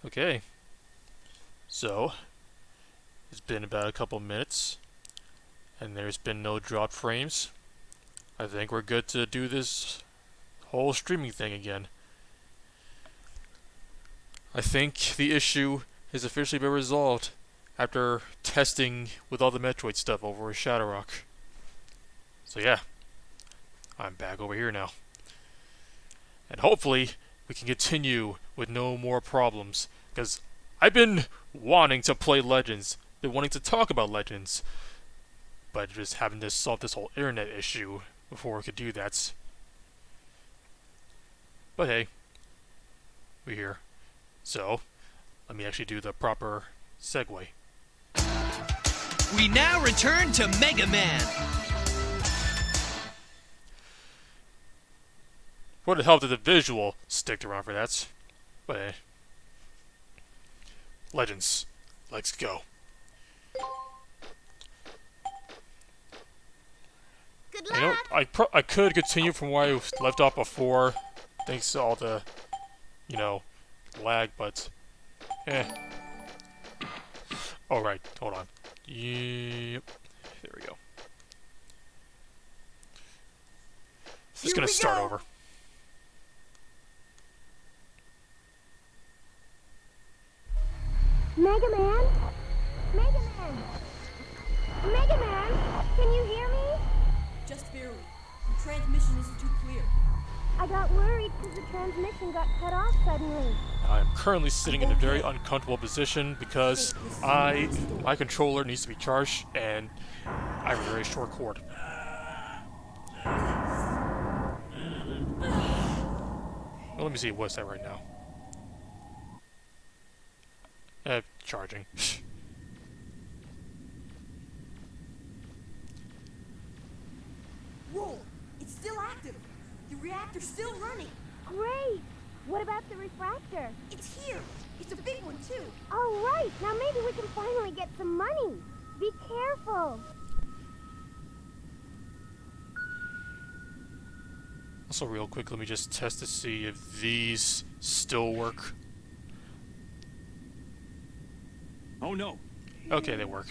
Okay, so it's been about a couple minutes, and there's been no dropped frames. I think we're good to do this whole streaming thing again. I think the issue has officially been resolved after testing with all the Metroid stuff over Shadowrock. So yeah, I'm back over here now. And hopefully we can continue with no more problems, because I've been wanting to play Legends, been wanting to talk about Legends, but just having to solve this whole internet issue before we could do that. But hey, we're here. So, let me actually do the proper segue. We now return to Mega Man. Would have helped if the visual sticked around for that. But hey. Legends. Let's go. Good You know, luck. I could continue from where I left off before, thanks to all the, lag, but Alright, hold on. Yep. There we go. Just gonna start over. Mega Man? Mega Man? Mega Man? Can you hear me? Just barely. The transmission isn't too clear. I got worried because the transmission got cut off suddenly. I'm currently sitting in a very uncomfortable position because my controller needs to be charged and I have a very short cord. Well, let me see what's that right now. Charging. Whoa! It's still active. The reactor's still running. Great! What about the refractor? It's here. It's a big one too. All right, now maybe we can finally get some money. Be careful. Also, real quick, let me just test to see if these still work. Oh no. Okay, they work.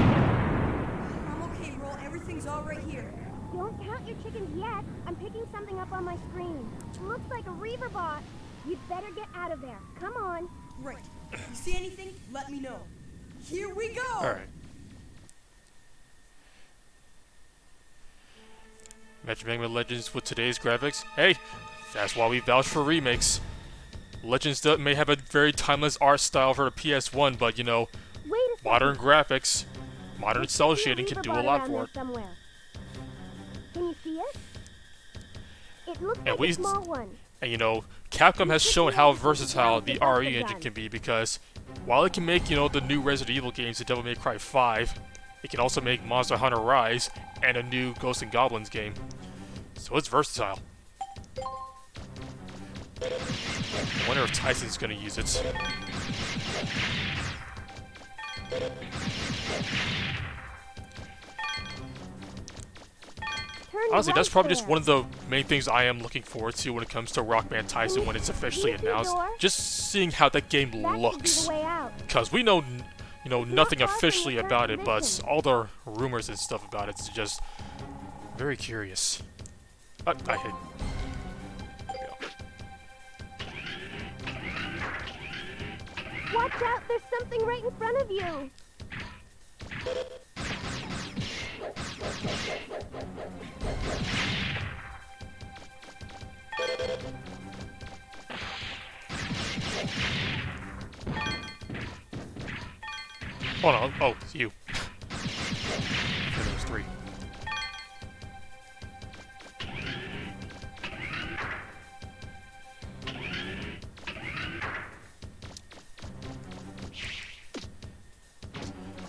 I'm okay, Roll. Everything's all right here. Don't count your chickens yet. I'm picking something up on my screen. Looks like a Reaver bot. You'd better get out of there. Come on. Right. If you see anything, let me know. Here we go! Alright. Metroid Mega Man Legends with today's graphics. Hey, that's why we vouch for remakes. Legends may have a very timeless art style for the PS1, but Wait a second. modern graphics, modern There cell should be shading can Reaver do a bot lot around for there it. somewhere. Can you see it? It looks And like a small one. And Capcom has shown how versatile the RE engine can be, because while it can make, the new Resident Evil games, the Devil May Cry 5, it can also make Monster Hunter Rise and a new Ghosts and Goblins game. So it's versatile. I wonder if Tyson's gonna use it. Turn Honestly, right that's probably there. just one of the main things I am looking forward to when it comes to Rockman Tyson when it's officially Can you see the announced. door? Just seeing how that game That should be looks. the way out. Because we know, nothing far from officially the about it, but transmission. all the rumors and stuff about it is just very curious. I hit. There we go. Watch out, there's something right in front of you. Hold on. Oh, it's you. There was three.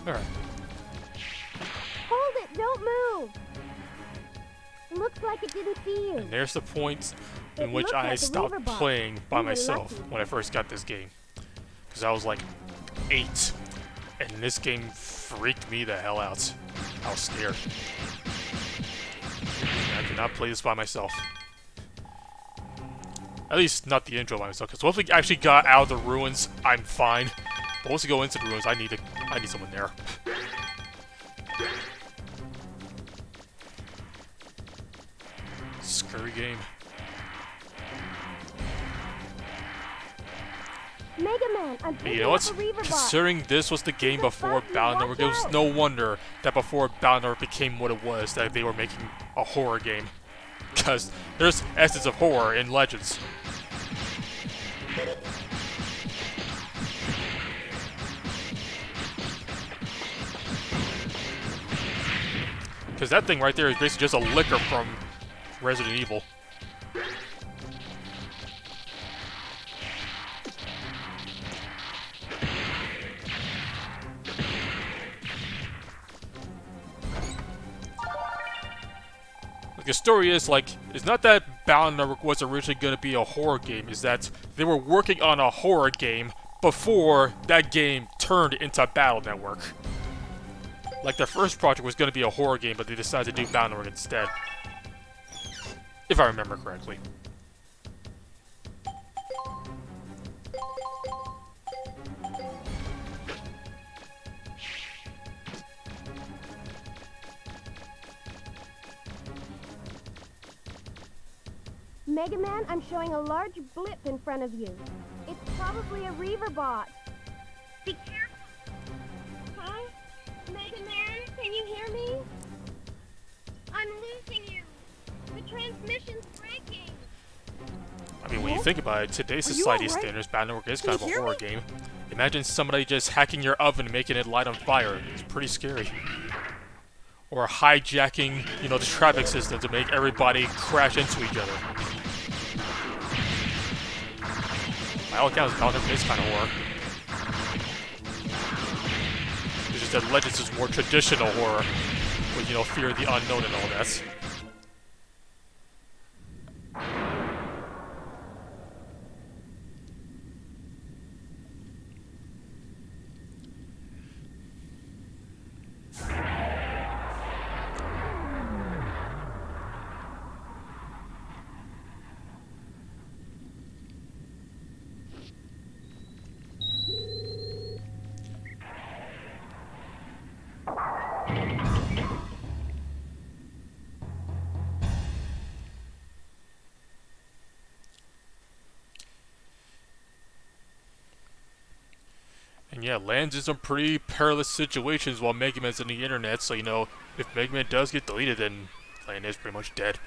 Alright. Hold it, don't move. looks like it didn't see you. And there's the point in It which looked I like a stopped riverbot. playing by You were myself lucky. when I first got this game. Because I was like 8. And this game freaked me the hell out. I was scared. I could not play this by myself. At least not the intro by myself. Because once we actually got out of the ruins, I'm fine. But once we go into the ruins, I need someone there. Scary game. Mega Man, I'm Hey, picking you know up what? a Reaver bot. Considering this was the game before Bugsy, Battle Network, it watch was out. no wonder that before Battle Network became what it was, that they were making a horror game. Because there's essence of horror in Legends. Because that thing right there is basically just a licker from Resident Evil. The story is, like, it's not that Battle Network was originally going to be a horror game, is that they were working on a horror game before that game turned into Battle Network. Like, their first project was going to be a horror game, but they decided to do Battle Network instead. If I remember correctly. Mega Man, I'm showing a large blip in front of you. It's probably a Reaver bot. Be careful. Huh? Mega Man, can you hear me? I'm losing you. The transmission's breaking. I mean, when you think about it, today's Are you society alright? standards, Battle Network is Can kind you of a hear horror me? game. Imagine somebody just hacking your oven and making it light on fire. It's pretty scary. Or hijacking, you know, the traffic system to make everybody crash into each other. By all accounts, Battle Network is kind of horror. It's just that Legends is more traditional horror, with, you know, fear of the unknown and all that. And yeah, lands in some pretty perilous situations while Mega Man's on the internet, so you know, if Mega Man does get deleted, then Land is pretty much dead.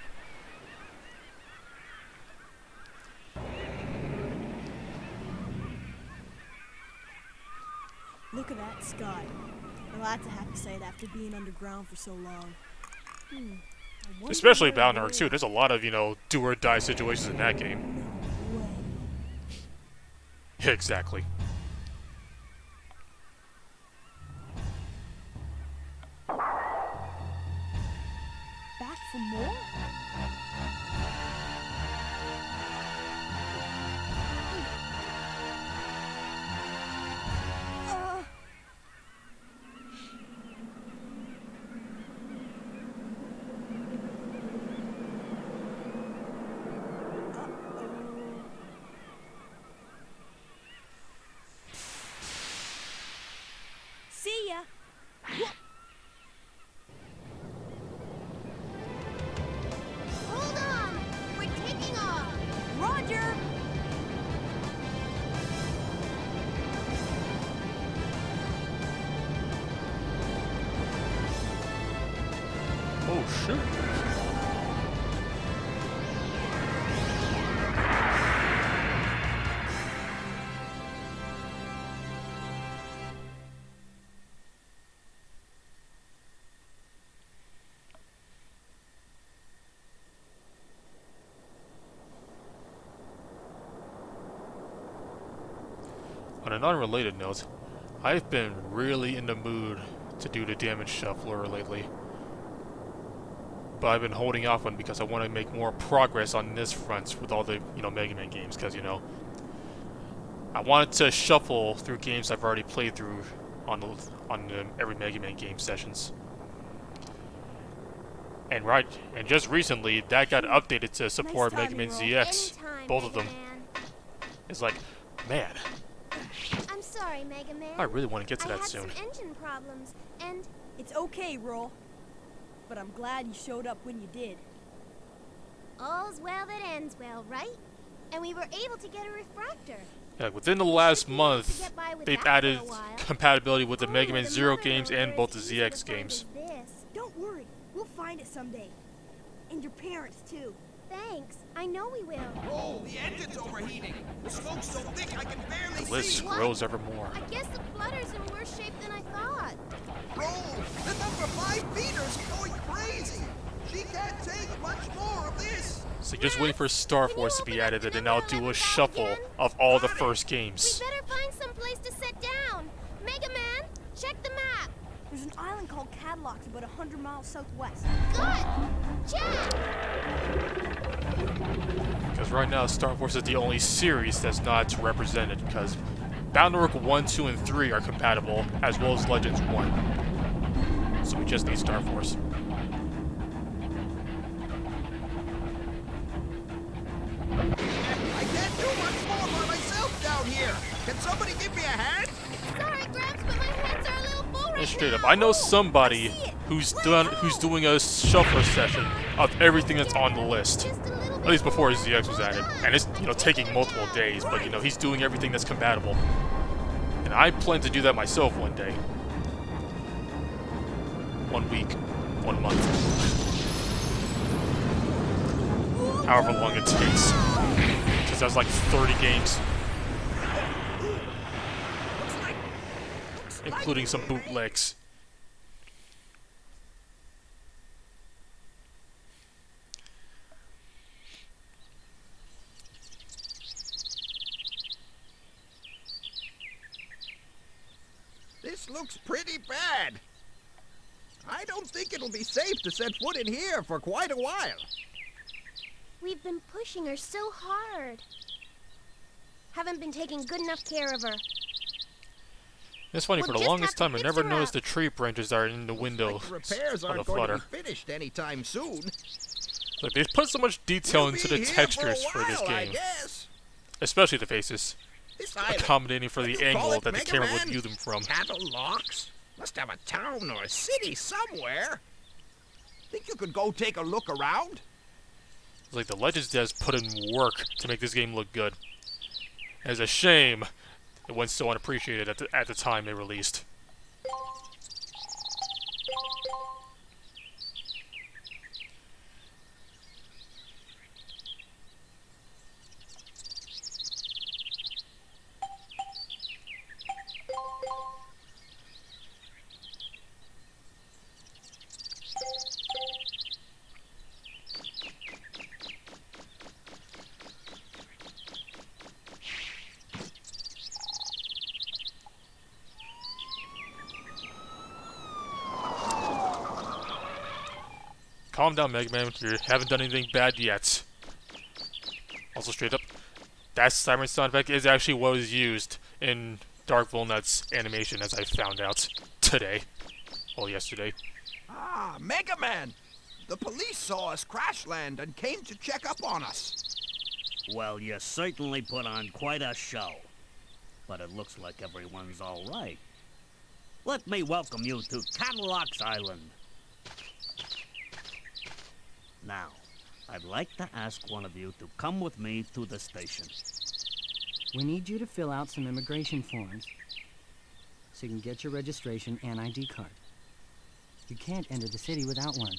Look at that sky. Well, that's a happy sight after being underground for so long. I wonder Especially where Battle they Network too, are. there's a lot of, you know, do or die situations in that game. No way. Exactly. Back for more? Uh, uh-oh. See ya. Hold on! We're taking off! Roger. Oh shoot. On an unrelated note, I've been really in the mood to do the damage shuffler lately. but I've been holding off on because I want to make more progress on this front with all the Mega Man games, because I wanted to shuffle through games I've already played through on every Mega Man game sessions. And just recently that got updated to support Nice Mega Man timing, ZX, Anytime, both of Mega them. Man. It's like, man, I'm sorry, Mega Man. I really want to get to I that had soon. some engine problems, and It's okay, Roll. But I'm glad you showed up when you did. all's well that ends well, right? And we were able to get a refractor. Yeah, within the last To month, get by with they've that for a added while. compatibility with the Oh, Mega Man the Zero mother games loader and is both the easy to ZX find games. as this. Don't worry, we'll find it someday. And your parents, too. Thanks. I know we will. Oh, the engine's overheating. The smoke's so thick I can barely The list see. grows ever more. I guess the flutter's in worse shape than I thought. Roll, the number 5 beater's going crazy. She can't take much more of this. So just waiting for Star Can you Force to open be up added, the and then number I'll do 11 a valve shuffle again? of all the Got it. first We games. better find some place to sit down. Mega Man, check the map. There's an island called Cadillac about 100 miles southwest. Good. Check. Because right now, Star Force is the only series that's not represented, because Battle Network 1, 2, and 3 are compatible, as well as Legends 1. So we just need Star Force. I can't do much more by myself down here. Can somebody give me a hand? Sorry, Gramps, but my hands are a little full right And straight up, now. I know Oh, somebody I see it. who's Let go. doing a shuffle session of everything that's on the list. Just a little At bit least before more. ZX was added. And it's, taking multiple days, but, he's doing everything that's compatible. And I plan to do that myself one day. 1 week. 1 month. However long it takes. Because that's like 30 games. Including some bootlegs. This looks pretty bad. I don't think it'll be safe to set foot in here for quite a while. We've been pushing her so hard. Haven't been taking good enough care of her. It's funny, We'll for the just longest have to time I fix never her noticed up. the tree branches that are in the window Like the repairs of the aren't going to flutter. be finished anytime soon. Like, they put so much detail We'll into be the here textures for for this a while, I game. guess. Especially the faces. This island. Accommodating for What the do you call angle it, that the Mega camera Man? would view them from. Cattle locks? Must have a town or a city somewhere. Think you could go take a look around? It's like the Legends devs put in work to make this game look good. And it's a shame it went so unappreciated at the time they released. Calm down, Mega Man. You haven't done anything bad yet. Also, straight up, that siren sound effect is actually what was used in Dark Volnut's animation, as I found out today. Well, yesterday. Ah, Mega Man! The police saw us crash land and came to check up on us. Well, you certainly put on quite a show. But it looks like everyone's all right. Let me welcome you to Cadillac's Island. Now, I'd like to ask one of you to come with me to the station. We need you to fill out some immigration forms so you can get your registration and ID card. You can't enter the city without one.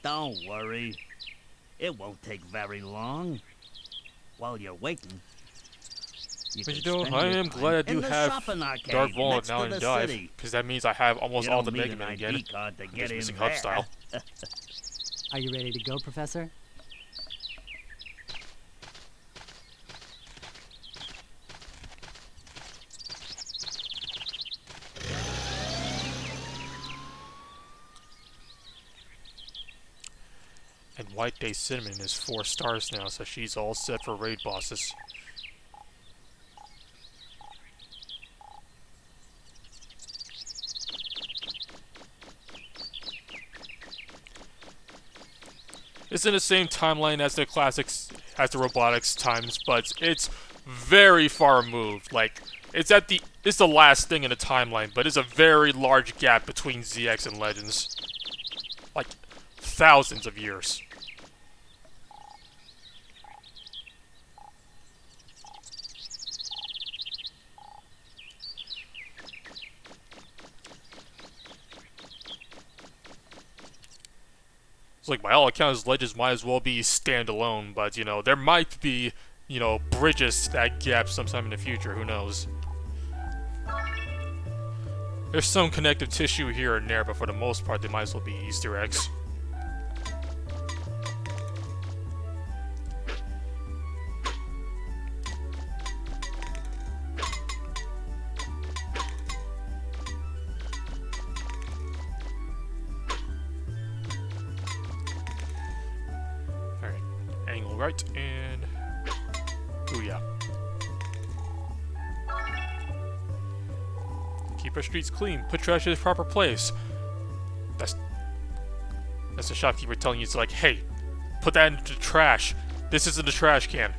Don't worry. It won't take very long. While you're waiting, But can I spend your am glad I time do in the have shopping arcade Dark Volnut next now to in the Dive, city. because that means I have almost You all don't the need Mega an Man ID again. card to I'm get just in missing there. Hub style. Are you ready to go, Professor? White Day Cinnamon is 4 stars now, so she's all set for raid bosses. It's in the same timeline as the classics, as the robotics times, but it's very far removed. Like, it's the last thing in the timeline, but it's a very large gap between ZX and Legends. Like, thousands of years. It's like, by all accounts, Legends might as well be standalone, but, you know, there might be, you know, bridges to that gap sometime in the future, who knows. There's some connective tissue here and there, but for the most part, they might as well be Easter eggs. Alright, angle right, and... booyah. Keep our streets clean. Put trash in its proper place. That's the shopkeeper telling you, it's like, hey, put that into the trash. This isn't a trash can.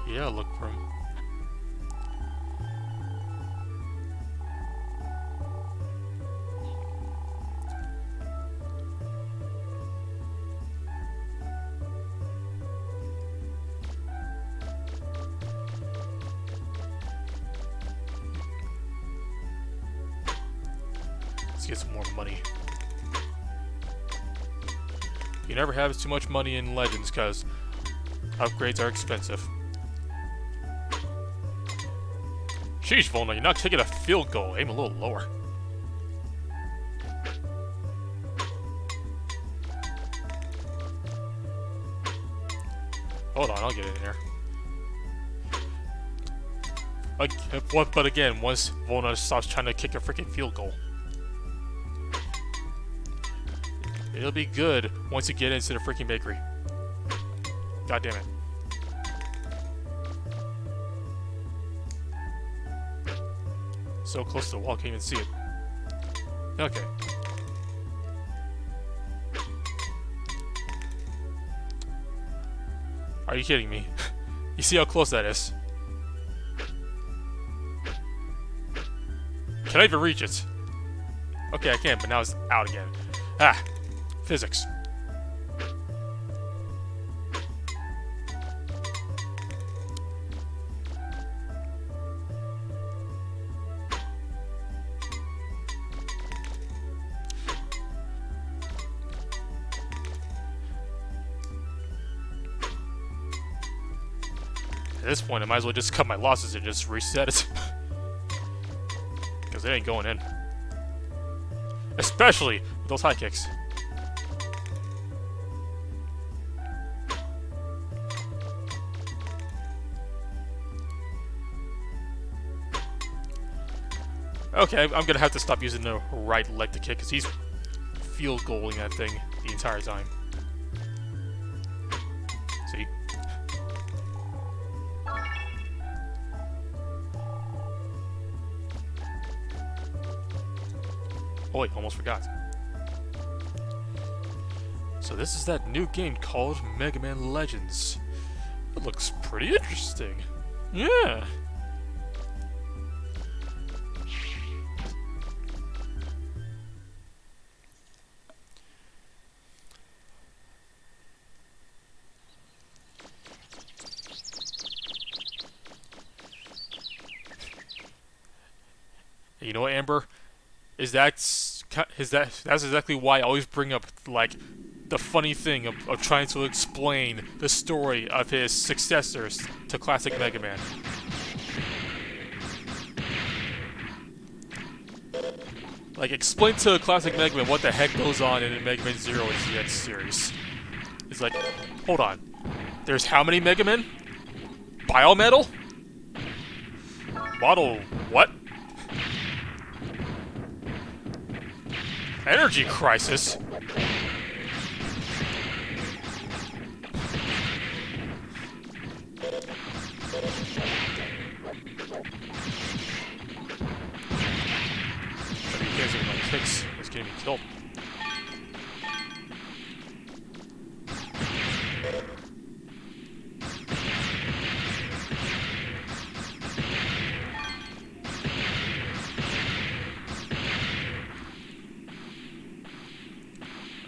Yeah, look for him. Let's get some more money. You never have too much money in Legends, because upgrades are expensive. Sheesh, Volna, you're not taking a field goal. Aim a little lower. Hold on, I'll get it in there. But again, once Volna stops trying to kick a freaking field goal. It'll be good once you get into the freaking bakery. God damn it. So close to the wall, can't even see it. Okay. Are you kidding me? You see how close that is? Can I even reach it? Okay, I can, but now it's out again. Ah! Physics. At this point, I might as well just cut my losses and just reset it. Because it ain't going in. Especially with those high kicks. Okay, I'm gonna have to stop using the right leg to kick, because he's field goaling that thing the entire time. See? Oh wait, almost forgot. So this is that new game called Mega Man Legends. It looks pretty interesting. Yeah. You know what, Amber? That's exactly why I always bring up, like, the funny thing of trying to explain the story of his successors to classic Mega Man. Like, explain to classic Mega Man what the heck goes on in the Mega Man Zero and ZX series. It's like, hold on. There's how many Mega Men? Biometal? Model what? Energy Crisis? You guys are my kicks. It's getting me killed.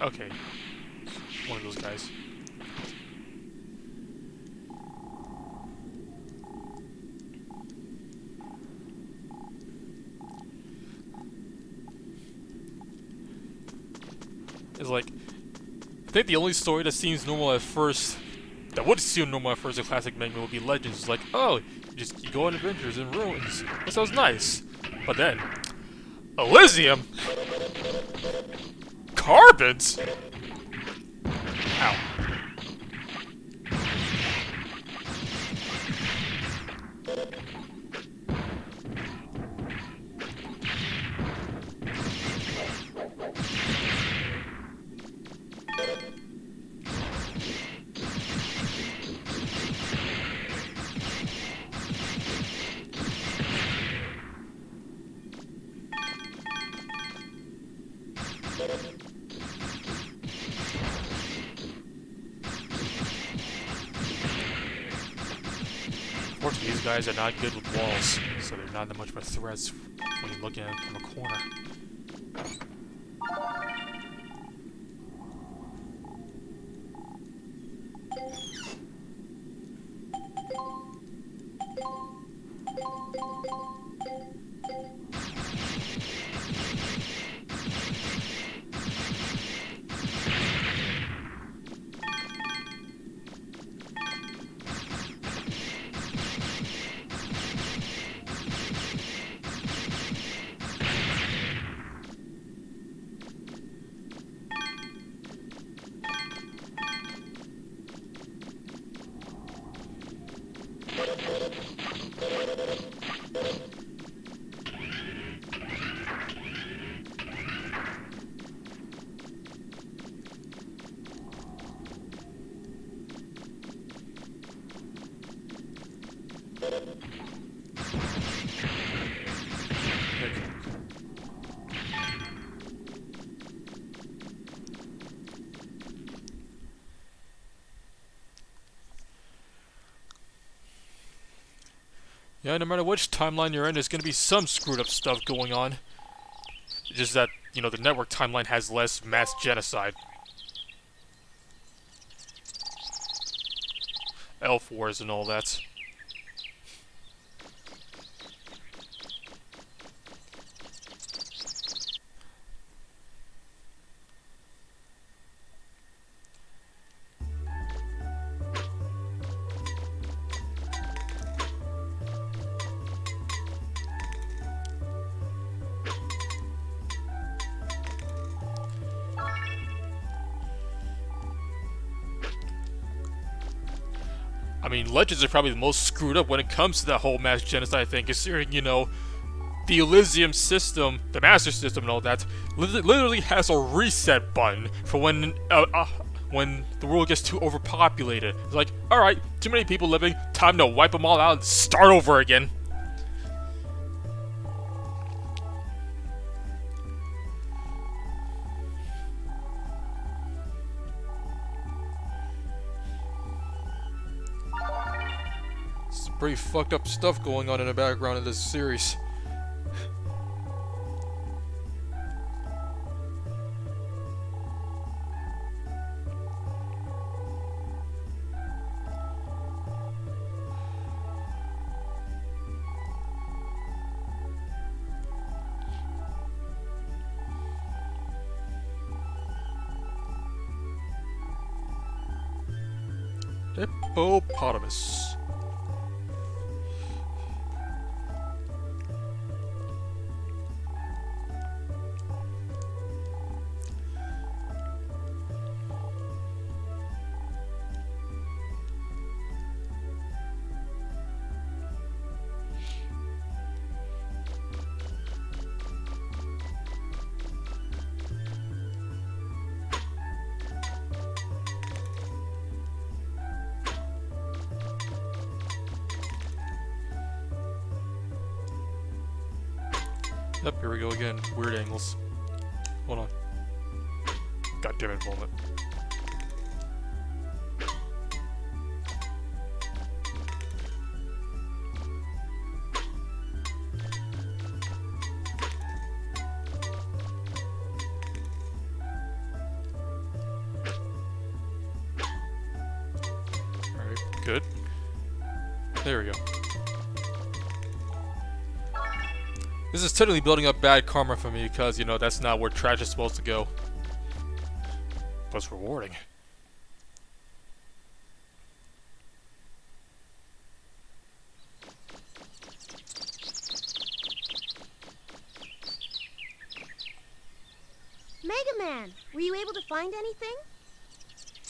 Okay. One of those guys. It's like, I think the only story that seems normal at first, that would seem normal at first in classic Mega Man would be Legends. It's like, oh, you go on adventures in ruins. That sounds nice. But then, Elysium? Carbons? Ow. Unfortunately, these guys are not good with walls, so they're not that much of a threat when you're looking at them from a corner. Yeah, no matter which timeline you're in, there's gonna be some screwed up stuff going on. Just that, you know, the network timeline has less mass genocide. Elf wars and all that. I mean, Legends are probably the most screwed up when it comes to that whole mass genocide thing, considering, you know, the Elysium system, the Master System and all that, literally has a reset button for when the world gets too overpopulated. It's like, alright, too many people living, time to wipe them all out and start over again. Some pretty fucked up stuff going on in the background of this series. Hippopotamus. Yep, here we go again. Weird angles. Hold on. God damn it, moment. Alright, good. There we go. This is technically building up bad karma for me because, you know, that's not where trash is supposed to go. But it's rewarding. Mega Man, were you able to find anything?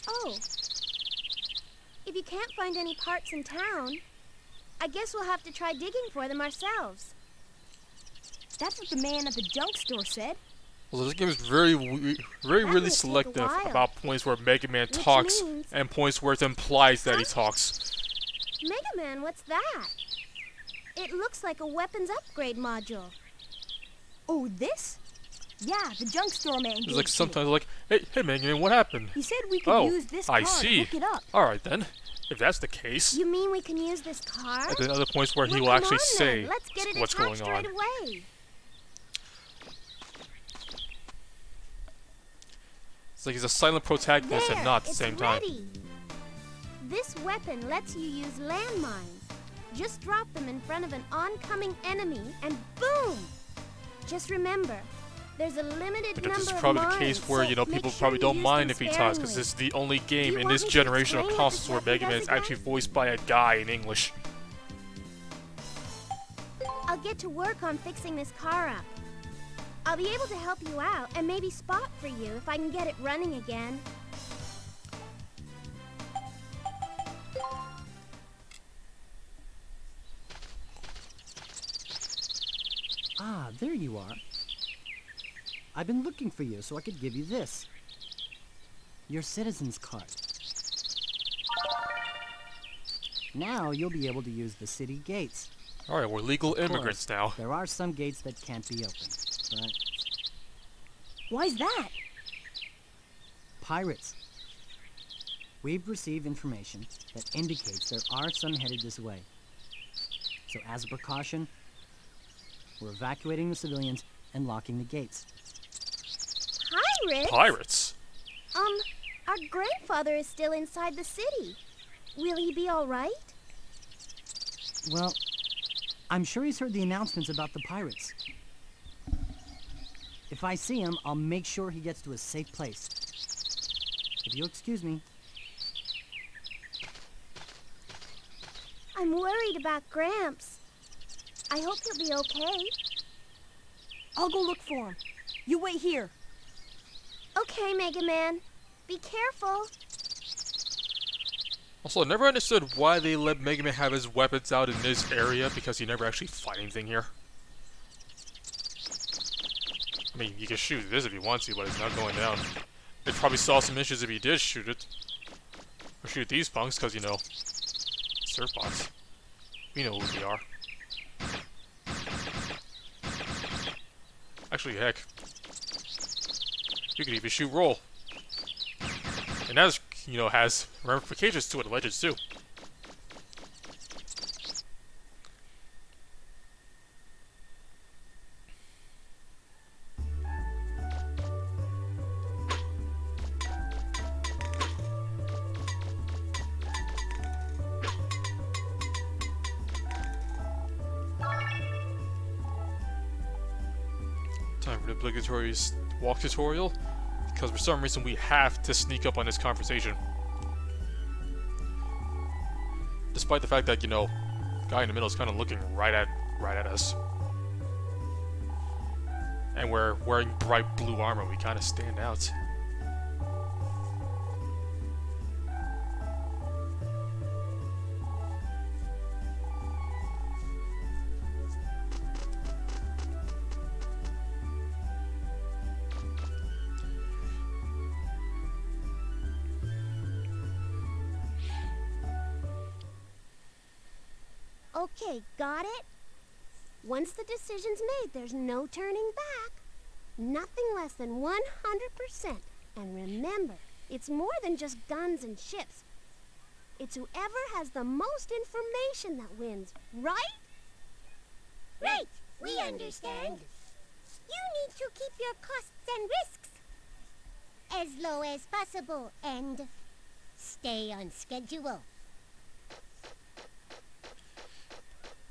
Oh. If you can't find any parts in town, I guess we'll have to try digging for them ourselves. That's what the man at the junk store said. Well, this game is very really might take a selective while. about points where Mega Man Which talks means- and points where it implies that he talks. Mega Man, what's that? It looks like a weapons upgrade module. Oh, this? Yeah, the junk store man It's gave like it to me. sometimes like, hey Mega Man, what happened? He said we could Oh, use this I car see. to hook it up. Alright then, if that's the case. You mean we can use this car? And then other points where he Well, will come actually on say then. Let's get it what's going attached on. right away. It's like he's a silent protagonist and There, not at the it's same time. ready. This weapon lets you use landmines. Just drop them in front of an oncoming enemy and boom! Just remember, there's a limited But number this is of probably the mines, case where, so you know, make people sure probably you don't use mind them if he talks, because sparingly. this is the only game you in want this me to generation of explain what consoles this where weapon Mega Man does is actually again? voiced by a guy in English. I'll get to work on fixing this car up. I'll be able to help you out and maybe spot for you if I can get it running again. Ah, there you are. I've been looking for you so I could give you this. Your citizen's card. Now you'll be able to use the city gates. Alright, we're legal Of course, immigrants now. There are some gates that can't be opened, but Why's that? pirates. We've received information that indicates there are some headed this way. So as a precaution, we're evacuating the civilians and locking the gates. Pirates? Pirates? Our grandfather is still inside the city. Will he be all right? Well, I'm sure he's heard the announcements about the pirates. If I see him, I'll make sure he gets to a safe place. If you'll excuse me. I'm worried about Gramps. I hope he'll be okay. I'll go look for him. You wait here. Okay, Mega Man. Be careful. Also, I never understood why they let Mega Man have his weapons out in this area, because he never actually fought anything here. I mean, you can shoot this if you want to, but it's not going down. It probably saw some issues if he did shoot it. Or shoot these punks, because, you know, surf bots. We know who they are. Actually, heck. You could even shoot roll. And that, you know, has ramifications to it, legends too. Time for the obligatory walk tutorial, because for some reason we have to sneak up on this conversation. despite the fact that, you know, guy in the middle is kind of looking right at us. And we're wearing bright blue armor, we kind of stand out. Okay, got it? Once the decision's made, there's no turning back. Nothing less than 100%. And remember, it's more than just guns and ships. It's whoever has the most information that wins, right? Right, we understand. You need to keep your costs and risks as low as possible and stay on schedule.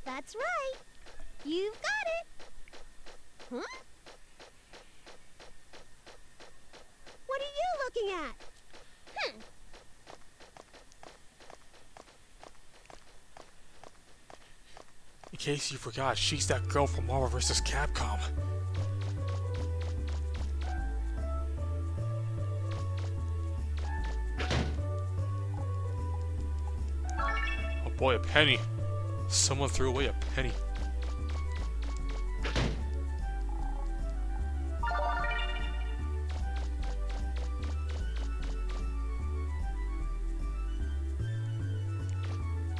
That's right. You've got it. Huh? What are you looking at? In case you forgot, she's that girl from Marvel vs. Capcom. Oh boy, a penny. Someone threw away a penny.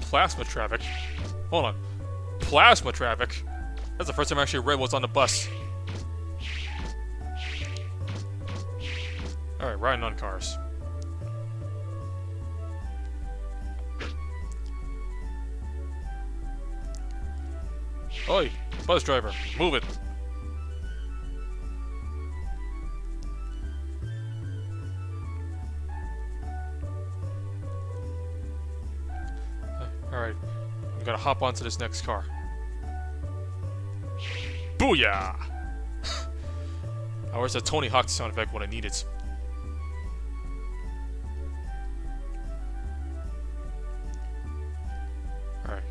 Plasma traffic? Hold on. Plasma traffic? That's the first time I actually read what's on the bus. Alright, riding on cars. Oi, bus driver, move it. Alright, I'm gonna hop onto this next car. Booyah! Where's the Tony Hawk sound effect when I need it? Alright.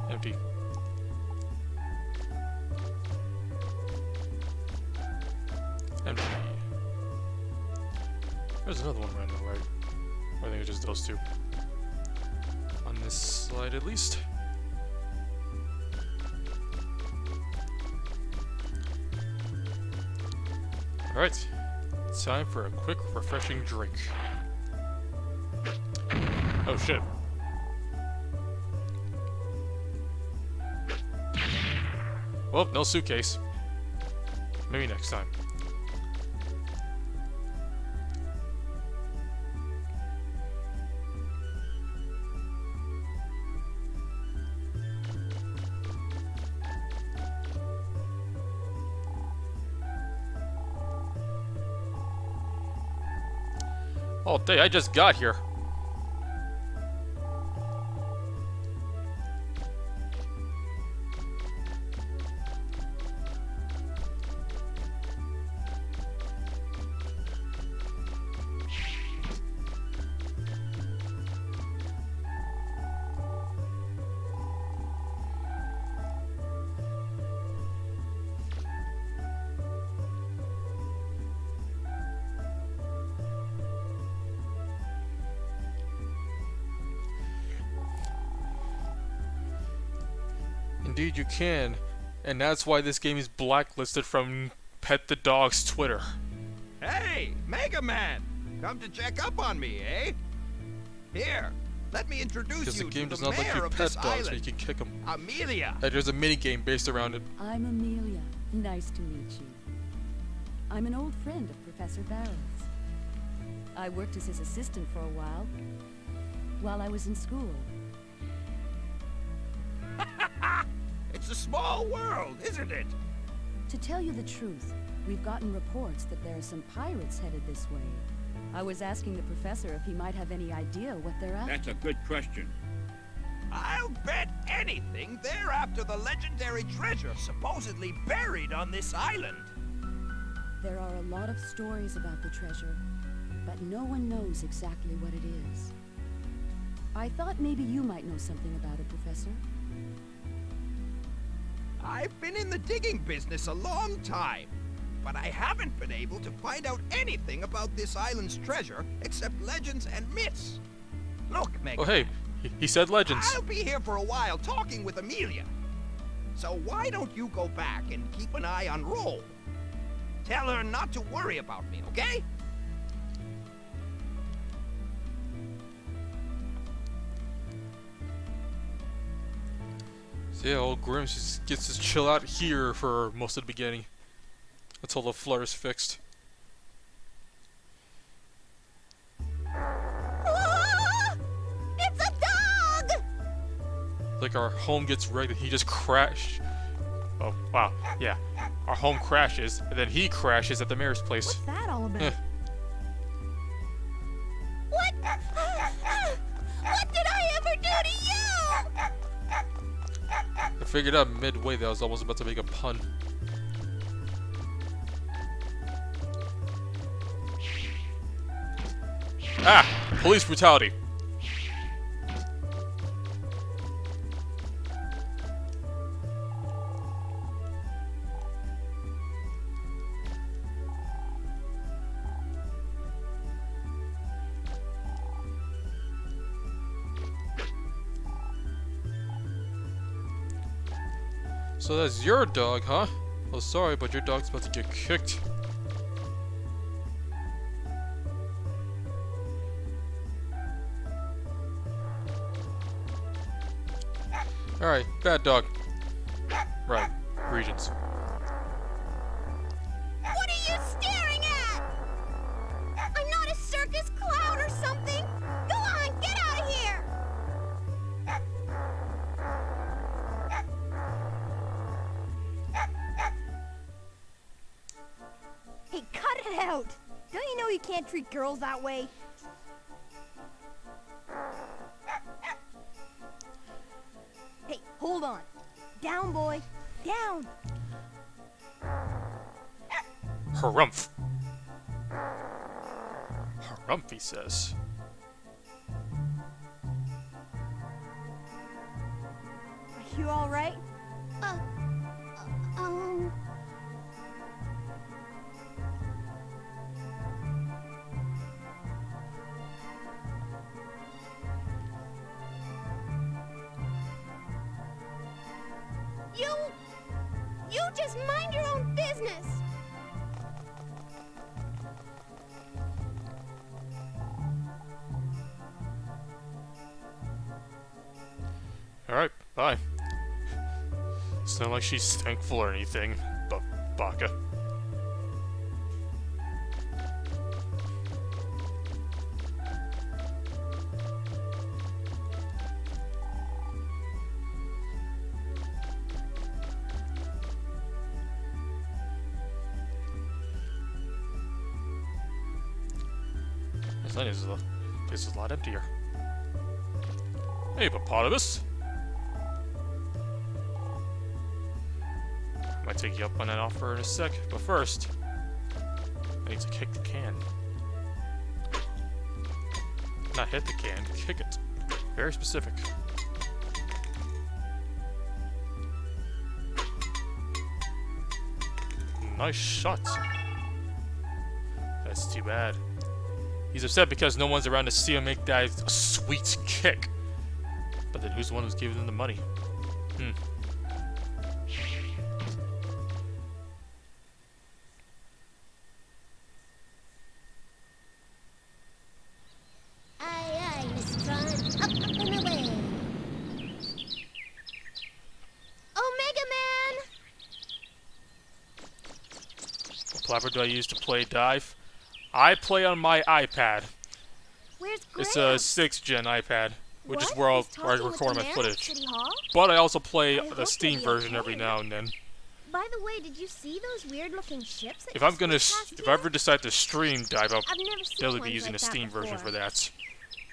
Empty. Empty. There's another one right on the right. I think it's just those two. On this slide, at least. Alright. Time for a quick, refreshing drink. Oh shit. Well, no suitcase. Maybe next time. All day, I just got here. Indeed you can, and that's why this game is blacklisted from Pet the Dog's Twitter. Hey, Mega Man! Come to check up on me, eh? Here, let me introduce Because the you game to does the not let mayor you of pet this dogs, so you island, can kick them. Amelia. There's a mini game based around it. I'm Amelia. Nice to meet you. I'm an old friend of Professor Barrows. I worked as his assistant for a while I was in school. It's a small world, isn't it? To tell you the truth, we've gotten reports that there are some pirates headed this way. I was asking the professor if he might have any idea what they're after. That's a good question. I'll bet anything they're after the legendary treasure supposedly buried on this island. There are a lot of stories about the treasure, but no one knows exactly what it is. I thought maybe you might know something about it, Professor. I've been in the digging business a long time, but I haven't been able to find out anything about this island's treasure except legends and myths. Look, Meg. Oh, hey, he said legends. I'll be here for a while talking with Amelia. So why don't you go back and keep an eye on Roll? Tell her not to worry about me, okay? So yeah, old Grimm just gets to chill out here for most of the beginning. Until the floor is fixed. It's a dog! Like our home gets wrecked and he just crashed. Oh, wow. Yeah. Our home crashes, and then he crashes at the mayor's place. What's that all about? What? What did I ever do to you? I figured out midway that I was almost about to make a pun. Ah! Police brutality. So that's your dog, huh? Oh, sorry, but your dog's about to get kicked. Alright, bad dog. Right, Regents. What are you staring at? I'm not a circus clown or something. Go on, get out of here. Hey, cut it out! Don't you know you can't treat girls that way? Hey, hold on. Down, boy. Down. Harumph. Harumph, he says. Are you alright? You just mind your own business. Alright, bye. It's not like she's thankful or anything, but Baka. This is a lot emptier. Hey, hippopotamus! Might take you up on that offer in a sec, but first, I need to kick the can. Not hit the can, kick it. Very specific. Nice shot. That's too bad. He's upset because no one's around to see him make that sweet kick. But then who's the one who's giving him the money? Aye, Miss Tron. Up and away. Omega Man! What platform do I use to play Dive? I play on my iPad. Where's It's a 6th gen iPad, which is where I record my footage. City Hall? But I also play hope the Steam he'll be version okay. every now and then. By the way, did you see those weird-looking ships? That If I'm just gonna, went past if here? I ever decide to stream Dive, I'll I've never seen definitely be ones using like the that Steam version before. for that.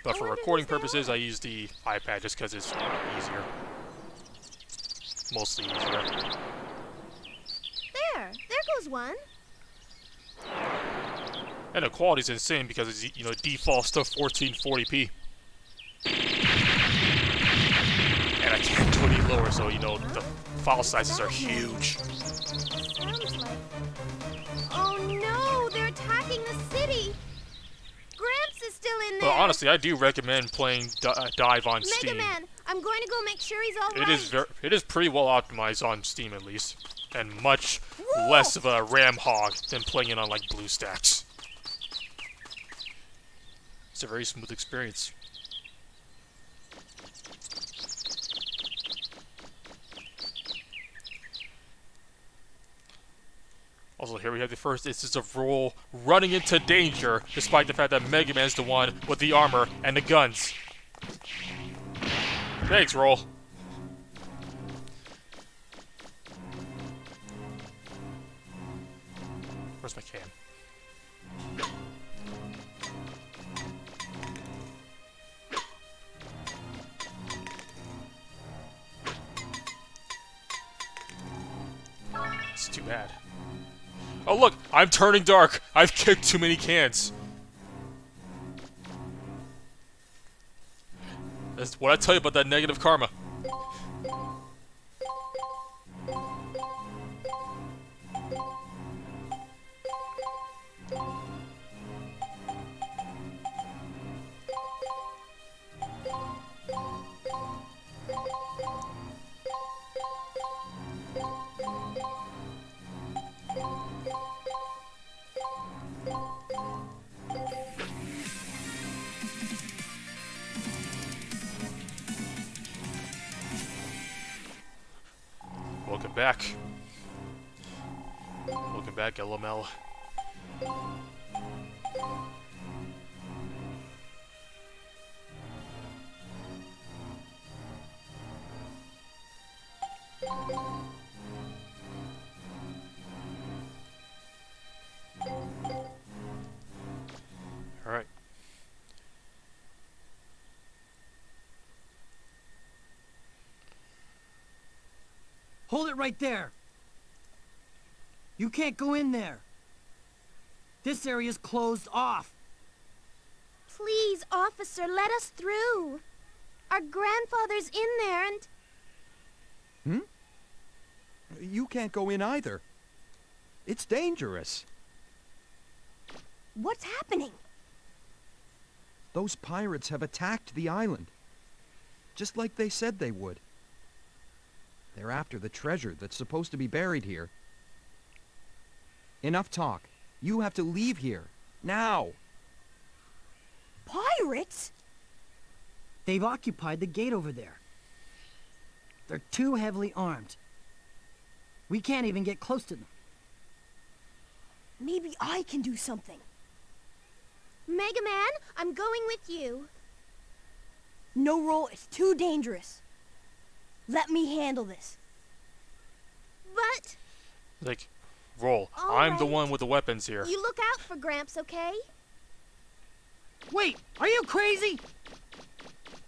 But for wonder recording who's that purposes, on? I use the iPad just because it's easier. Mostly easier. There goes one. And the quality's insane because it's, you know, defaults to 1440p. And I can't go any lower, so, you know, the file sizes are huge. Sounds like... Oh no, they're attacking the city. Gramps is still in there. But honestly, I do recommend playing Dive on Mega Steam. Man, I'm going to go make sure he's all It right. is pretty well optimized on Steam at least, and much less of a RAM hog than playing it on like BlueStacks. It's a very smooth experience. Also, here we have the first instance of Roll running into danger, despite the fact that Mega Man's the one with the armor and the guns. Thanks, Roll. Where's my can? It's too bad. Oh look, I'm turning dark. I've kicked too many cans. That's what I tell you about that negative karma. Welcome back. Welcome back, LML. Alright. Hold it right there. You can't go in there. This area's closed off. Please, officer, let us through. Our grandfather's in there and... You can't go in either. It's dangerous. What's happening? Those pirates have attacked the island. Just like they said they would. They're after the treasure that's supposed to be buried here. Enough talk. You have to leave here. Now! Pirates? They've occupied the gate over there. They're too heavily armed. We can't even get close to them. Maybe I can do something. Mega Man, I'm going with you. No, Roll, it's too dangerous. Let me handle this. But... Like, Roll. All I'm the right. one with the weapons here. You look out for Gramps, okay? Wait, are you crazy?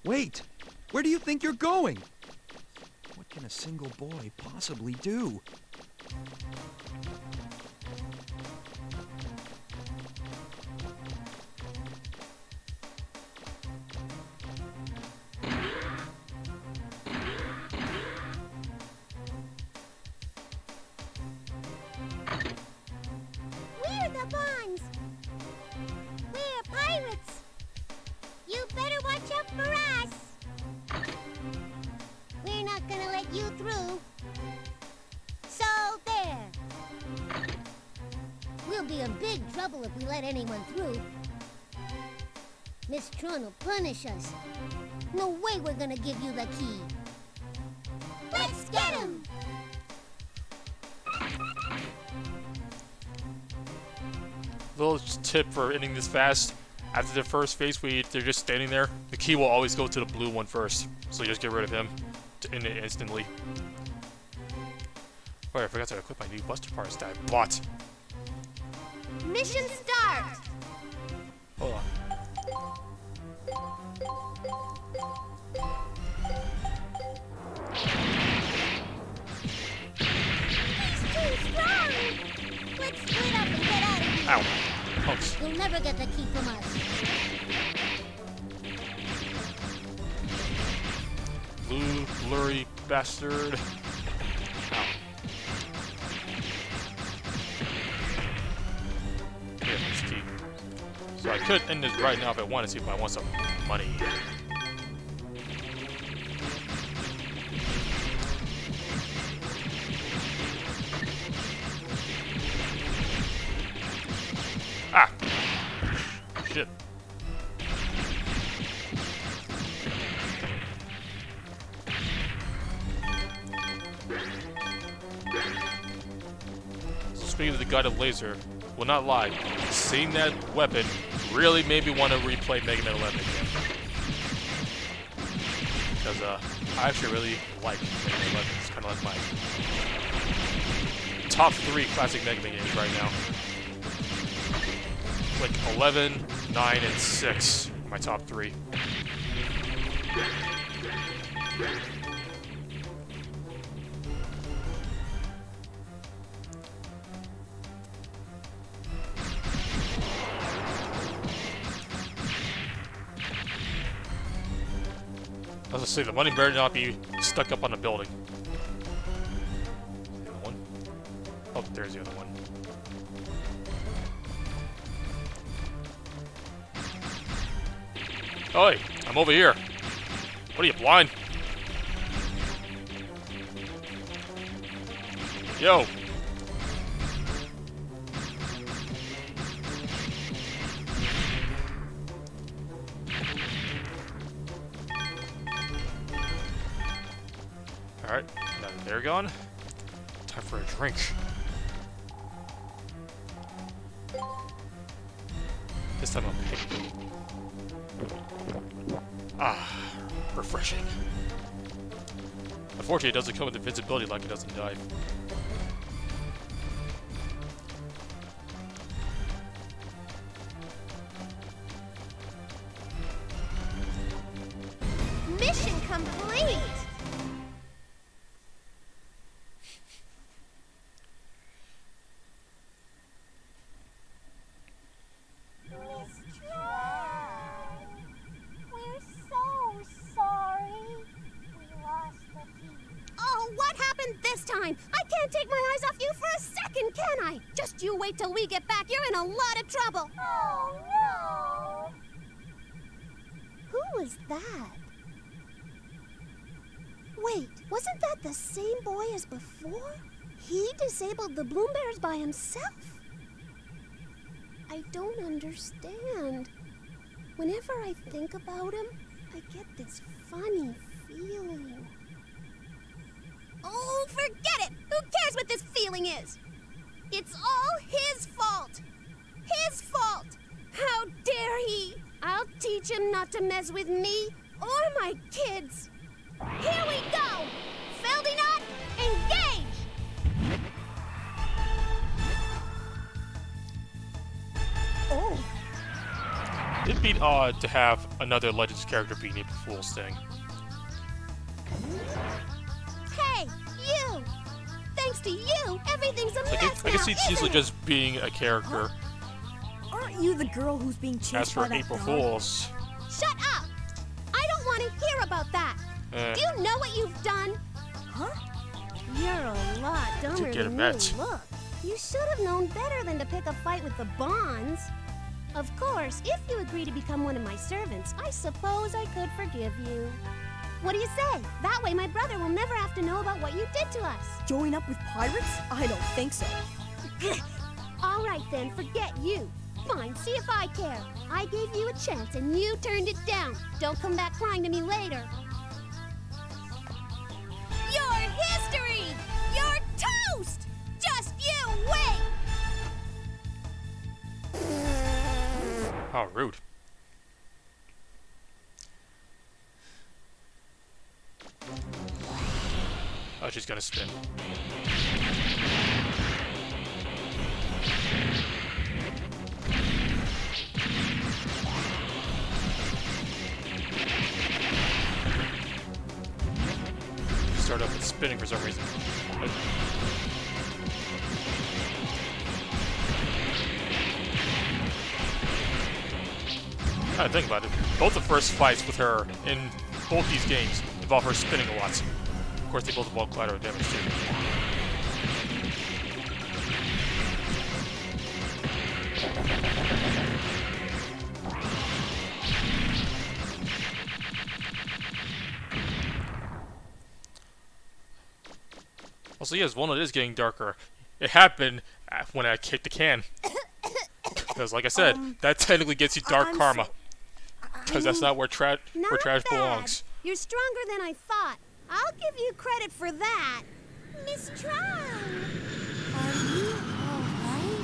Wait! Where do you think you're going? What can a single boy possibly do? We're the Bonds. We're pirates. You better watch out for us. We're not gonna let you through. So there. We'll be in big trouble if we let anyone through. Miss Tron will punish us. No way we're gonna give you the key. Let's get him! Little tip for ending this fast. After the first phase, they're just standing there. The key will always go to the blue one first. So you just get rid of him to end it instantly. Oh, I forgot to equip my new Buster parts that I bought. Mission start! Hold on. never get the key from us. Blue, blurry bastard. Ow. Yeah, this key. So I could end this right now if I wanted to, but I want some money. Ah! Shit. So speaking of the guided laser, will not lie, seeing that weapon really made me want to replay Mega Man 11 again. Because I actually really like Mega Man 11. It's kind of like my top 3 classic Mega Man games right now. Like 11, 9, and 6 are my top 3. I was gonna say, the money better not be stuck up on a building. The other one? Oh, there's the other one. Oi, I'm over here. What are you, blind? Yo. Alright, now that they're gone, time for a drink. This time I'm pink. Ah, refreshing. Unfortunately, it doesn't come with invincibility like it does in Dive. Mission complete! I can't take my eyes off you for a second, can I? Just you wait till we get back. You're in a lot of trouble. Oh, no. Who was that? Wait, wasn't that the same boy as before? He disabled the Bloom Bears by himself. I don't understand. Whenever I think about him, I get this funny feeling. Oh, forget it! Who cares what this feeling is? It's all his fault! His fault! How dare he! I'll teach him not to mess with me or my kids! Here we go! Feldinot, engage! Oh, It'd be odd to have another Legends character being April Fool's thing. Hey, you! Thanks to you, everything's a mess I can see now, Cecil isn't it? just being a character. aren't you the girl who's being chased As for by that April dog? Fools, Shut up! I don't want to hear about that! Do you know what you've done? Huh? You're a lot dumber get a than bet. you look. You should have known better than to pick a fight with the Bonds. Of course, if you agree to become one of my servants, I suppose I could forgive you. What do you say? That way my brother will never have to know about what you did to us. Join up with pirates? I don't think so. All right then, forget you. Fine, see if I care. I gave you a chance and you turned it down. Don't come back crying to me later. Your history! You're toast! Just you wait! how rude. Oh, she's gonna spin. Start up with spinning for some reason. But I think about it. Both the first fights with her in both these games involve her spinning a lot. Of course, they both involve collateral damage too. Also, yes, Walnut is getting darker. It happened when I kicked the can. Because, like I said, that technically gets you dark karma. Because that's not where trash belongs. You're stronger than I thought. I'll give you credit for that. Miss Tron, are you alright?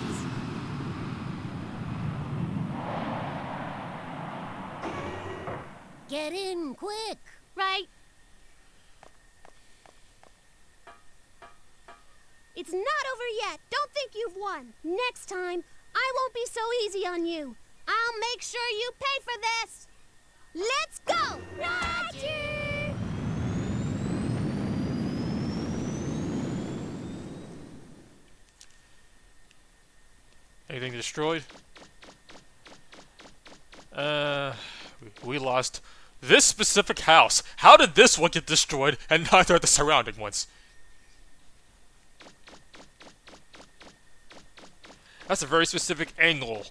Get in, quick. Right. It's not over yet. Don't think you've won. Next time, I won't be so easy on you. I'll make sure you pay for this. Let's go! Roger! Anything destroyed? We lost this specific house. How did this one get destroyed and neither of the surrounding ones? That's a very specific angle.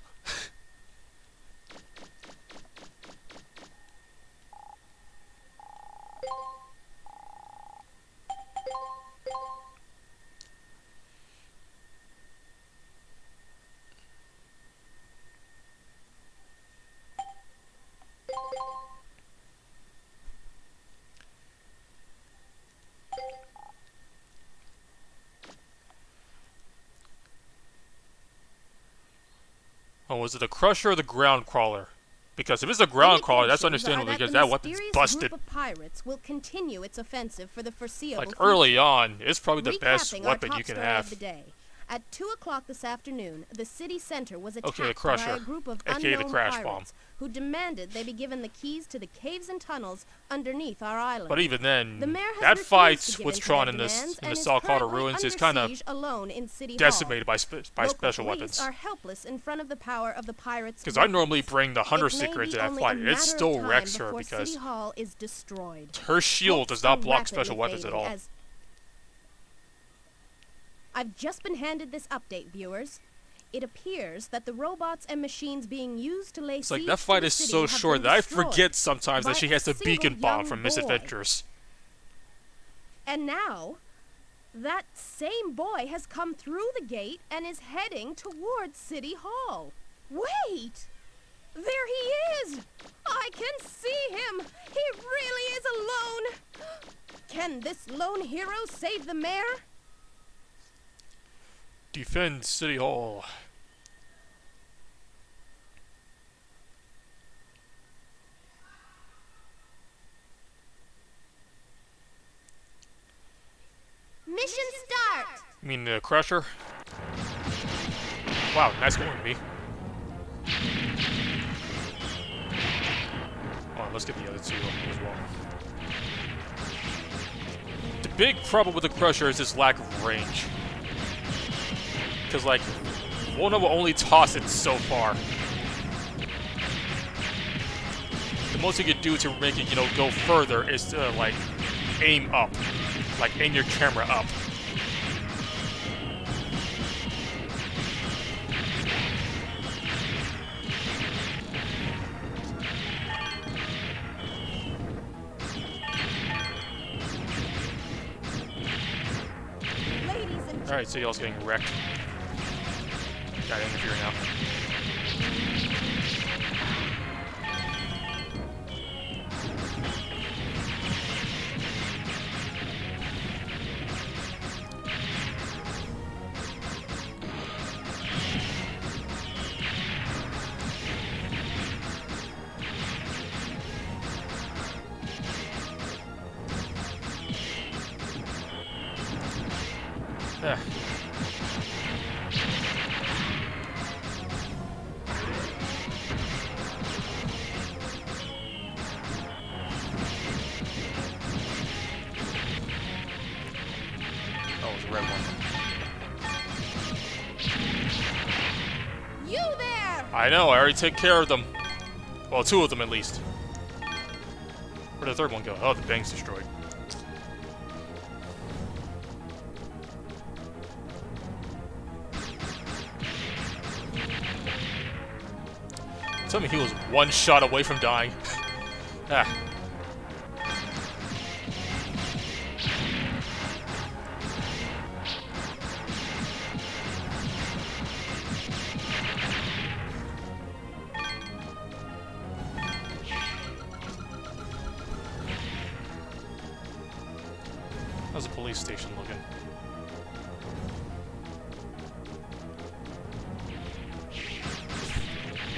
Oh, was it the Crusher or the Ground Crawler? Because if it's a Ground Crawler, that's understandable because that weapon's busted. Group of pirates will continue its offensive for the foreseeable Like early on, it's probably the best weapon you can have. At 2 o'clock this afternoon, the city center was attacked Okay, the Crusher, by a group of aka the unknown Crash pirates Bomb. who demanded they be given the keys to the caves and tunnels underneath our island. But even then, The mayor has that refused fight to give with in to Tron their in demands and the is Saltcaller currently Ruins is under kind of siege alone in City decimated Hall. by Local special police weapons. are helpless in front of the power of the pirates. Because I normally bring the Hunter It may Seeker into be that only fight, a and it matter still of time wrecks her before because City Hall is destroyed. her shield does not Hopes block are special rapidly weapons at fading all. as- I've just been handed this update, viewers. It appears that the robots and machines being used to lay It's like siege that to fight the is city so have short been that I destroyed forget sometimes by that she a has the single beacon bomb young from boy. Misadventures. And now, that same boy has come through the gate and is heading towards City Hall. Wait! There he is! I can see him! He really is alone! Can this lone hero save the mayor? Defend City Hall. Mission start! You mean the Crusher? Wow, nice going, me. Hold on, let's get the other two as well. The big problem with the Crusher is its lack of range. Because, like, Walnut will only toss it so far. The most you can do to make it, go further is to, like, aim up. Like, aim your camera up. Alright, so y'all's getting wrecked. Gotta interfere now. Yeah. Oh, it was a red one. You there! I know, I already took care of them. Well, two of them at least. Where'd the third one go? Oh, the bank's destroyed. Tell me he was one shot away from dying. Ah. How's the police station looking?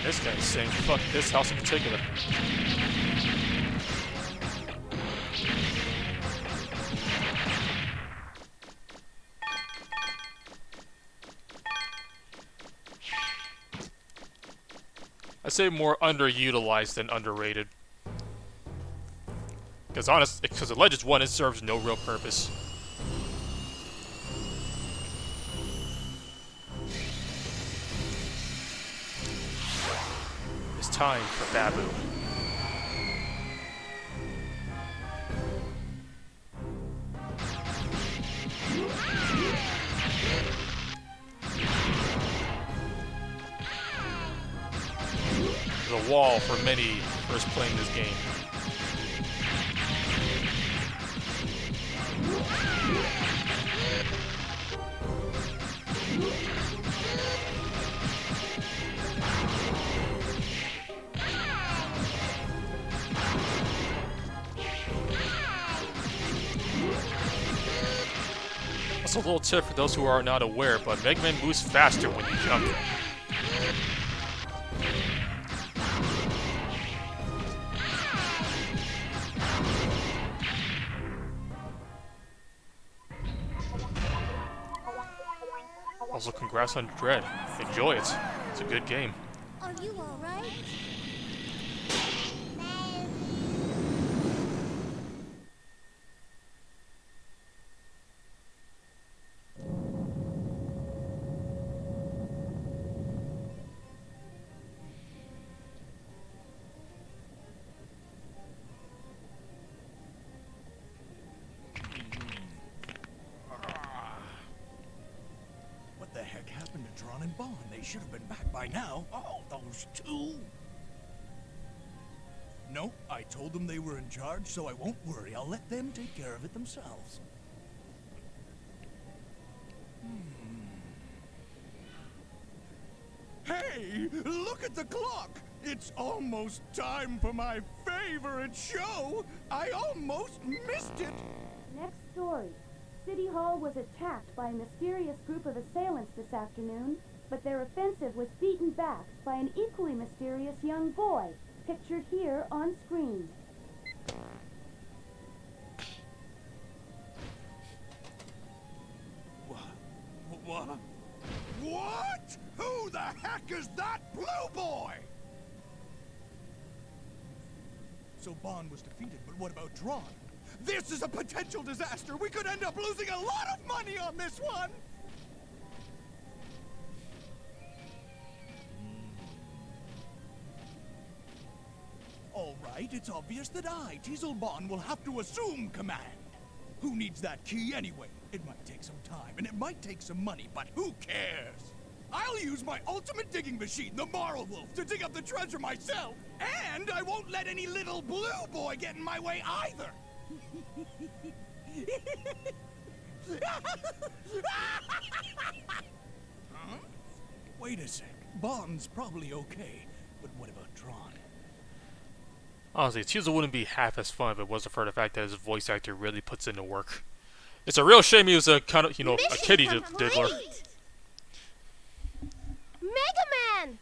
This guy's saying fuck this house in particular. I'd say more underutilized than underrated. Because the Legends 1, it serves no real purpose. It's time for Babu. The wall for many first playing this game. That's a little tip for those who are not aware, but Mega Man moves faster when you jump. Also, congrats on Dread. Enjoy it. It's a good game. Are you alright? What the heck happened to Tron and Bond? They should have been back by now. Oh, those two! No, I told them they were in charge, so I won't worry. I'll let them take care of it themselves. Hey, look at the clock! It's almost time for my favorite show! I almost missed it! Next story. City Hall was attacked by a mysterious group of assailants this afternoon, but their offensive was beaten back by an equally mysterious young boy, pictured here on screen. What? What? Who the heck is that blue boy? So Bond was defeated, but what about Tron? This is a potential disaster. We could end up losing a lot of money on this one. All right, it's obvious that I, Teasel Bond, will have to assume command. Who needs that key anyway? It might take some time, and it might take some money, but who cares? I'll use my ultimate digging machine, the Marl Wolf, to dig up the treasure myself. And I won't let any little blue boy get in my way either. Huh? Wait a sec. Bond's probably okay, but what about Tron? Honestly, Teasel wouldn't be half as fun if it wasn't for the fact that his voice actor really puts in the work. It's a real shame he was a kind of, a kitty diddler. Mega Man!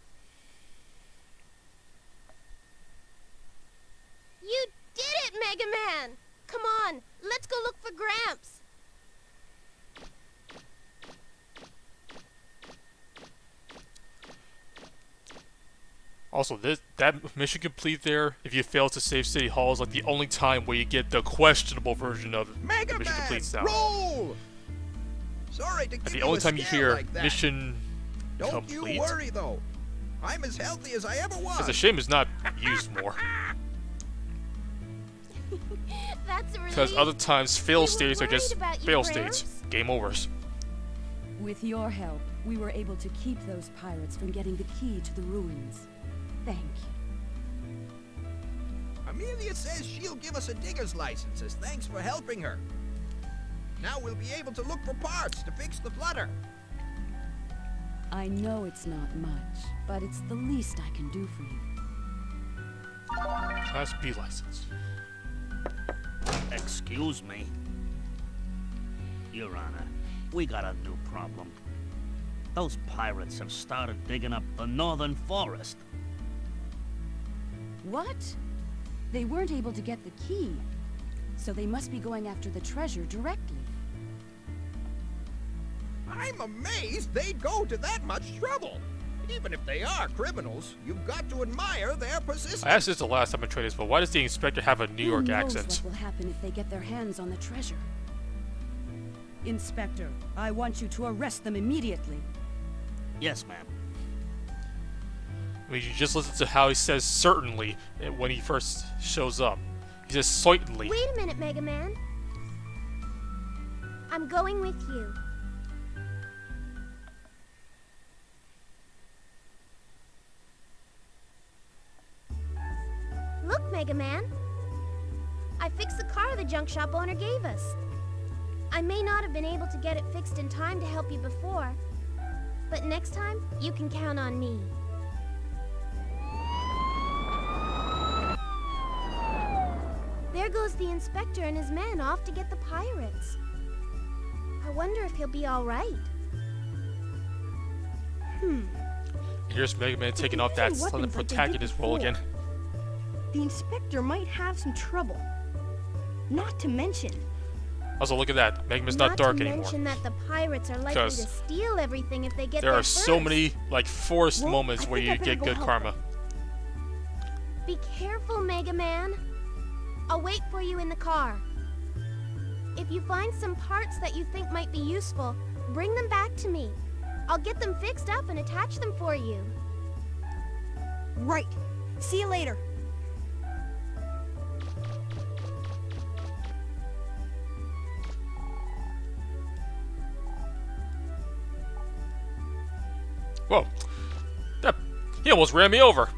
You did it, Mega Man! Come on, let's go look for Gramps. Also, that mission complete there, if you fail to save City Hall, is like the only time where you get the questionable version of Mega mission Man, complete sound. roll! Sorry to And give the you only a time you scare hear like that. mission Don't complete. you worry though. I'm as healthy as I ever was. It's a shame it's not used more. That's a Because relief. other times fail We were states are just worried about you, fail Gramps. states. Game overs. With your help, we were able to keep those pirates from getting the key to the ruins. Thank you. Amelia says she'll give us a digger's license as thanks for helping her. Now we'll be able to look for parts to fix the flutter. I know it's not much, but it's the least I can do for you. Class B license. Excuse me. Your Honor, we got a new problem. Those pirates have started digging up the northern forest. What? They weren't able to get the key, so they must be going after the treasure directly. I'm amazed they'd go to that much trouble. Even if they are criminals, you've got to admire their persistence. I asked this the last time I tried this, but why does the inspector have a New York Who knows accent? what will happen if they get their hands on the treasure? Inspector, I want you to arrest them immediately. Yes, ma'am. I mean, you just listen to how he says certainly when he first shows up. He says certainly. Wait a minute, Mega Man. I'm going with you. Look, Mega Man. I fixed the car the junk shop owner gave us. I may not have been able to get it fixed in time to help you before, but next time, you can count on me. There goes the inspector and his men off to get the pirates. I wonder if he'll be all right. Here's Mega Man taking off that using Slender weapons like they did protagonist role before. again. The inspector might have some trouble. Not to mention, Also, look at that. Mega Man's not dark to anymore. mention that the pirates are likely to 'Cause steal everything if they get There there are so first. many, like, forced Well, moments I where think I you better get go good help karma. Be careful, Mega Man. I'll wait for you in the car. If you find some parts that you think might be useful, bring them back to me. I'll get them fixed up and attach them for you. right. See you later. Whoa. That, he almost ran me over.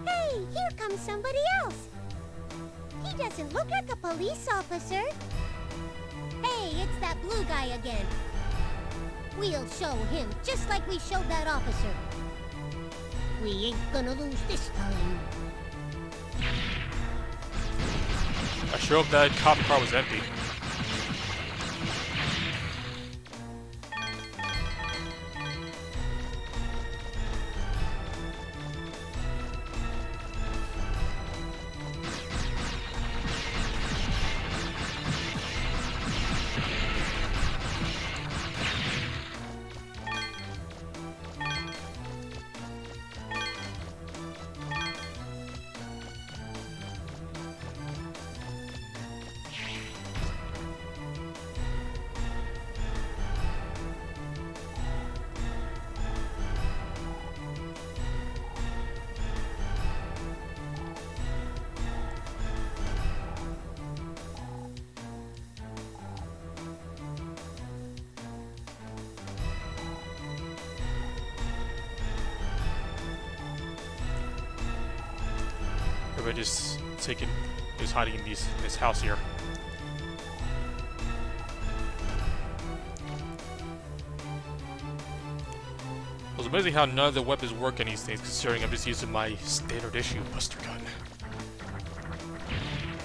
Hey, here comes somebody else. He doesn't look like a police officer. Hey, it's that blue guy again. We'll show him, just like we showed that officer. We ain't gonna lose this time. I sure hope that cop car was empty. Everybody just hiding in this house here. It was amazing how none of the weapons work on these things, considering I'm just using my standard issue Buster Gun.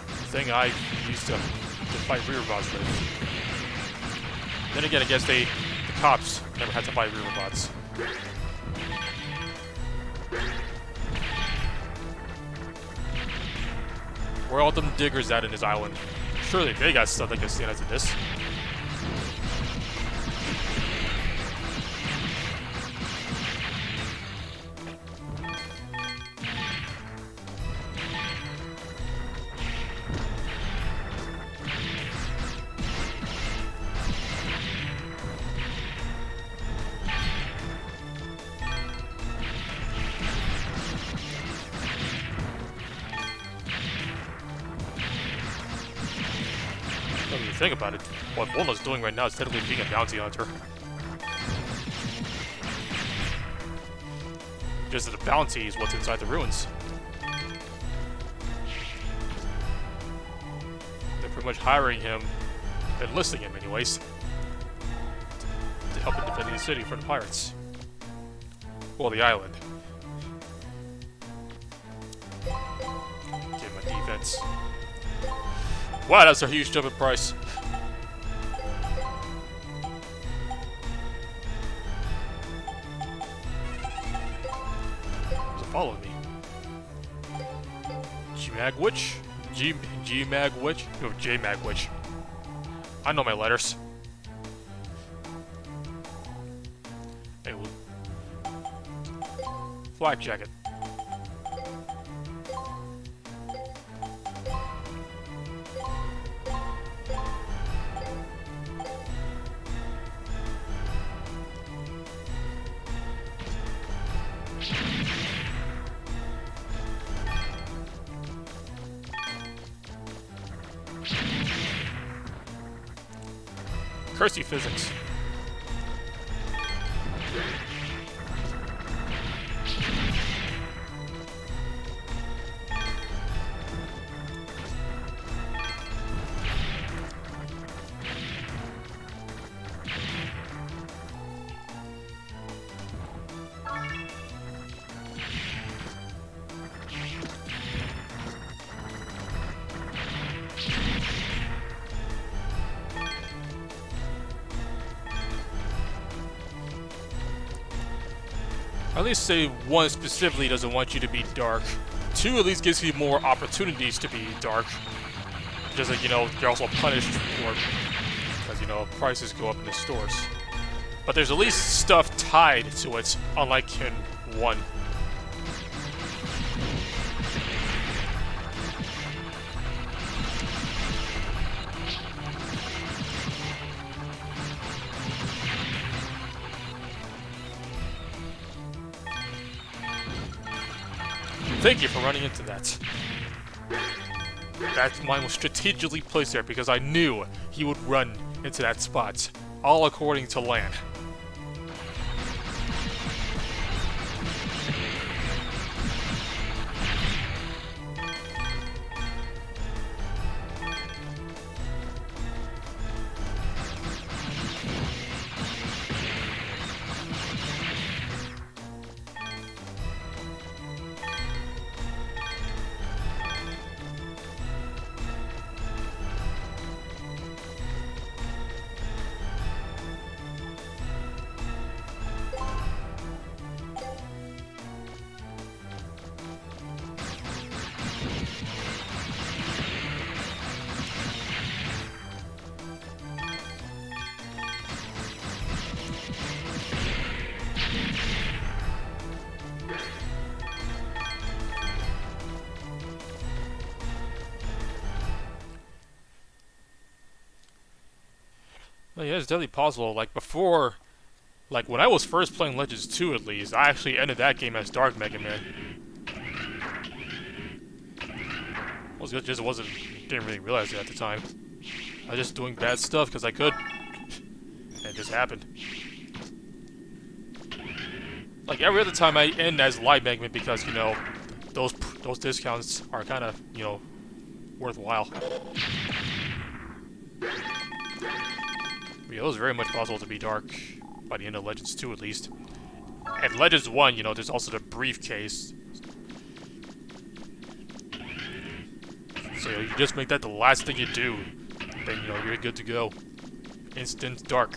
The thing I used to fight rear bots with. Then again, I guess the cops never had to fight rear bots. Where are all them diggers at in this island? Surely they got stuff that can stand up to this. you think about it, what Volna's doing right now is technically being a bounty hunter. Just that the bounty is what's inside the ruins. They're pretty much hiring him, enlisting him anyways, to help in defending the city from the pirates. Well, the island. Give him a defense. Wow, that's a huge jump in price. Follow me. G-Mag-Witch? G-Mag-Witch? No, J-Mag-Witch. I know my letters. Hey, flak jacket. Cursey physics. At least say 1 specifically doesn't want you to be dark. 2 at least gives you more opportunities to be dark. Just like, you know, you're also punished for it, because, you know, prices go up in the stores. But there's at least stuff tied to it, unlike in 1. Thank you for running into that. That mine was strategically placed there because I knew he would run into that spot, all according to Lan. Well, yeah, it's definitely possible. Like, before, like, when I was first playing Legends 2, at least, I actually ended that game as Dark Mega Man. Didn't really realize it at the time. I was just doing bad stuff because I could. And it just happened. Like, every other time I end as Light Mega Man because, you know, those discounts are kind of, you know, worthwhile. Yeah, it was very much possible to be dark by the end of Legends 2, at least. And Legends 1, you know, there's also the briefcase. So, you know, you just make that the last thing you do, then, you know, you're good to go. Instant dark.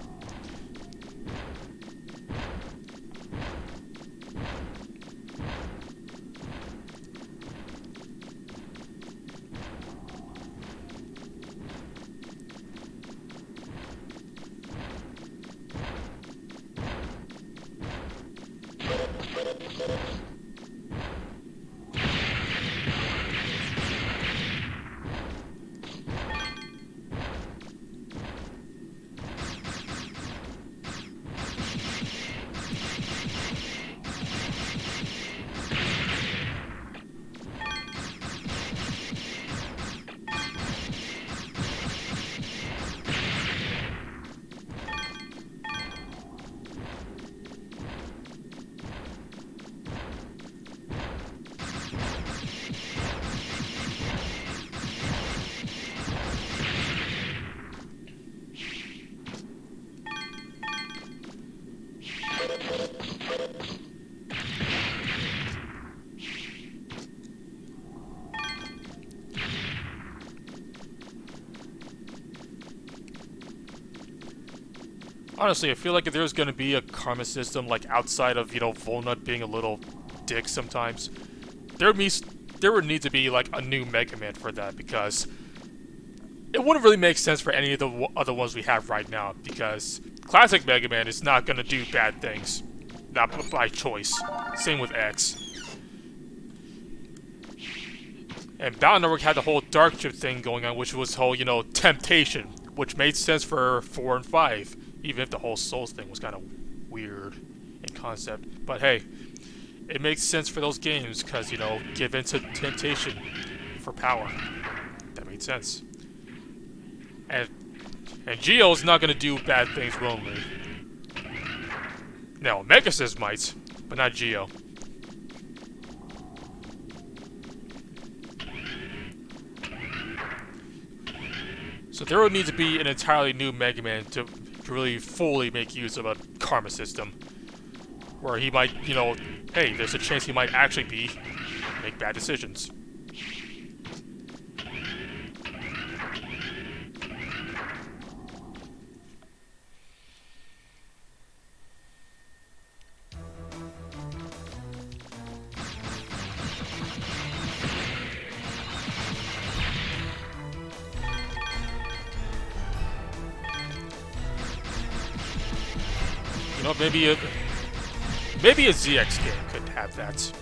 Honestly, I feel like if there's gonna be a karma system, like outside of, you know, Volnut being a little dick sometimes, there would need to be like a new Mega Man for that, because it wouldn't really make sense for any of the other ones we have right now, because classic Mega Man is not gonna do bad things, not by choice. Same with X. And Battle Network had the whole Dark Chip thing going on, which was whole, you know, temptation, which made sense for 4 and 5, even if the whole Souls thing was kind of weird in concept. But hey, it makes sense for those games, because, you know, give in to temptation for power. That made sense. And Geo's not going to do bad things willingly. Now, Megasys might, but not Geo. So there would need to be an entirely new Mega Man to really fully make use of a karma system. Where he might, you know, hey, there's a chance he might actually make bad decisions. You know, maybe a ZX game could have that.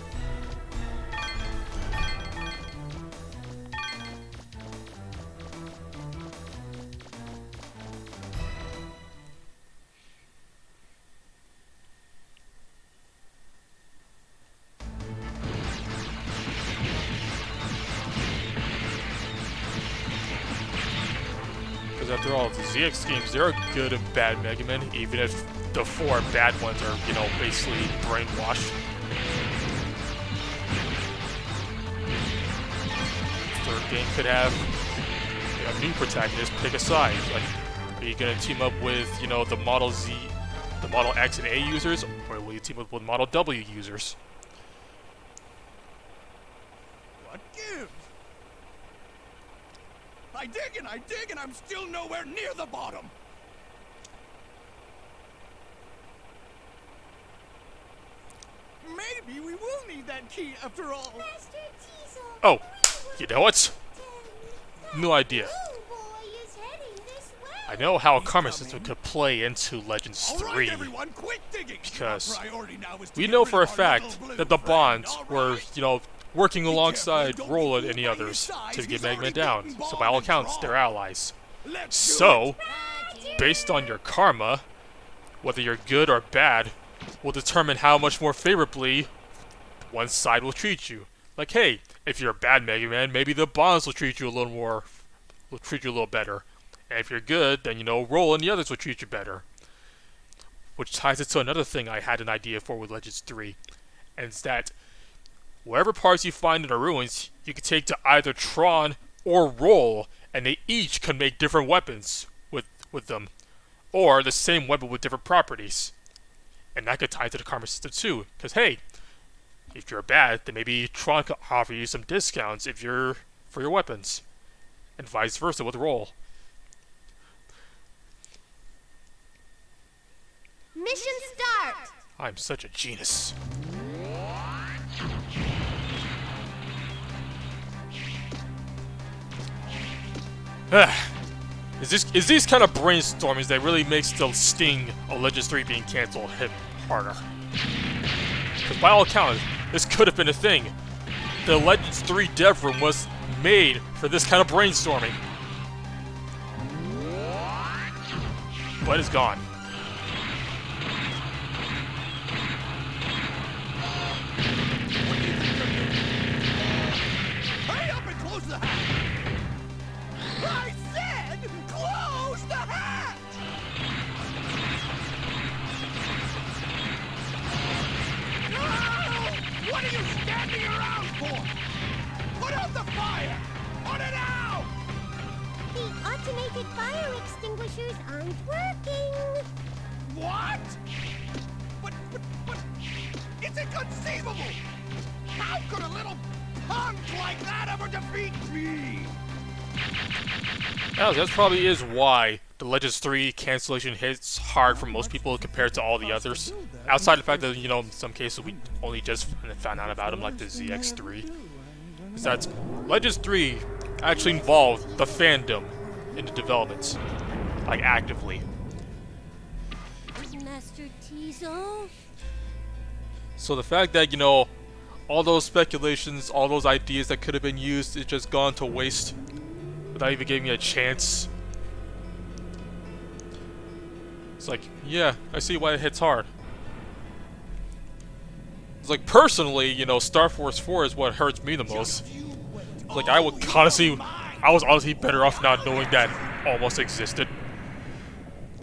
Because after all, the ZX games, there are good and bad Mega Men, even if the 4 bad ones are, you know, basically brainwashed. Third game could have a new protagonist pick a side. Like, are you gonna team up with, you know, the Model Z, the Model X and A users, or will you team up with Model W users? What gives? I dig and I'm still nowhere near the bottom. Maybe we will need that key after all. Master Teasel, Oh, you know what? No idea. I know how a karma system could play into Legends 3, because we know for a fact that the Bonds were, you know, working alongside Roland and the others to get Mega Man down, so by all accounts, they're allies. So, based on your karma, whether you're good or bad, will determine how much more favorably one side will treat you. Like, hey, if you're a bad Mega Man, maybe the Bonds will treat you a little better. And if you're good, then, you know, Roland and the others will treat you better. Which ties it to another thing I had an idea for with Legends 3. And it's that whatever parts you find in the ruins, you can take to either Tron or Roll, and they each can make different weapons with them. Or the same weapon with different properties. And that could tie into the karma system too. Because, hey, if you're bad, then maybe Tron could offer you some discounts for your weapons. And vice versa with Roll. Mission start! I'm such a genius. Is these kind of brainstormings that really makes the sting of Legends 3 being cancelled hit harder. Because by all accounts, this could have been a thing. The Legends 3 dev room was made for this kind of brainstorming. But it's gone. Hurry up and close the hatch! I said close the hatch! No! What are you standing around for? Put out the fire! Put it out! The automated fire extinguishers aren't working. What? But, it's inconceivable! How could a little punk like that ever defeat me? That probably is why the Legends 3 cancellation hits hard for most people compared to all the others. Outside of the fact that, you know, in some cases we only just found out about them, like the ZX3. Is that Legends 3 actually involved the fandom in the development, like actively. Master Tizo? So the fact that, you know, all those speculations, all those ideas that could have been used, it's just gone to waste without even giving me a chance. It's like, yeah, I see why it hits hard. It's like, personally, you know, Star Force 4 is what hurts me the most. It's like, I was honestly better off not knowing that almost existed.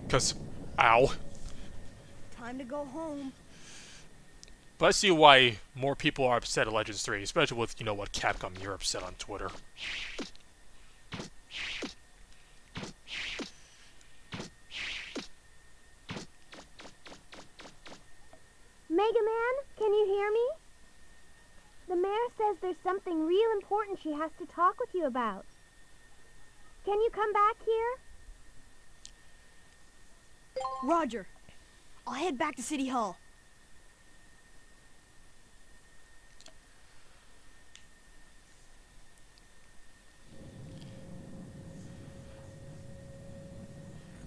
Cause, ow. Time to go home. But I see why more people are upset at Legends 3, especially with, you know, what Capcom Europe said on Twitter. Mega Man, can you hear me? The mayor says there's something real important she has to talk with you about. Can you come back here? Roger. I'll head back to City Hall.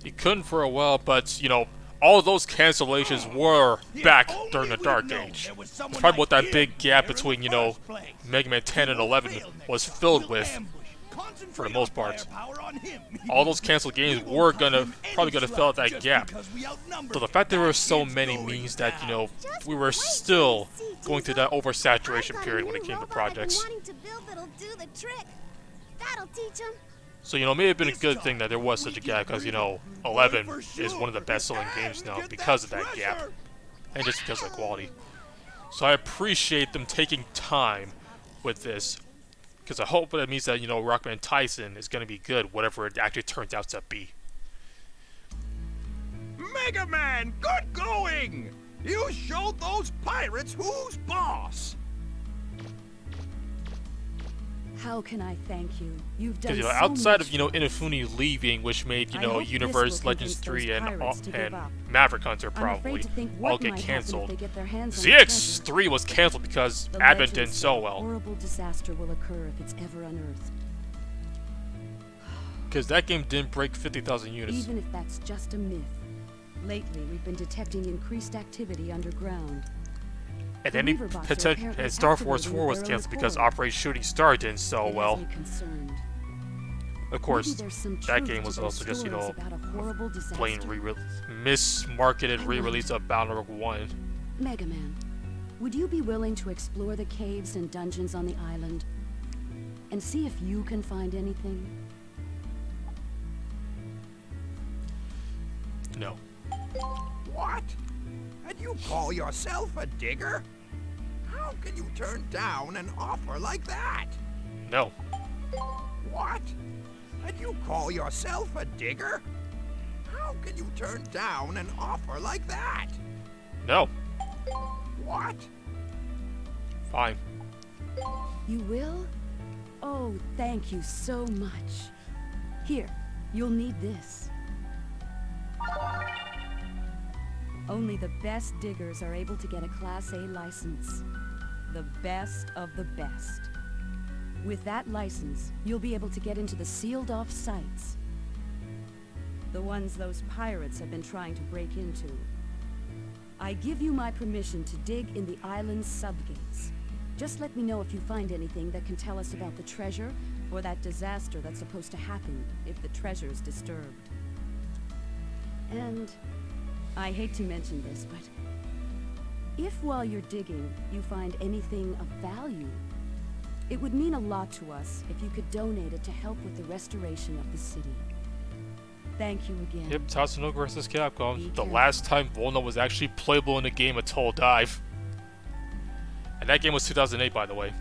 He couldn't for a while, but, you know, all of those cancellations were back during the Dark Age. That's probably what that big gap between, you know, Mega Man 10 and 11 was filled with, for the most part. All those canceled games were probably gonna fill out that gap. So the fact there were so many means that, you know, we were still going through that oversaturation period when it came to projects. That'll teach him. So, you know, it may have been a good thing that there was such a gap, because, you know, 11 is one of the best-selling games now because of that gap, and just because of the quality. So I appreciate them taking time with this, because I hope that means that, you know, Rockman Tyson is going to be good, whatever it actually turns out to be. Mega Man, good going! You showed those pirates who's boss! How can I thank you? You've done Because, you know, so outside much of, you know, for us. Inafune leaving, which made, you I know, hope this Universe, will Legends convince 3, those and pirates to give up. Maverick Hunter I'm probably afraid to think all what get might happen if cancelled. they get their hands on the treasure. ZX3 was cancelled because The Advent legends didn't say sell a well. horrible disaster will occur if it's ever unearthed. Because that game didn't break 50,000 units. Even if that's just a myth. Lately, we've been detecting increased activity underground. And The then Reaver bots are apparently Star Force activating 4 was their own cancelled because accord. Operation Shooting Star didn't sell It has well. me concerned. Of course, Maybe there's some that truth game to was those also just, you know, stories about a horrible disaster. plain mismarketed re-release of Battlelog 1. Mega Man, would you be willing to explore the caves and dungeons on the island and see if you can find anything? No. What? And you call yourself a digger? How can you turn down an offer like that? No. What? And you call yourself a digger? How can you turn down an offer like that? No. What? Fine. You will? Oh, thank you so much. Here, you'll need this. Only the best diggers are able to get a Class A license. The best of the best. With that license, you'll be able to get into the sealed-off sites. The ones those pirates have been trying to break into. I give you my permission to dig in the island's subgates. Just let me know if you find anything that can tell us about the treasure or that disaster that's supposed to happen if the treasure's disturbed. And I hate to mention this, but if while you're digging you find anything of value, it would mean a lot to us if you could donate it to help with the restoration of the city. Thank you again. Yep, Tatsunoko vs. Capcom. Be The careful. last time Volna was actually playable in a game at Total Dive. And that game was 2008, by the way.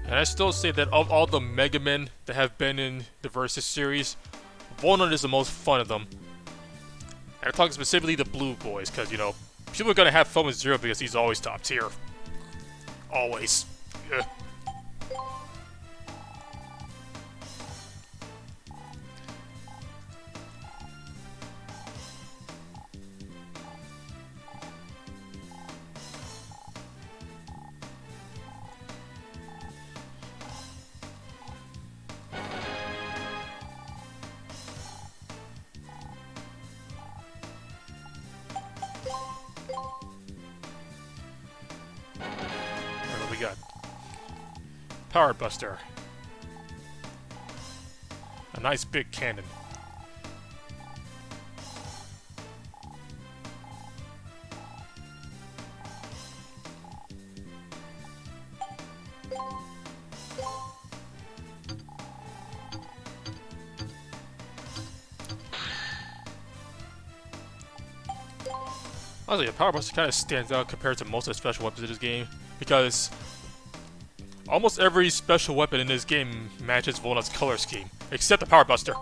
And I still say that of all the Mega Men that have been in the Versus series, Volna is the most fun of them. And I'm talking specifically the blue boys, because, you know, people are going to have fun with Zero because he's always top tier. Always. Ugh. What we got? Power Buster. A nice big cannon. Honestly, the Power Buster kind of stands out compared to most of the special weapons in this game, because almost every special weapon in this game matches Volna's color scheme, except the Power Buster.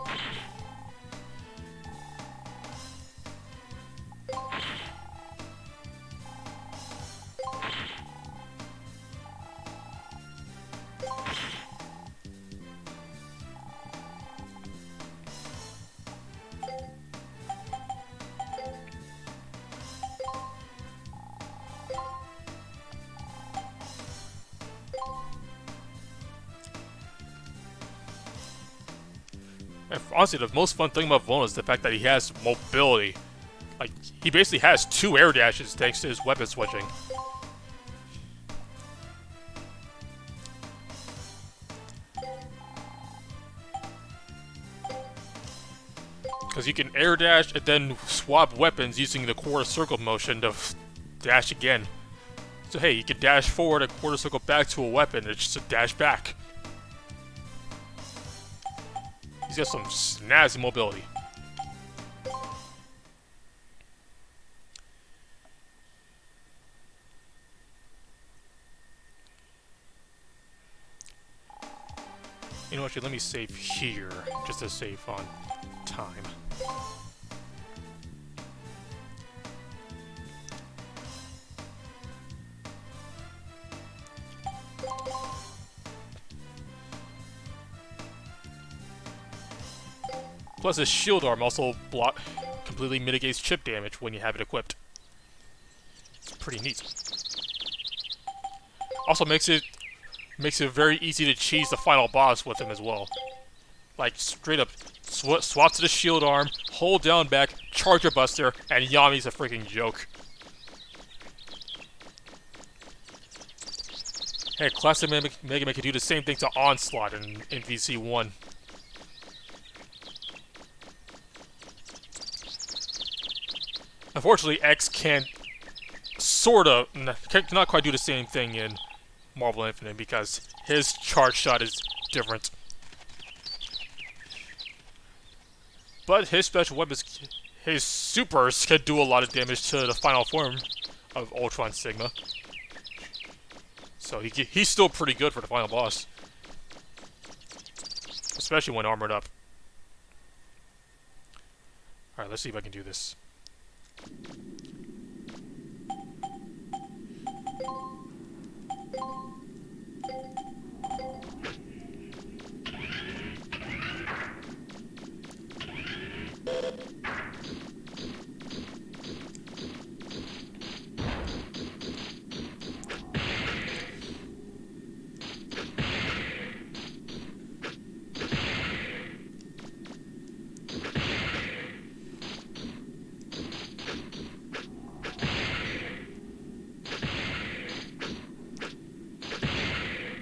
And honestly, the most fun thing about Volna is the fact that he has mobility. Like, he basically has 2 air dashes thanks to his weapon switching. Because you can air dash and then swap weapons using the quarter circle motion to dash again. So hey, you can dash forward and quarter circle back to a weapon, it's just a dash back. He's got some snazzy mobility. You know what, actually, let me save here, just to save on time. Plus, his shield arm also completely mitigates chip damage when you have it equipped. It's pretty neat. Also makes it very easy to cheese the final boss with him as well. Like, straight up, swap to the shield arm, hold down back, Charger Buster, and Yami's a freaking joke. Hey, Classic Mega Man can do the same thing to Onslaught in VC1. Unfortunately, X can't cannot quite do the same thing in Marvel Infinite because his charge shot is different. But his special weapons, his supers, can do a lot of damage to the final form of Ultron Sigma. So he's still pretty good for the final boss. Especially when armored up. Alright, let's see if I can do this.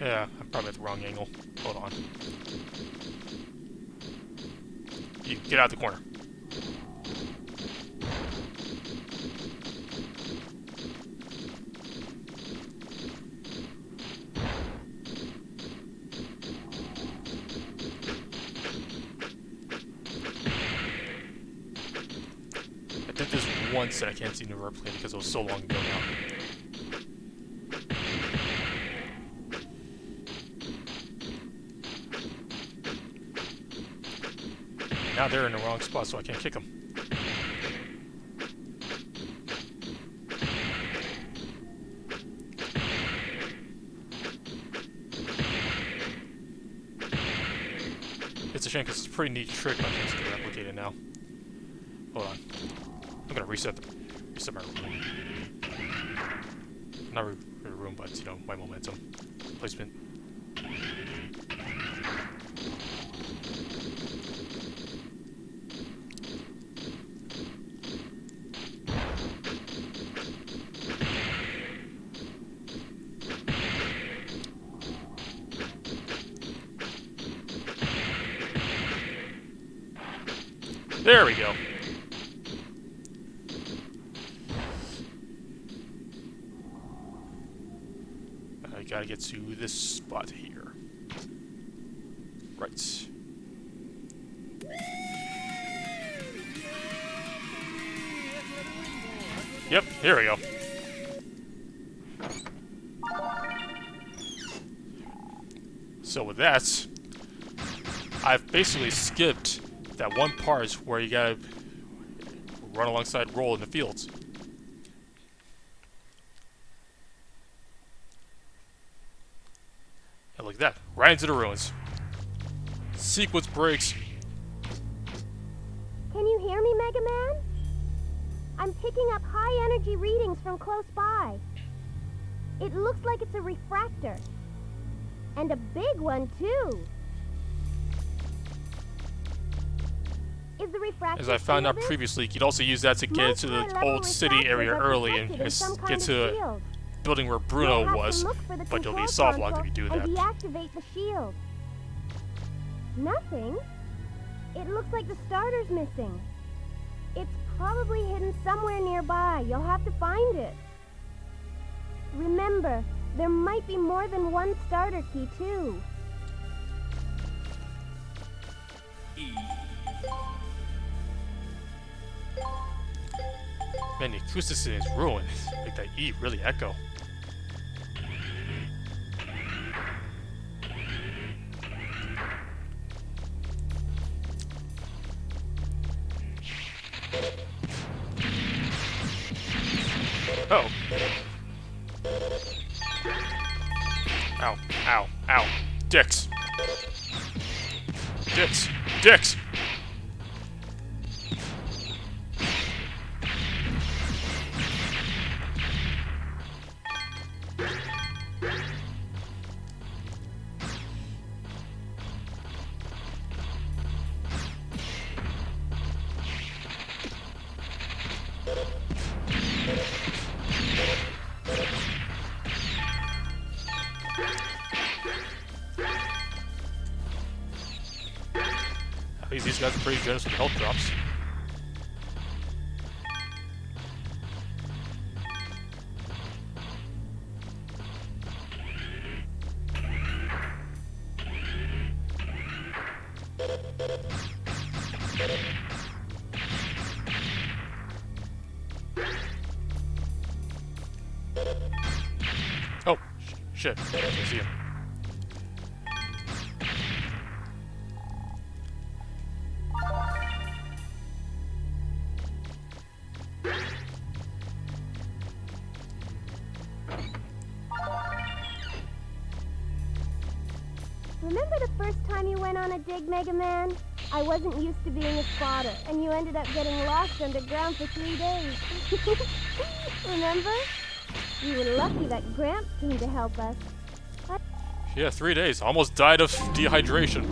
Yeah, I'm probably at the wrong angle. Hold on. You get out the corner. I did this once and I can't seem to replicate it because it was so long ago now. Now they're in the wrong spot, so I can't kick them. It's a shame because it's a pretty neat trick, but I can't replicate it now. Hold on. I'm gonna reset my room. Not room, but you know, my momentum placement. There we go. I gotta get to this spot here. Right. Yep, here we go. So with that, I've basically skipped that one part where you gotta run alongside Roll in the fields. And look at that, right into the ruins. Sequence breaks. Can you hear me, Mega Man? I'm picking up high energy readings from close by. It looks like it's a refractor. And a big one, too. Is the refractor As I found out shielded? previously, you could also use that to get into the old city area early and get to the building where Bruno was, but you'll need soft lock if you do that. And deactivate the shield. Nothing? It looks like the starter's missing. It's probably hidden somewhere nearby. You'll have to find it. Remember, there might be more than one starter key, too. Man, the acoustics in his ruin make that E really echo. Oh. Ow, ow, ow. Dicks. Dicks. Dicks. At least these guys are pretty generous with health drops. Oh, shit. I can see him. Remember the first time you went on a dig, Mega Man? I wasn't used to being a spotter, and you ended up getting lost underground for 3 days. Remember? We were lucky that Gramps came to help us. Yeah, 3 days. Almost died of dehydration.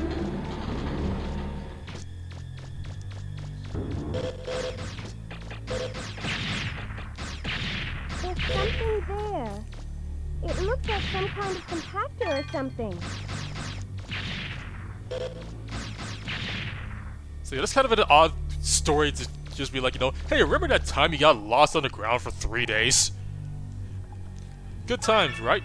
There's something there. It looks like some kind of compactor or something. See, that's kind of an odd story to just be like, you know, hey, remember that time you got lost on the ground for 3 days? Good times, right?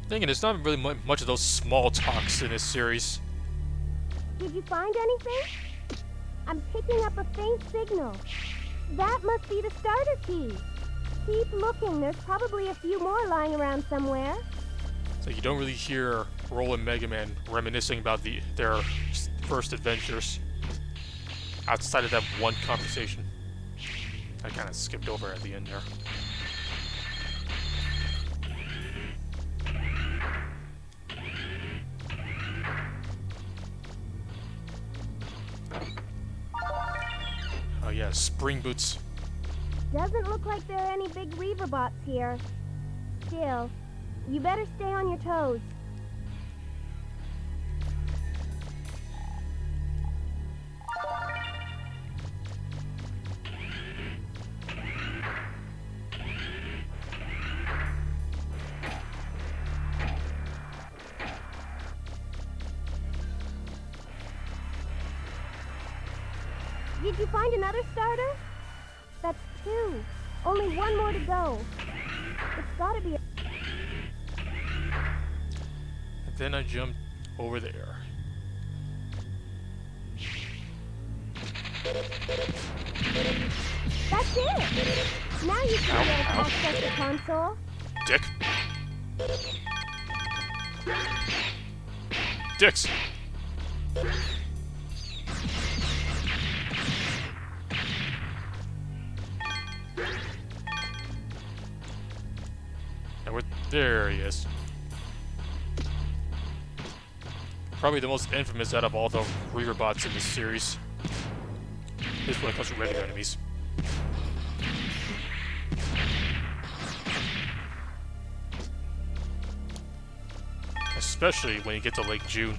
Thinking there's not really much of those small talks in this series. Did you find anything? I'm picking up a faint signal. That must be the starter key. Keep looking. There's probably a few more lying around somewhere. So you don't really hear Roll and Mega Man reminiscing about their first adventures outside of that one conversation. I kind of skipped over at the end there. Oh yeah, spring boots. Doesn't look like there are any big reaver bots here. Still, you better stay on your toes. Did you find another starter? That's 2. Only one more to go. It's gotta be a... And then I jumped over there. That's it! Now you can be able to access the console. Dick. Dicks. Now there he is. Probably the most infamous out of all the Reaver bots in this series. At least when it comes to regular enemies. Especially when you get to Lake June.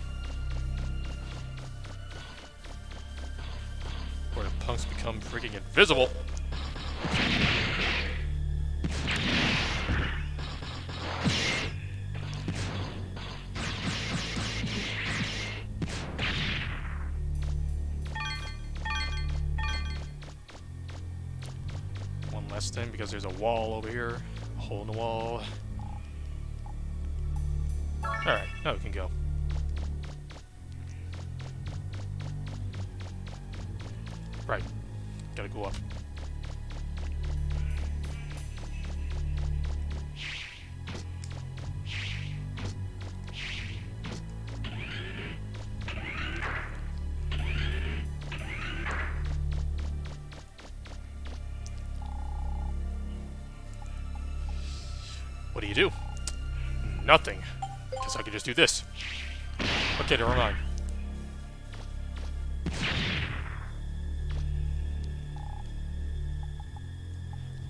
Where the punks become freaking invisible. One last thing, because there's a wall over here. A hole in the wall. Alright, now we can go. Right. Gotta go up. What do? Nothing. Guess I could just do this. Okay, never mind.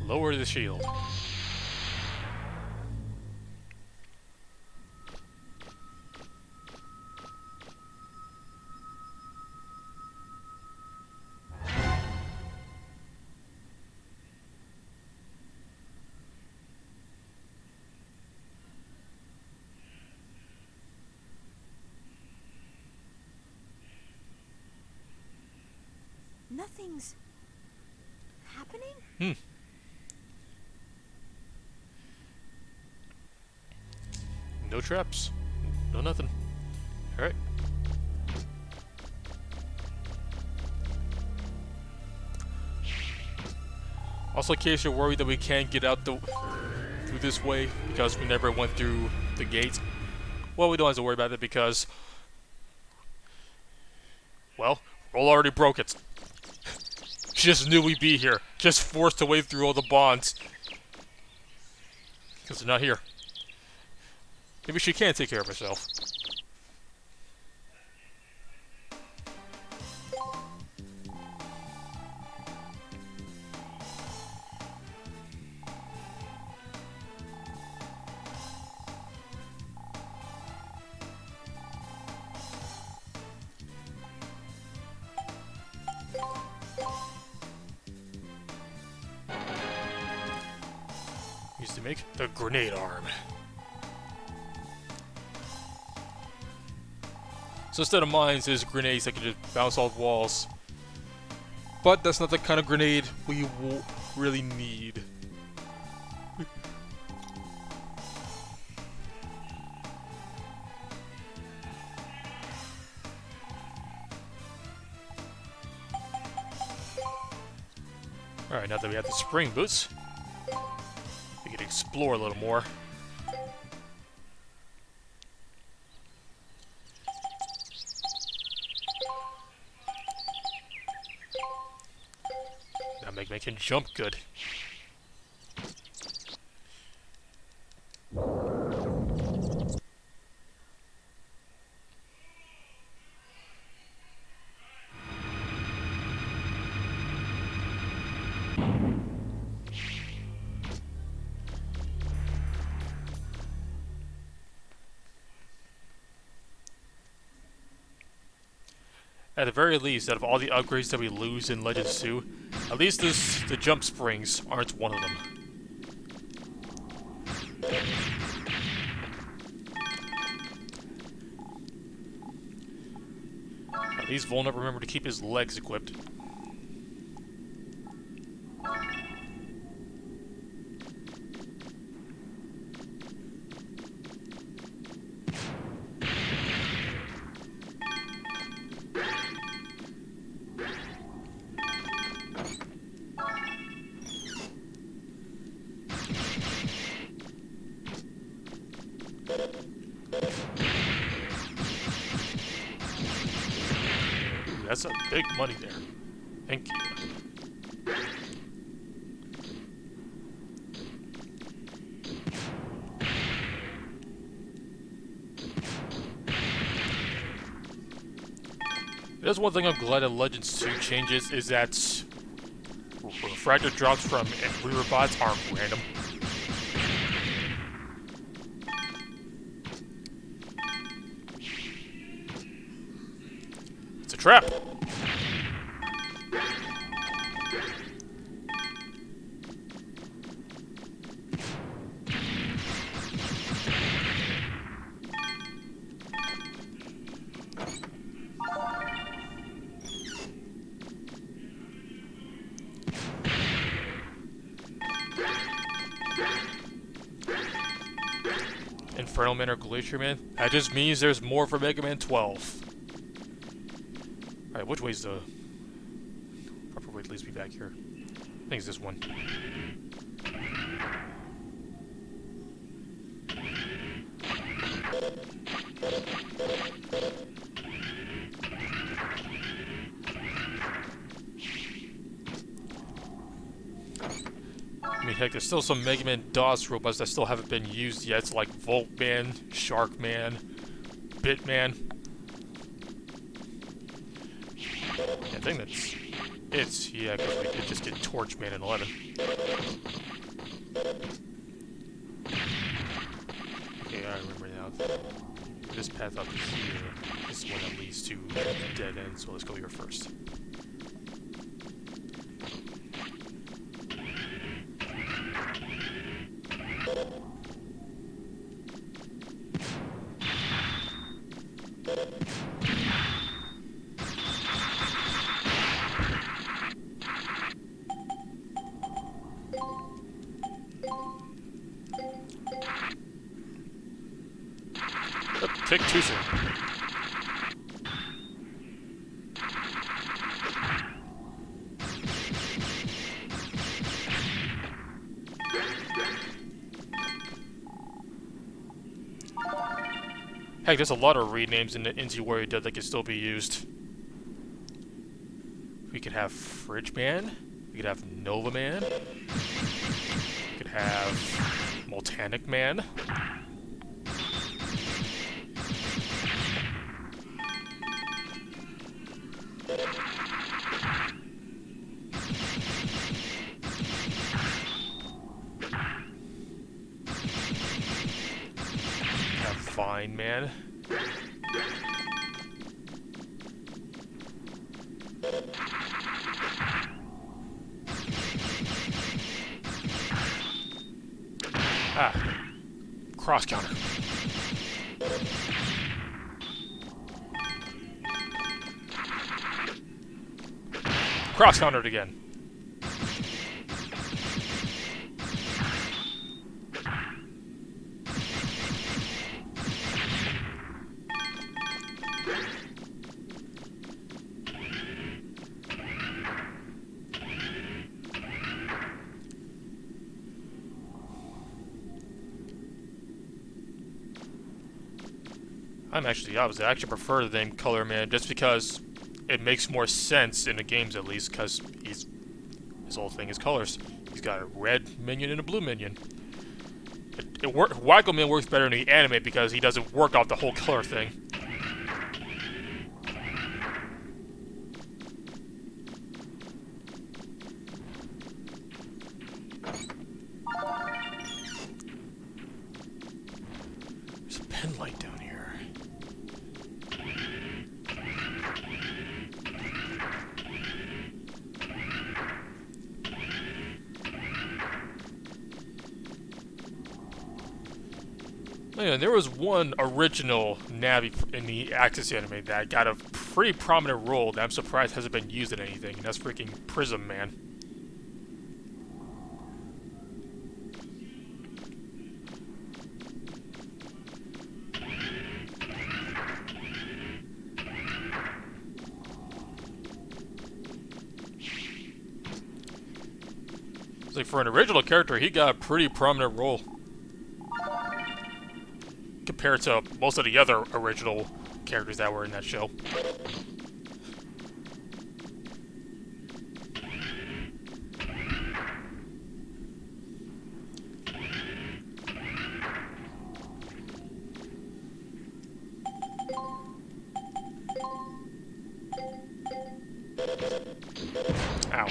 Lower the shield. Nothing's happening? No traps. No nothing. Alright. Also, in case you're worried that we can't get out through this way because we never went through the gate, well, we don't have to worry about it because, well, Roll already broke it. She just knew we'd be here. Just forced to wade through all the bonds. Because they're not here. Maybe she can take care of herself. Used to make the grenade arm. So instead of mines, there's grenades that can just bounce off walls. But that's not the kind of grenade we really need. Alright, now that we have the spring boots, we can explore a little more. Now Mega Man can jump good. At the very least, out of all the upgrades that we lose in Legends 2, at least the jump springs aren't one of them. At least Volnut remembered to keep his legs equipped. That's a big money there. Thank you. There's one thing I'm glad that Legends 2 changes is that refractor drops from Reaver bots aren't random. It's a trap! Infernal Man or Glacier Man? That just means there's more for Mega Man 12. Alright, which way's the proper way that leads me back here? I think it's this one. I mean, heck, there's still some Mega Man DOS robots that still haven't been used yet, like Volt Man, Shark Man, Bit Man. I think that's yeah, because we did just get Torch Man in 11. Okay, I remember now. This path up here is the one that leads to dead end, so let's go here first. Take too soon. Heck, there's a lot of renames in the NZ Warrior Dead that can still be used. We could have Fridge Man. We could have Nova Man. We could have Multanic Man. Fine Man. Ah, cross counter. Cross countered again. I'm actually the opposite. I actually prefer the name Color Man just because it makes more sense in the games, at least, because he's his whole thing is colors. He's got a red minion and a blue minion. Wacko-Man works better in the anime because he doesn't work out the whole color thing. There's a pen light down here. Oh yeah, there was one original Navi in the Axis anime that got a pretty prominent role that I'm surprised hasn't been used in anything, and that's freaking Prism Man. It's like for an original character, he got a pretty prominent role compared to most of the other original characters that were in that show. Ow.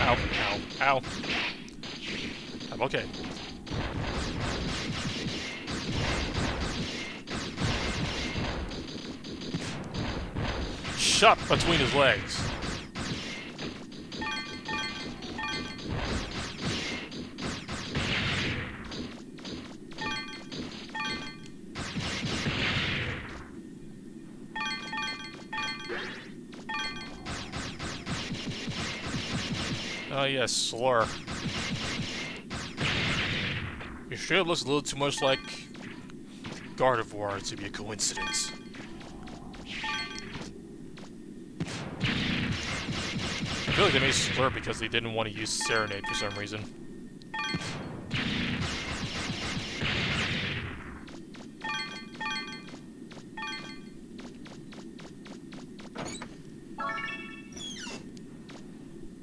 Ow, ow, ow. I'm okay. Shot between his legs. Oh yes, Slur. Your shape looks a little too much like Gardevoir to be a coincidence. I feel like they made Slur because they didn't want to use Serenade for some reason.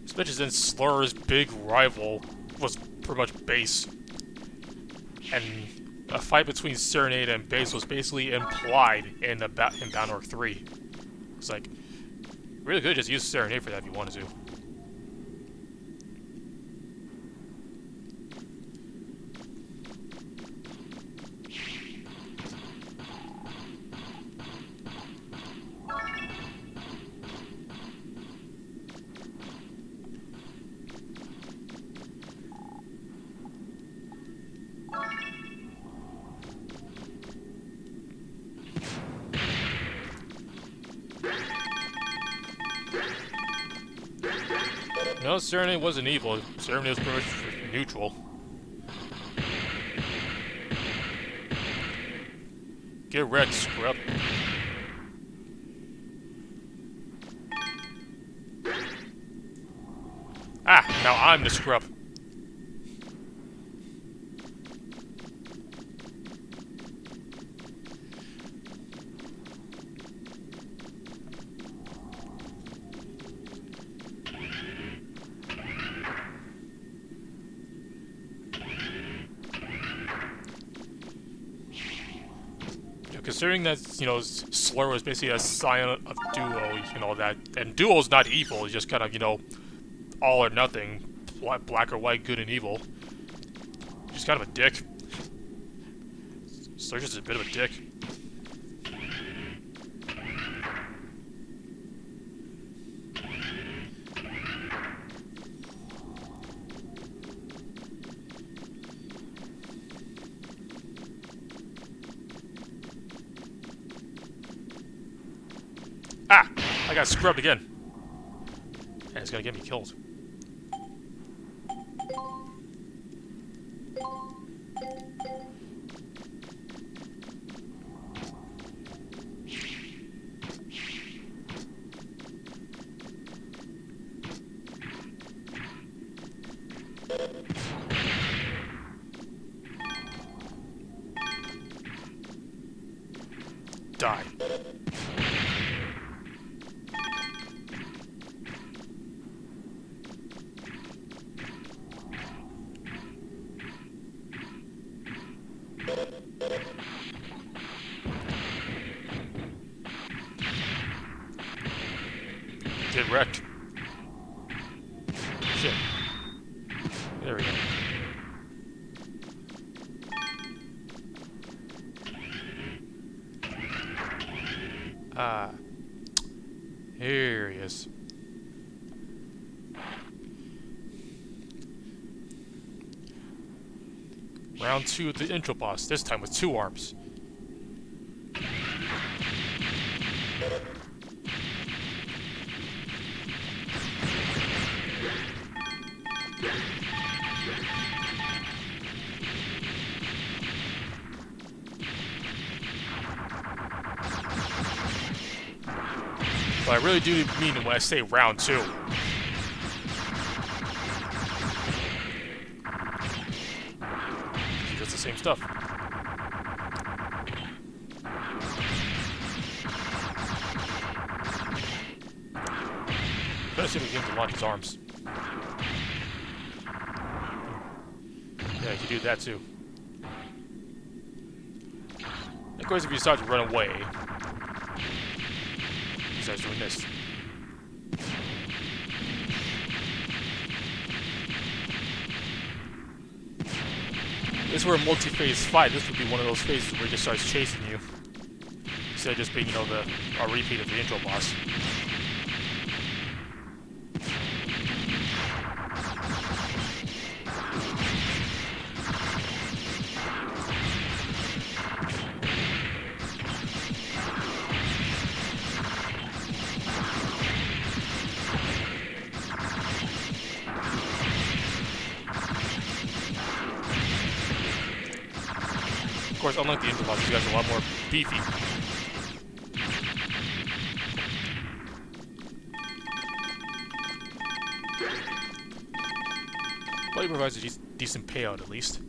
Especially since Slur's big rival was pretty much Base. And a fight between Serenade and Base was basically implied in Bound 3. It's like, really could just use Serenade for that if you wanted to. No, Serenade wasn't evil. Serenade was pretty much neutral. Get wrecked, scrub. Ah, now I'm the scrub. Considering that, you know, Slur was basically a scion of Duo, you know, that, and Duo's not evil, it's just kind of, you know, all or nothing, black or white, good and evil. Just kind of a dick. Slur's just a bit of a dick. Ah! I got scrubbed again. And it's gonna get me killed. Die. Get wrecked. Shit. There we go. Ah. Here he is. Round 2 of the intro boss, this time with 2 arms. But I really do mean it when I say round 2. That's the same stuff. Let's see if we can get him to launch his arms. Yeah, you can do that too. Of course, if you decide to run away, he starts doing this. This were a multi-phase fight. This would be one of those phases where he just starts chasing you, instead of just being, you know, a repeat of the intro boss. Of course, unlike the intro boss, you guys are a lot more beefy. But he provides a decent payout, at least.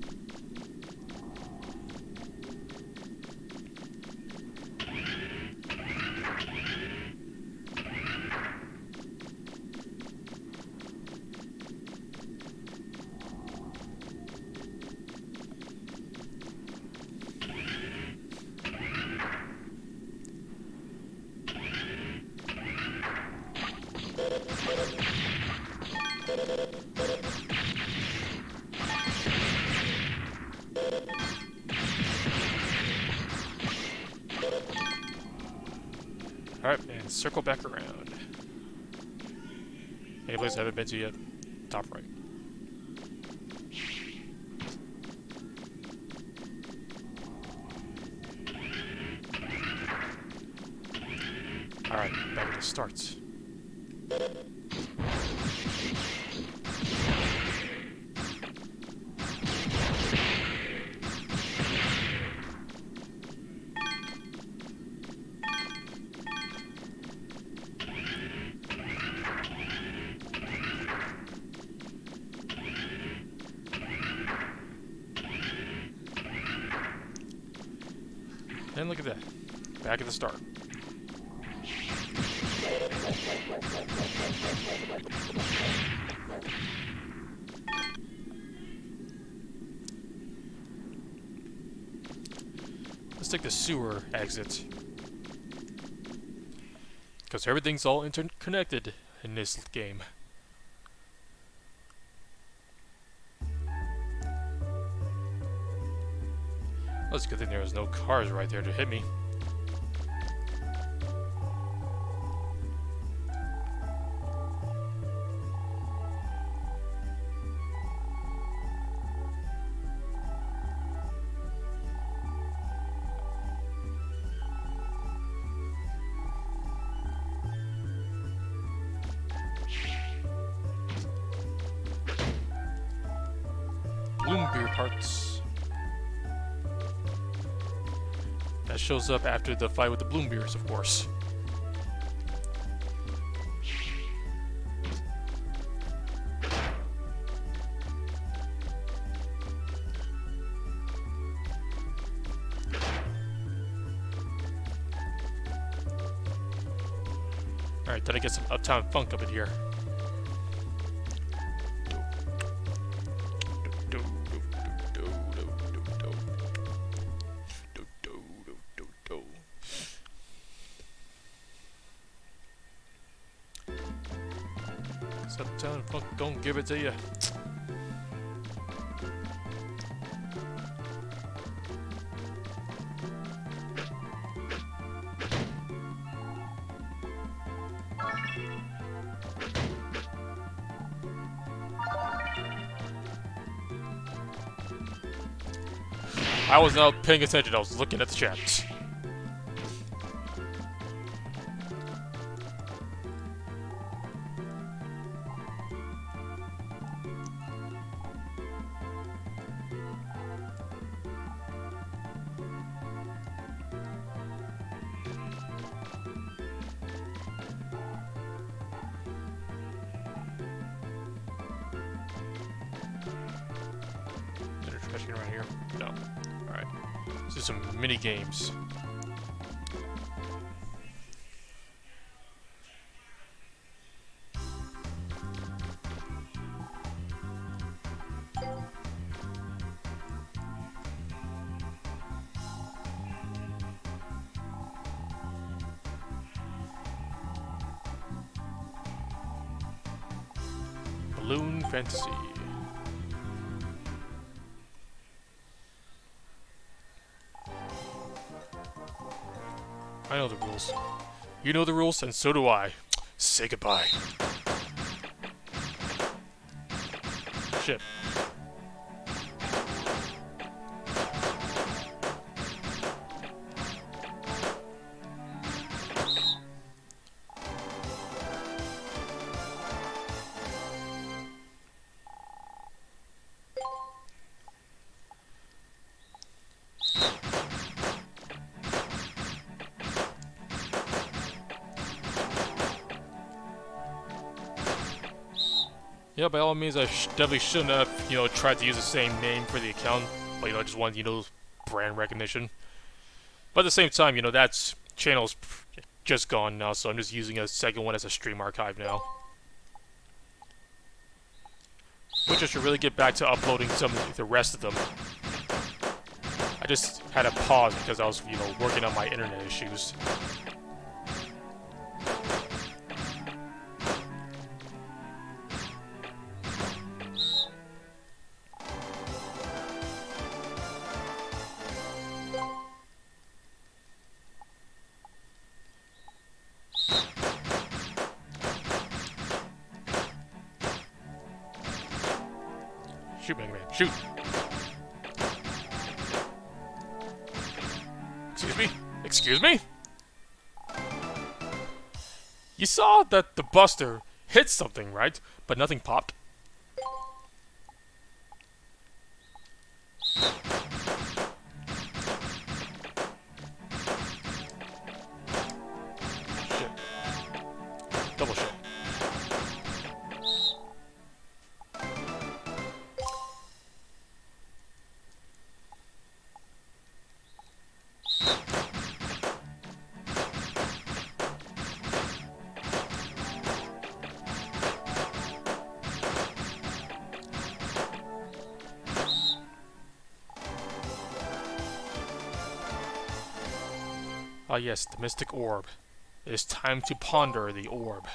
Alright, and circle back around. Any place I haven't been to yet? Top right. Alright, back to the starts. And look at that. Back at the start. Let's take the sewer exit. Because everything's all interconnected in this game. Well, it's a good thing there was no cars right there to hit me. Bloom beer parts. That shows up after the fight with the Bloom Beers, of course. Alright, then I get some Uptown Funk up in here. Uptown Funk don't give it to you. I was not paying attention, I was looking at the chats. Is there a trash can around here? No. Alright. Let's do some mini games. Balloon Fantasy. I know the rules. You know the rules, and so do I. Say goodbye. Shit. Yeah, by all means, I definitely shouldn't have, tried to use the same name for the account. But, I just wanted, brand recognition. But at the same time, that's channel's just gone now, so I'm just using a second one as a stream archive now. Which I should really get back to uploading some of the rest of them. I just had a pause because I was, working on my internet issues. Shoot, Mega Man, shoot! Excuse me? Excuse me? You saw that the Buster hit something, right? But nothing popped? Shit. Double shit. Ah yes, the Mystic Orb. It is time to ponder the orb.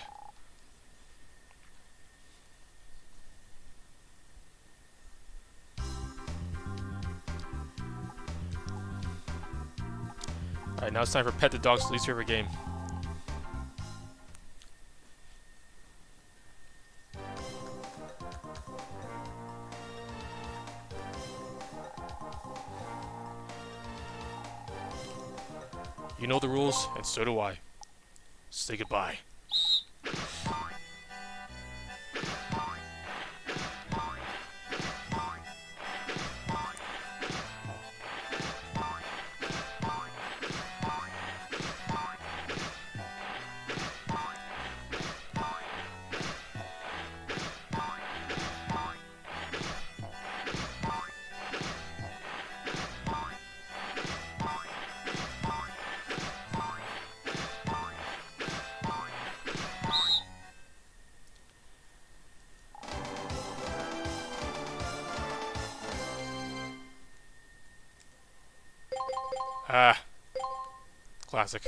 Alright, now it's time for Pet the Dog's least favorite game. You know the rules, and so do I. Say goodbye. Ah. Classic.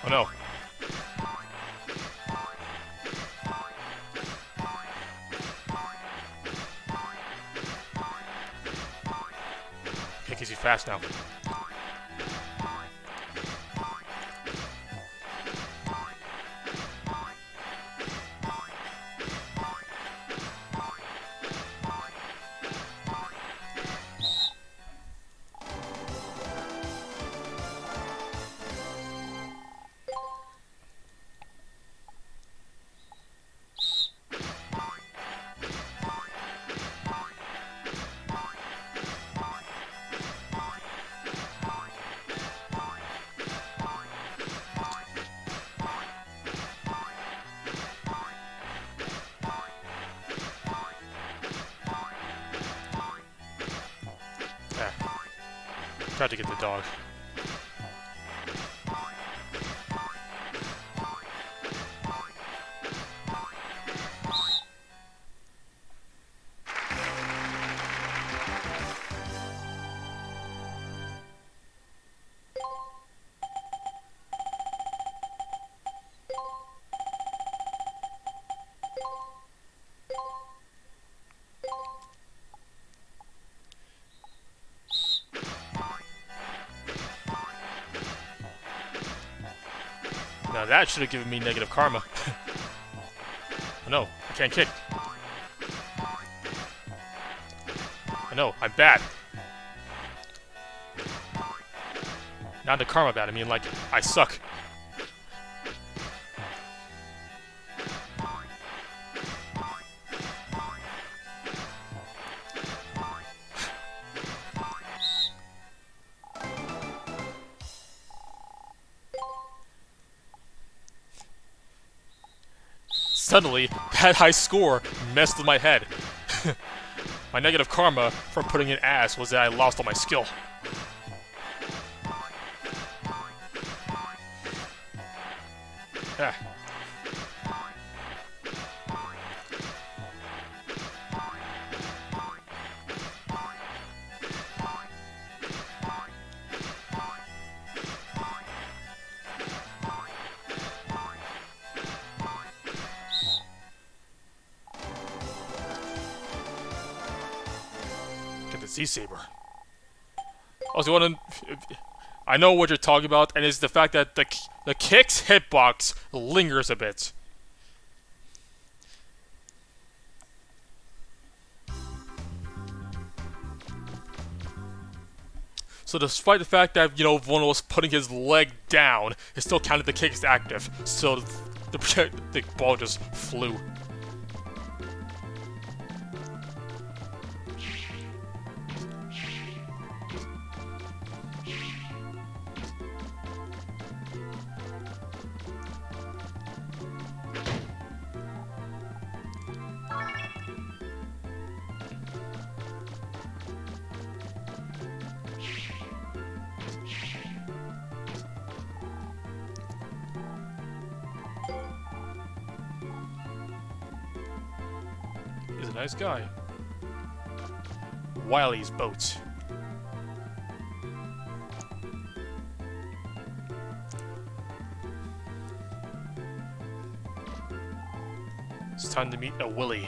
Oh no. Okay, because he's fast now. Tried to get the dog. Now that should have given me negative karma. Oh no, I can't kick. I know, I'm bad. Not the karma bad, I mean like, I suck. Suddenly, that high score messed with my head. My negative karma from putting in ass was that I lost all my skill. Yeah. Get the Z-Saber. Also, I know what you're talking about, and it's the fact that the kick's hitbox lingers a bit. So despite the fact that, you know, one was putting his leg down, it still counted the kick as active. So the ball just flew. He's a nice guy. Wiley's boat. It's time to meet a Willie.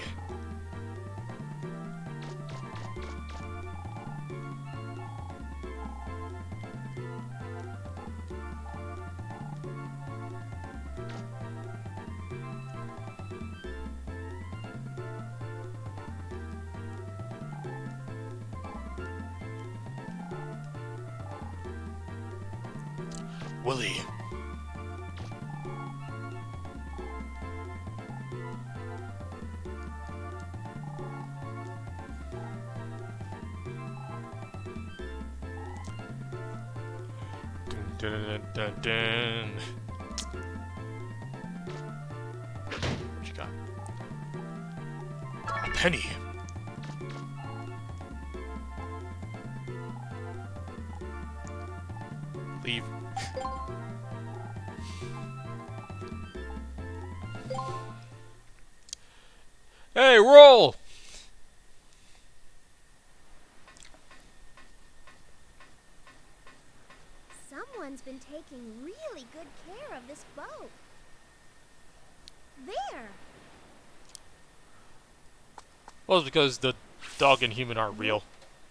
Willie. Dun, dun, dun, dun. What you got? A penny. Leave. Hey, roll! Someone's been taking really good care of this boat. There. Well, it's because the dog and human aren't real.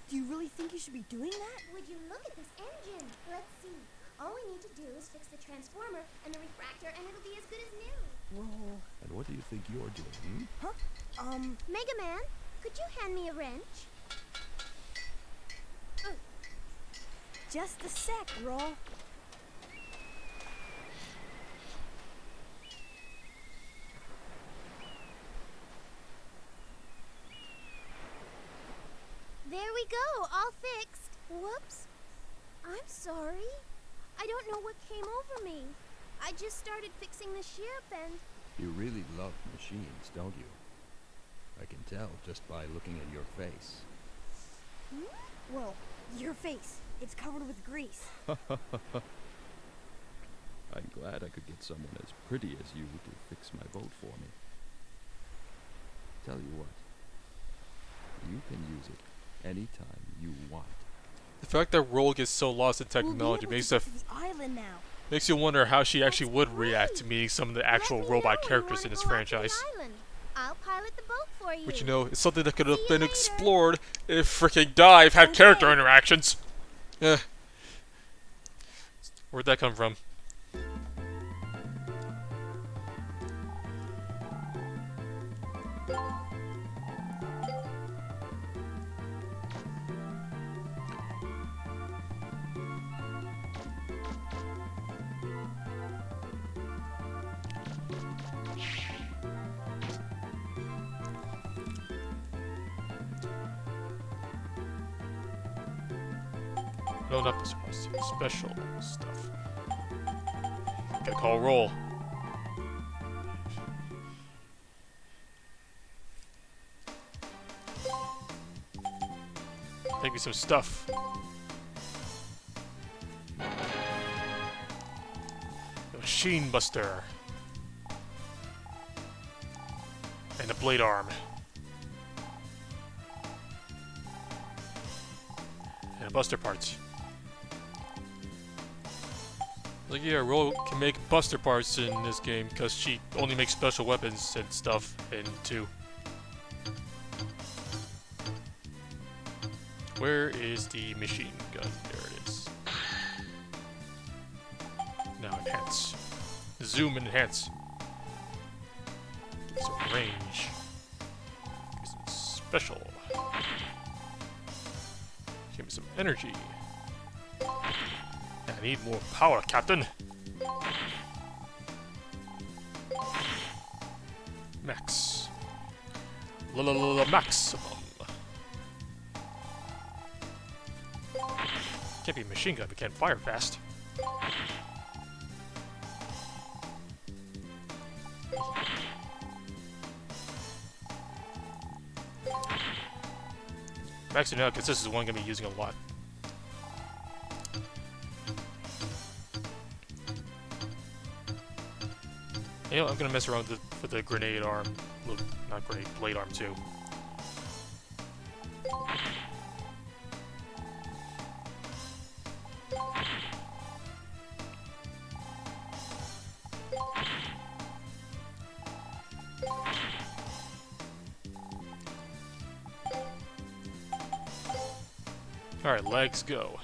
Do you really think you should be doing that? Would you look at this engine? Let's see. All we need to do is fix the transformer and the refractor, and it'll be as good as new. Roll. And what do you think you're doing? Huh? Mega Man, could you hand me a wrench? Just a sec, Roll. There we go, all fixed. Whoops. I'm sorry. I don't know what came over me. I just started fixing the ship and... You really love machines, don't you? I can tell just by looking at your face. Well, your face. It's covered with grease. I'm glad I could get someone as pretty as you to fix my boat for me. Tell you what, you can use it anytime you want. The fact that Roll gets so lost in technology makes you wonder how she actually would react to meeting some of the actual robot characters in this franchise. I'll pilot the boat for you. Which, you know, is something that could have been explored if freaking Dive had character interactions. Where'd that come from? No, not the special stuff. Gotta call Roll. Take me some stuff. The Machine Buster. And the Blade Arm. And Buster parts. Like, yeah, Roll can make Buster parts in this game because she only makes special weapons and stuff in 2. Where is the machine gun? There it is. Now enhance. Zoom and enhance. Some range. Give me some special. Give me some energy. I need more power, Captain. Max. Maximum. Can't be a machine gun, we can't fire fast. Maxing out, because this is one I'm going to be using a lot. You know, I'm gonna mess around with the grenade arm. Look, not grenade, blade arm too. Alright, legs go.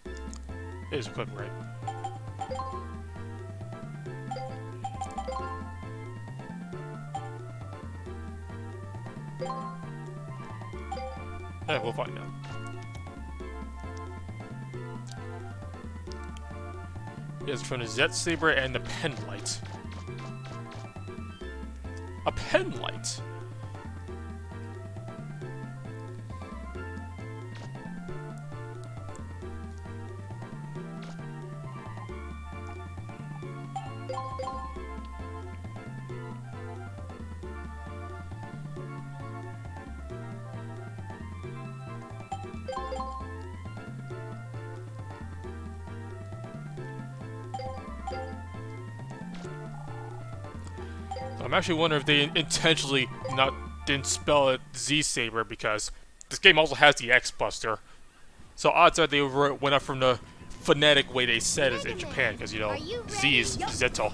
It is equipped, right? Yeah, we'll find out. Yes, from the Zet Saber and the Penlight. A Penlight? I'm actually wondering if they intentionally didn't spell it Z-Saber, because this game also has the X-Buster. So odds are they went up from the phonetic way they said it in Japan, because, you know, Z is Zeto.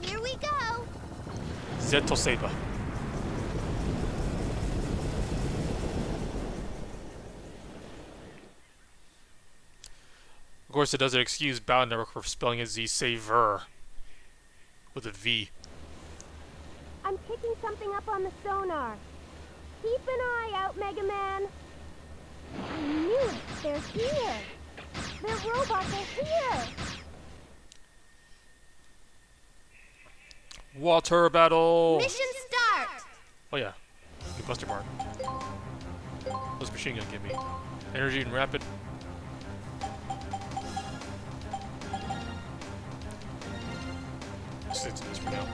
Here we go. Zeto Saber. Of course, it doesn't excuse Battle Network for spelling it Z-Saver with a V. I'm picking something up on the sonar. Keep an eye out, Mega Man. I knew it. They're here. Their robots are here. Water battle! Mission start! Oh yeah, the Buster Barn. What's machine gun give me? Energy and rapid. Stick to this for now.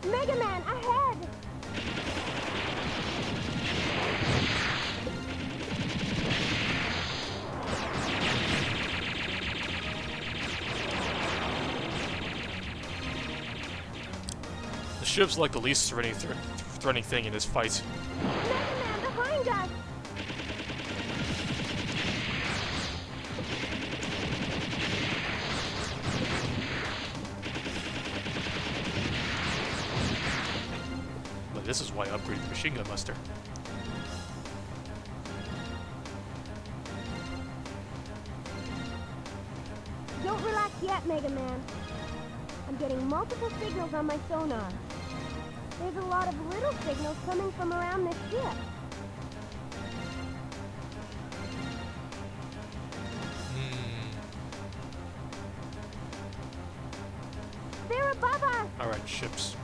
Mega Man, ahead! The ship's like the least threatening thing in this fight. Mega Man, behind us! But this is why I upgraded the machine gun muster. Don't relax yet, Mega Man. I'm getting multiple signals on my sonar. There's a lot of little signals coming from around this ship. They're above us! Alright, ships.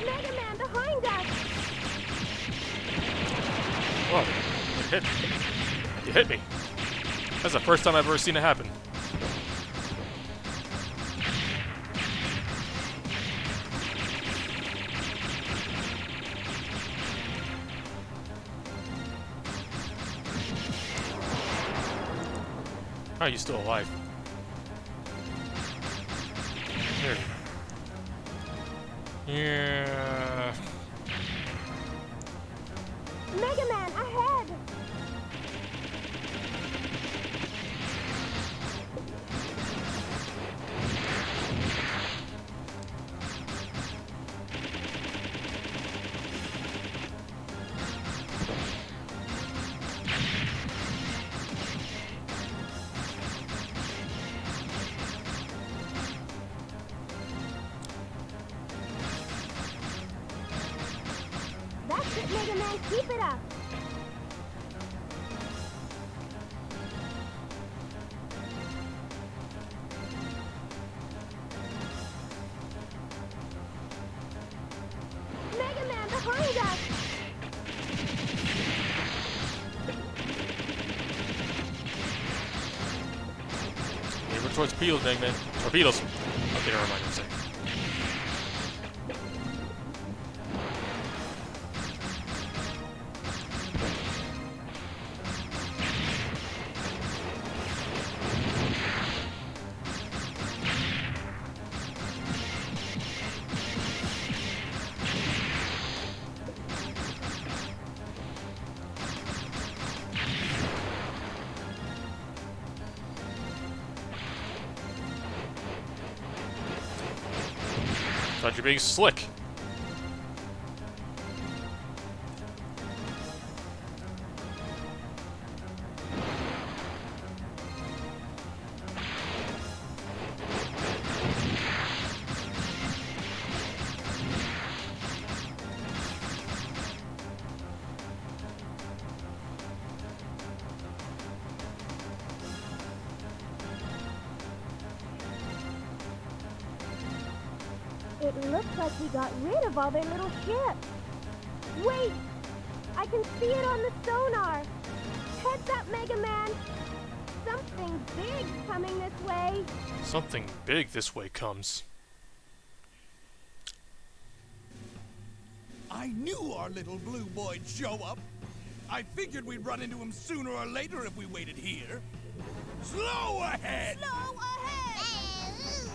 Mega Man, behind us! Whoa, you hit me. You hit me. That's the first time I've ever seen it happen. How are you still alive? Here. Yeah. Mega Man, ahead! That's it, Mega Man, keep it up! Mega Man, behind us! Hey, we're towards torpedoes, man. Torpedoes. Okay, never mind. I'm saying. Thought you're being slick. It looks like we got rid of all their little ships. Wait! I can see it on the sonar! Heads up, Mega Man! Something big coming this way! Something big this way comes. I knew our little blue boy'd show up. I figured we'd run into him sooner or later if we waited here. Slow ahead! Slow ahead!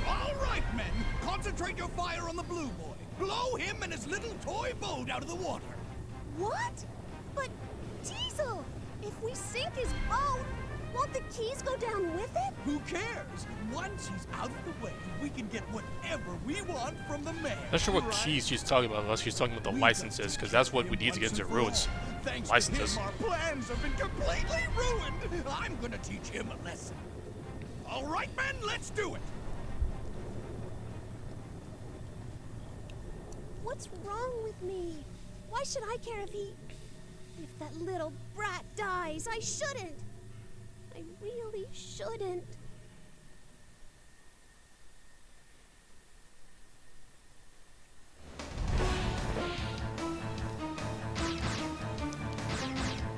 All right, men. Concentrate your fire on the blue boy. Blow him and his little toy boat out of the water. What? But, Diesel, if we sink his boat, won't the keys go down with it? Who cares? Once he's out of the way, we can get whatever we want from the mayor. Not sure what right? keys she's talking about, unless she's talking about the licenses, because that's what we need to get into roads. Thanks Licenses. to him, our plans have been completely ruined. I'm gonna teach him a lesson. All right, men, let's do it. What's wrong with me? Why should I care if that little brat dies? I shouldn't. I really shouldn't.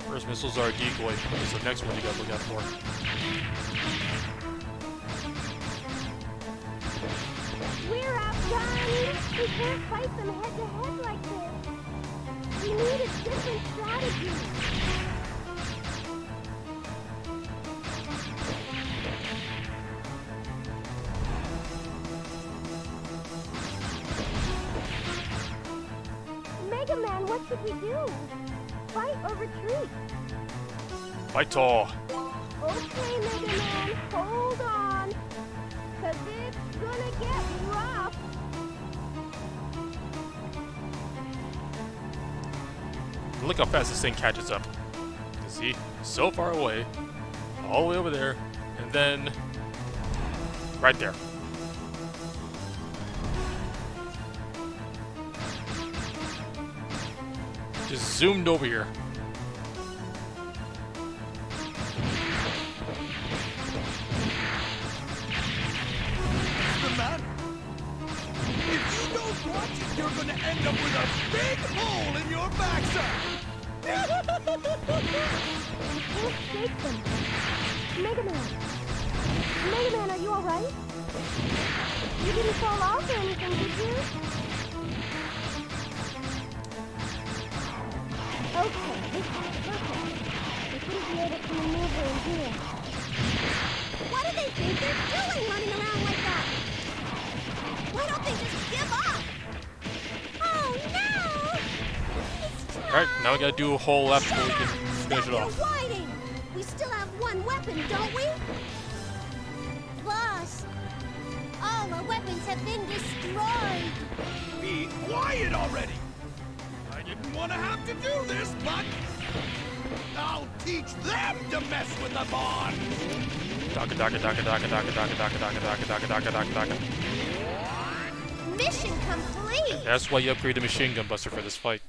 First missiles are a decoy. That's the next one you gotta look out for. We're outgunned! We can't fight them head to head like this! We need a different strategy! Mega Man, what should we do? Fight or retreat? Fight tall. Okay, Mega Man, hold on! 'Cause it's gonna get rough! Look how fast this thing catches up. You see, so far away, all the way over there, and then right there. Just zoomed over here. The matter? If you don't watch it, you're gonna end up with a big hole in your backside. We'll shake them! Mega Man! Mega Man, are you alright? You didn't fall off or anything, did you? Okay, this is perfect. We shouldn't be able to maneuver in here. What do they think they're doing running around like that? Why don't they just give up? Oh no! Alright, now we gotta do a whole left before we can finish it off. You're whining! We still have one weapon, don't we? Boss, all our weapons have been destroyed. Be quiet already! I didn't want to have to do this, but I'll teach them to mess with the Bond! Daka daka daka daka daka daka daka daka daka daka daka daka daka. Mission complete! That's why you upgrade the machine gun buster for this fight.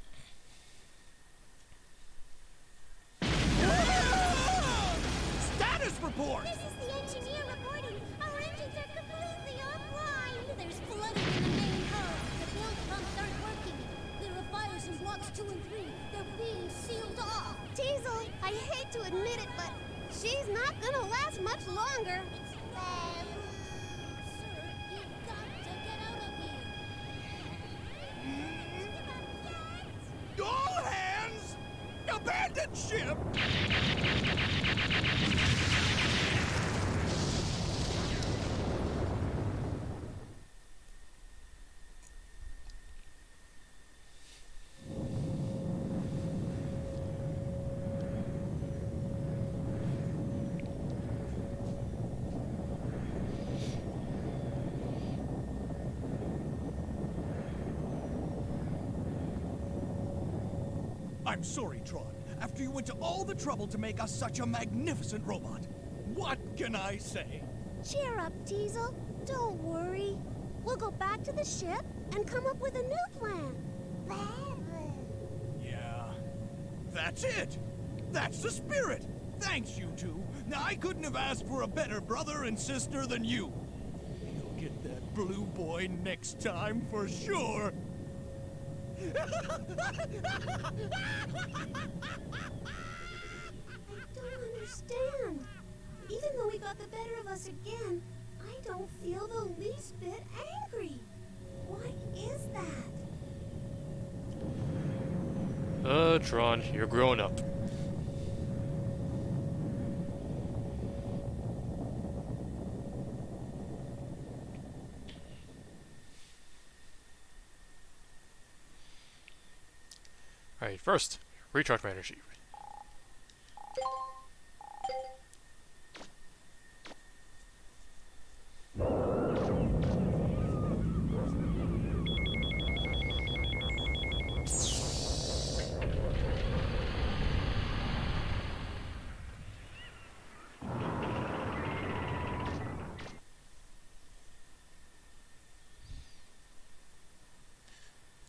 Status report! This is the engineer reporting. Our engines are completely offline. There's flooding in the main hull. The build pumps aren't working. There are fires in blocks 2 and 3. They're being sealed off. Diesel, I hate to admit it, but she's not gonna last much longer. Sir, you've got to get out of here. All hands! Abandon ship! I'm sorry, Tron. After you went to all the trouble to make us such a magnificent robot. What can I say? Cheer up, Teasel. Don't worry. We'll go back to the ship and come up with a new plan. Yeah, that's it. That's the spirit. Thanks, you two. Now, I couldn't have asked for a better brother and sister than you. You'll get that blue boy next time for sure. I don't understand. Even though he got the better of us again, I don't feel the least bit angry. Why is that? Tron, you're growing up. Alright, first, recharge my energy.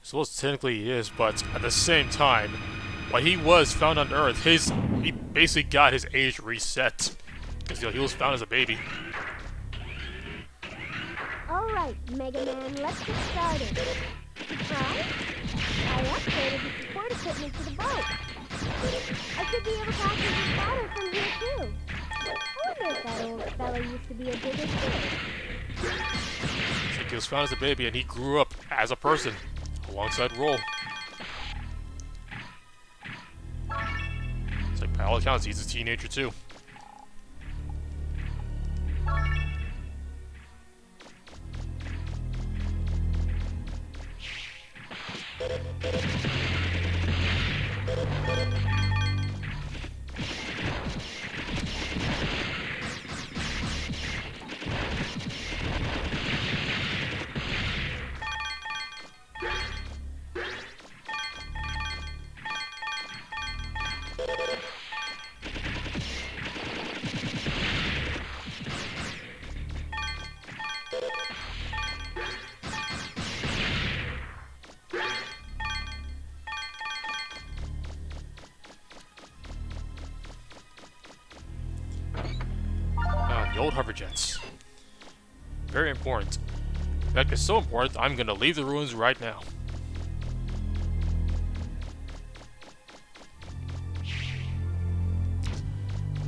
So technically he is, but at the same time, when he was found on Earth, he basically got his age reset. Because he was found as a baby. Alright, Mega Man, let's get started. Surprise? I upgraded the support equipment to the boat. I should be able to access the water from here too. I wonder if that old fella used to be a digger too. So he was found as a baby and he grew up as a person, alongside Roll. It's like, by all accounts, he's a teenager too. The old hover jets. Very important. In fact, it's so important, I'm gonna leave the ruins right now.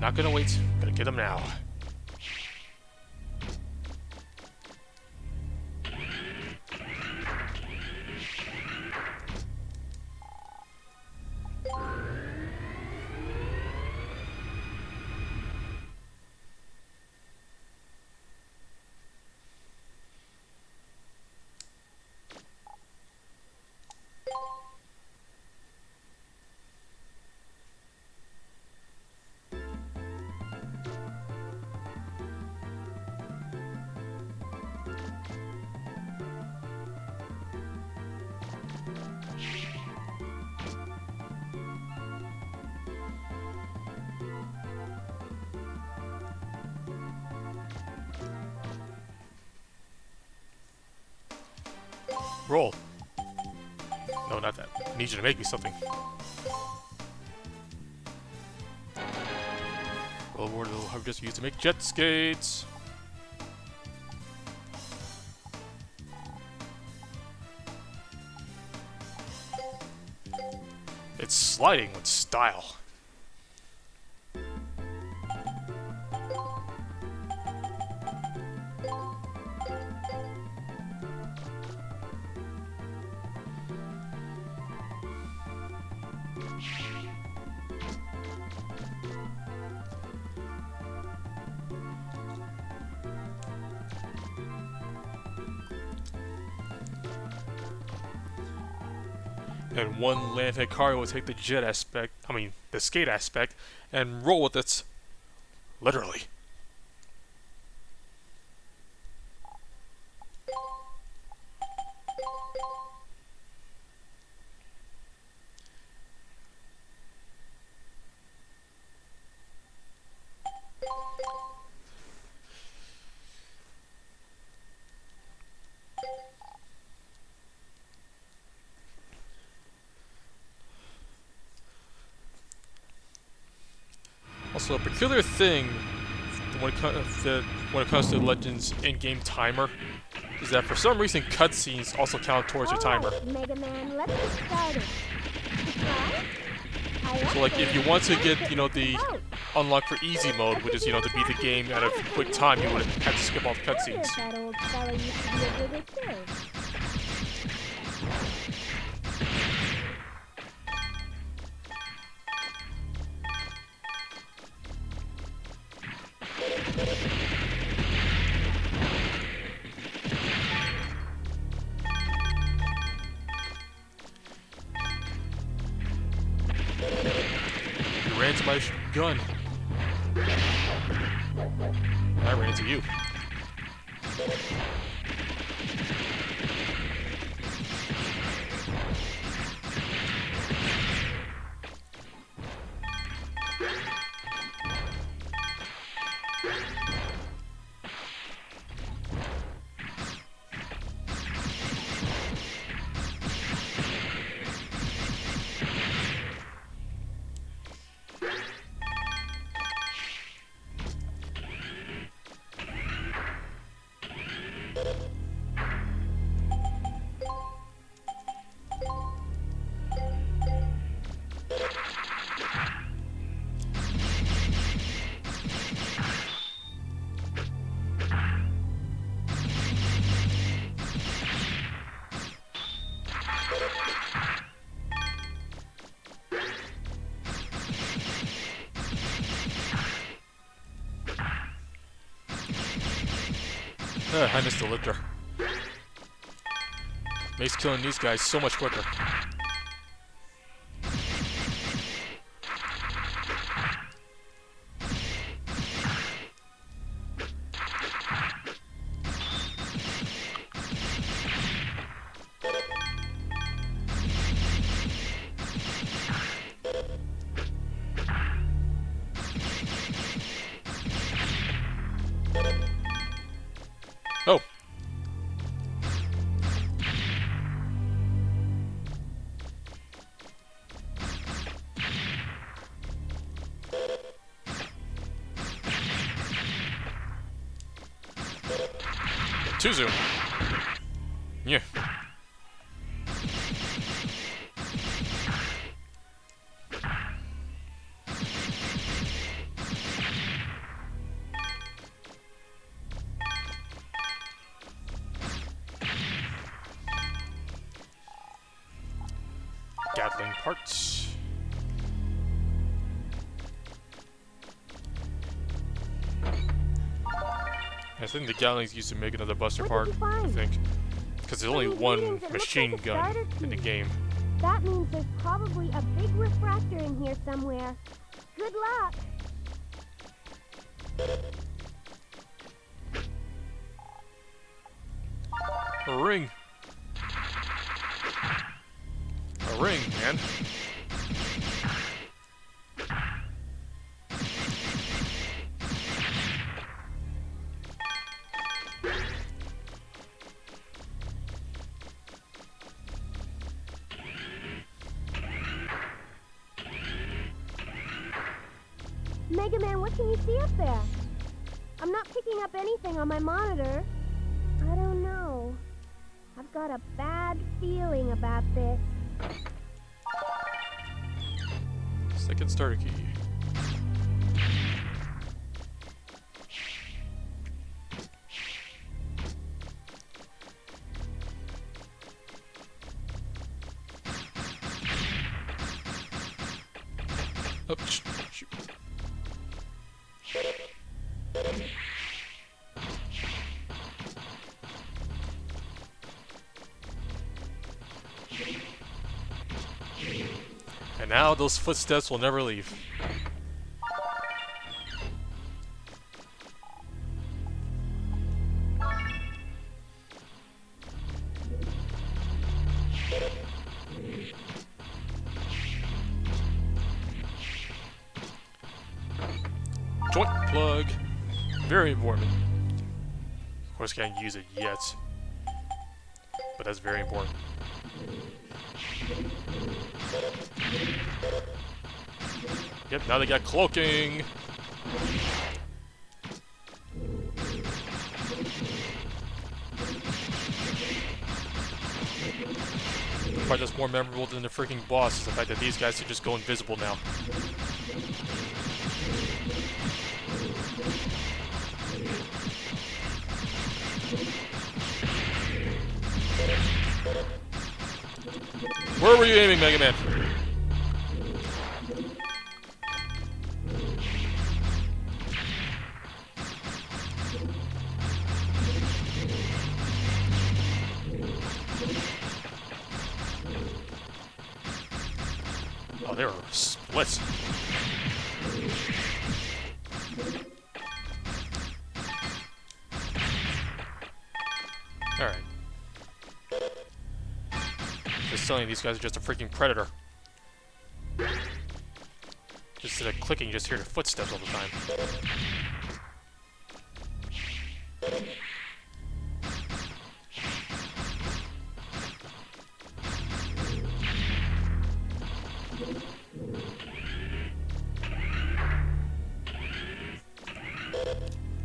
Not gonna wait, gonna get them now. Roll. No, not that. I need you to make me something. Roll more little hover jets used to make jet skates. It's sliding with style. And one land car will take the jet aspect, the skate aspect, and roll with it. Literally. Also, a peculiar thing when it comes to Legends in-game timer is that for some reason cutscenes also count towards your timer. Mega Man, let's get started. So like if you want to get, you know, the unlock for easy mode, which is, you know, to beat the game at a quick time, you would have to skip all the cutscenes. That old fella used to be a digger too. You ran into my gun. I ran into you. I missed the lifter. Makes killing these guys so much quicker. Oh. Too soon. Yeah. Gatling parts. I think the Gatling's used to make another Buster part, I think. Because there's only one machine gun in the game. That means there's probably a big refractor in here somewhere. Good luck! A ring. A ring, man. Mega Man, what can you see up there? I'm not picking up anything on my monitor. I don't know. I've got a bad feeling about this. Second starter key. Oh, shoot. And now those footsteps will never leave. Joint plug. Very important. Of course, can't use it yet. But that's very important. Yep, now they got cloaking. The part that's more memorable than the freaking boss is the fact that these guys can just go invisible now. Where were you aiming, Mega Man? Oh, there are splits. Alright. Just telling you, these guys are just a freaking predator. Just instead of clicking, you just hear the footsteps all the time.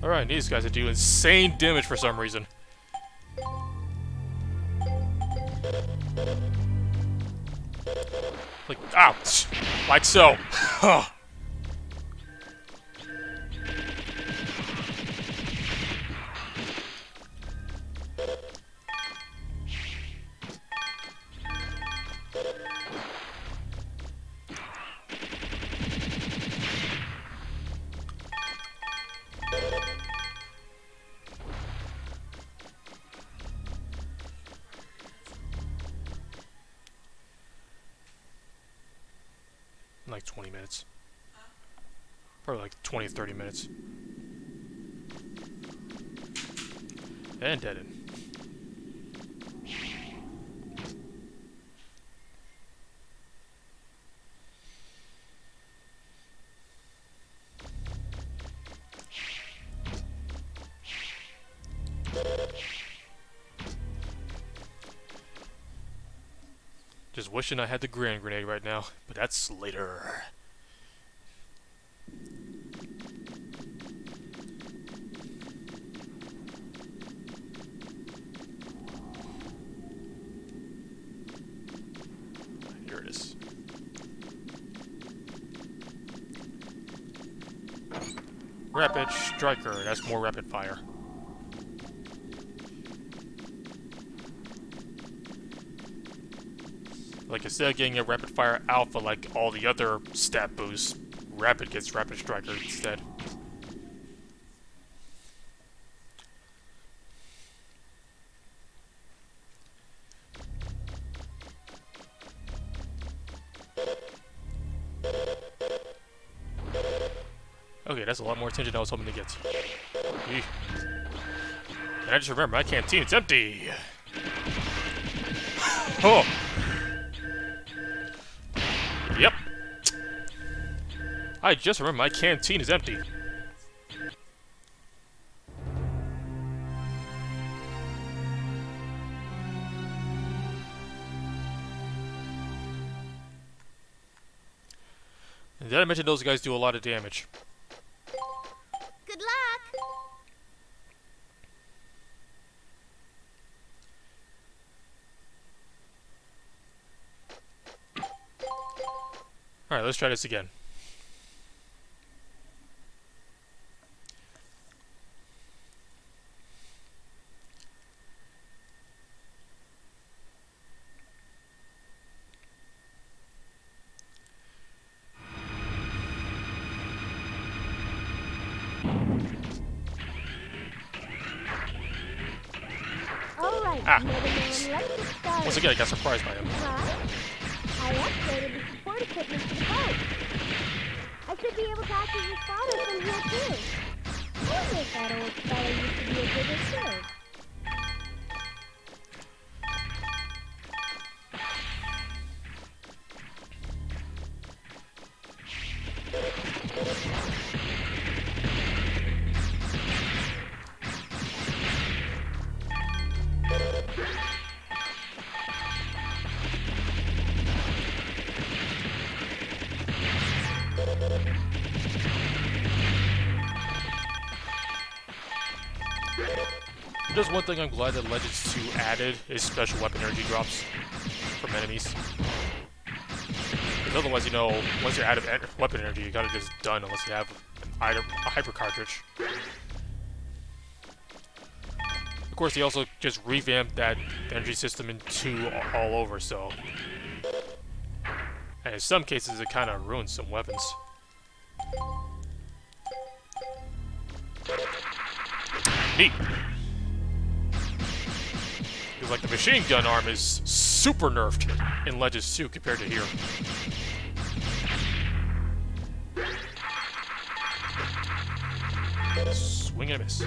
Alright, these guys do insane damage for some reason. Like, ouch! Like so. Like 20 minutes. Probably like 20 or 30 minutes. And dead end. Just wishing I had the Grand Grenade right now, but that's later. Here it is. Rapid Striker, that's more rapid fire. Like, instead of getting a rapid fire alpha like all the other stat boosts, Rapid gets Rapid Striker instead. Okay, that's a lot more attention than I was hoping to get. Eeh. And I just remember, my canteen, it's empty! Oh! Yep. I just remember my canteen is empty. And did I mention those guys do a lot of damage? Good luck. Alright, let's try this again. Alright, Ah. Mega Man, let's get started. Once again, I got surprised by him. Huh? I upgraded the support equipment for the boat. I should be able to access the spotter from here too. I wonder if that old fellow used to be a bigger too. There's one thing I'm glad that Legends 2 added is special weapon energy drops from enemies. Because otherwise, you know, once you're out of weapon energy, you're kind of just done unless you have a hyper cartridge. Of course, they also just revamped that energy system in 2 all over, so... And in some cases, it kind of ruins some weapons. Neat. Because, like, the machine gun arm is super nerfed in Legends 2 compared to here. Swing and a miss.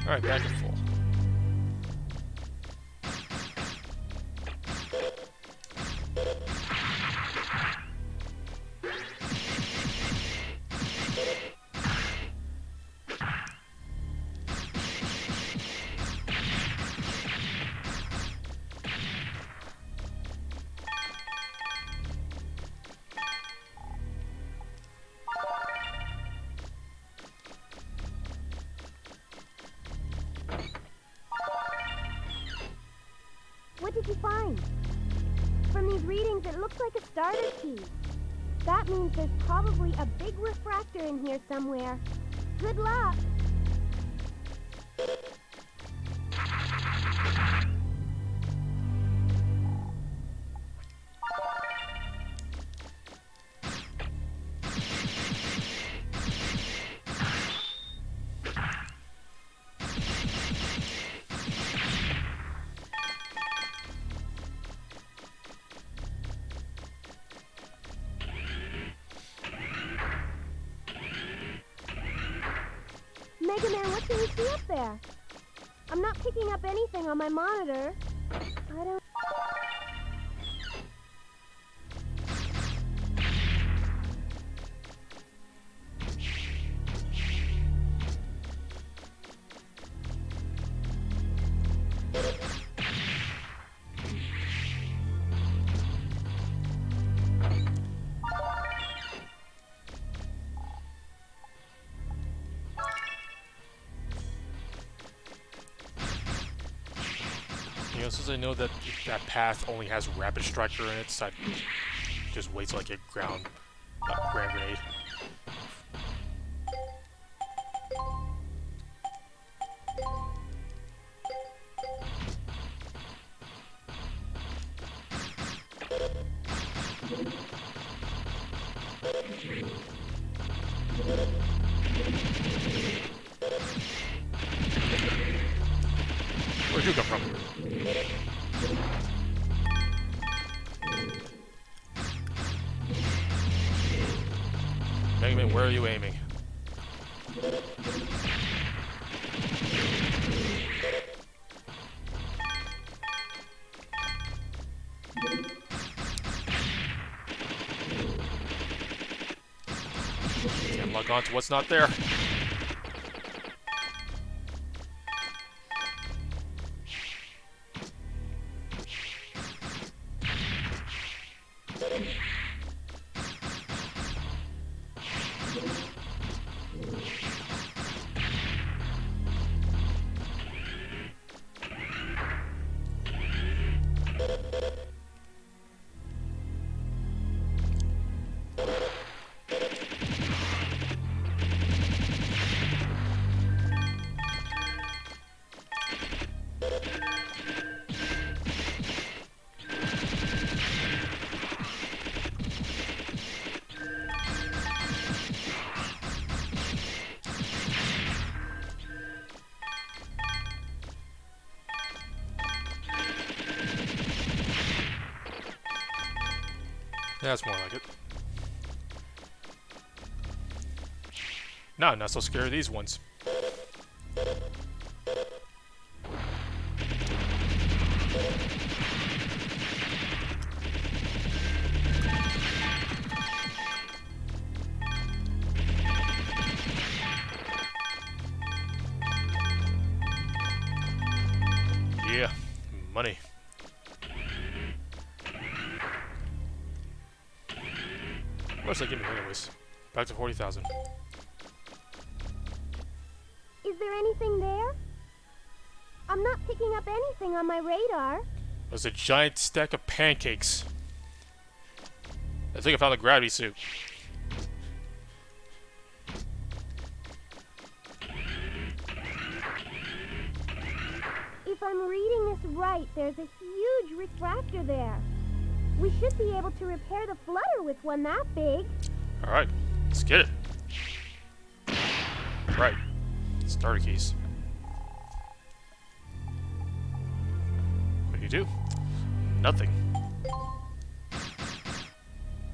Alright, back and full. What did you find? From these readings, it looks like a starter key. That means there's probably a big refractor in here somewhere. Good luck! Mega Man, what can you see up there? I'm not picking up anything on my monitor. I don't... You know, since I know that that path only has Rapid Striker in it, so I just wait till I get ground grenade. Where'd you come from? Mega Man, where are you aiming? Can't log on to what's not there. That's more like it. No, I'm not so scared of these ones. Yeah, money. How much they give me anyways? Back to 40,000. Is there anything there? I'm not picking up anything on my radar. There's a giant stack of pancakes. I think I found the gravity suit. If I'm reading this right, there's a huge refractor there. We should be able to repair the flutter with one that big. Alright, let's get it. Right. Starter keys. What do you do? Nothing.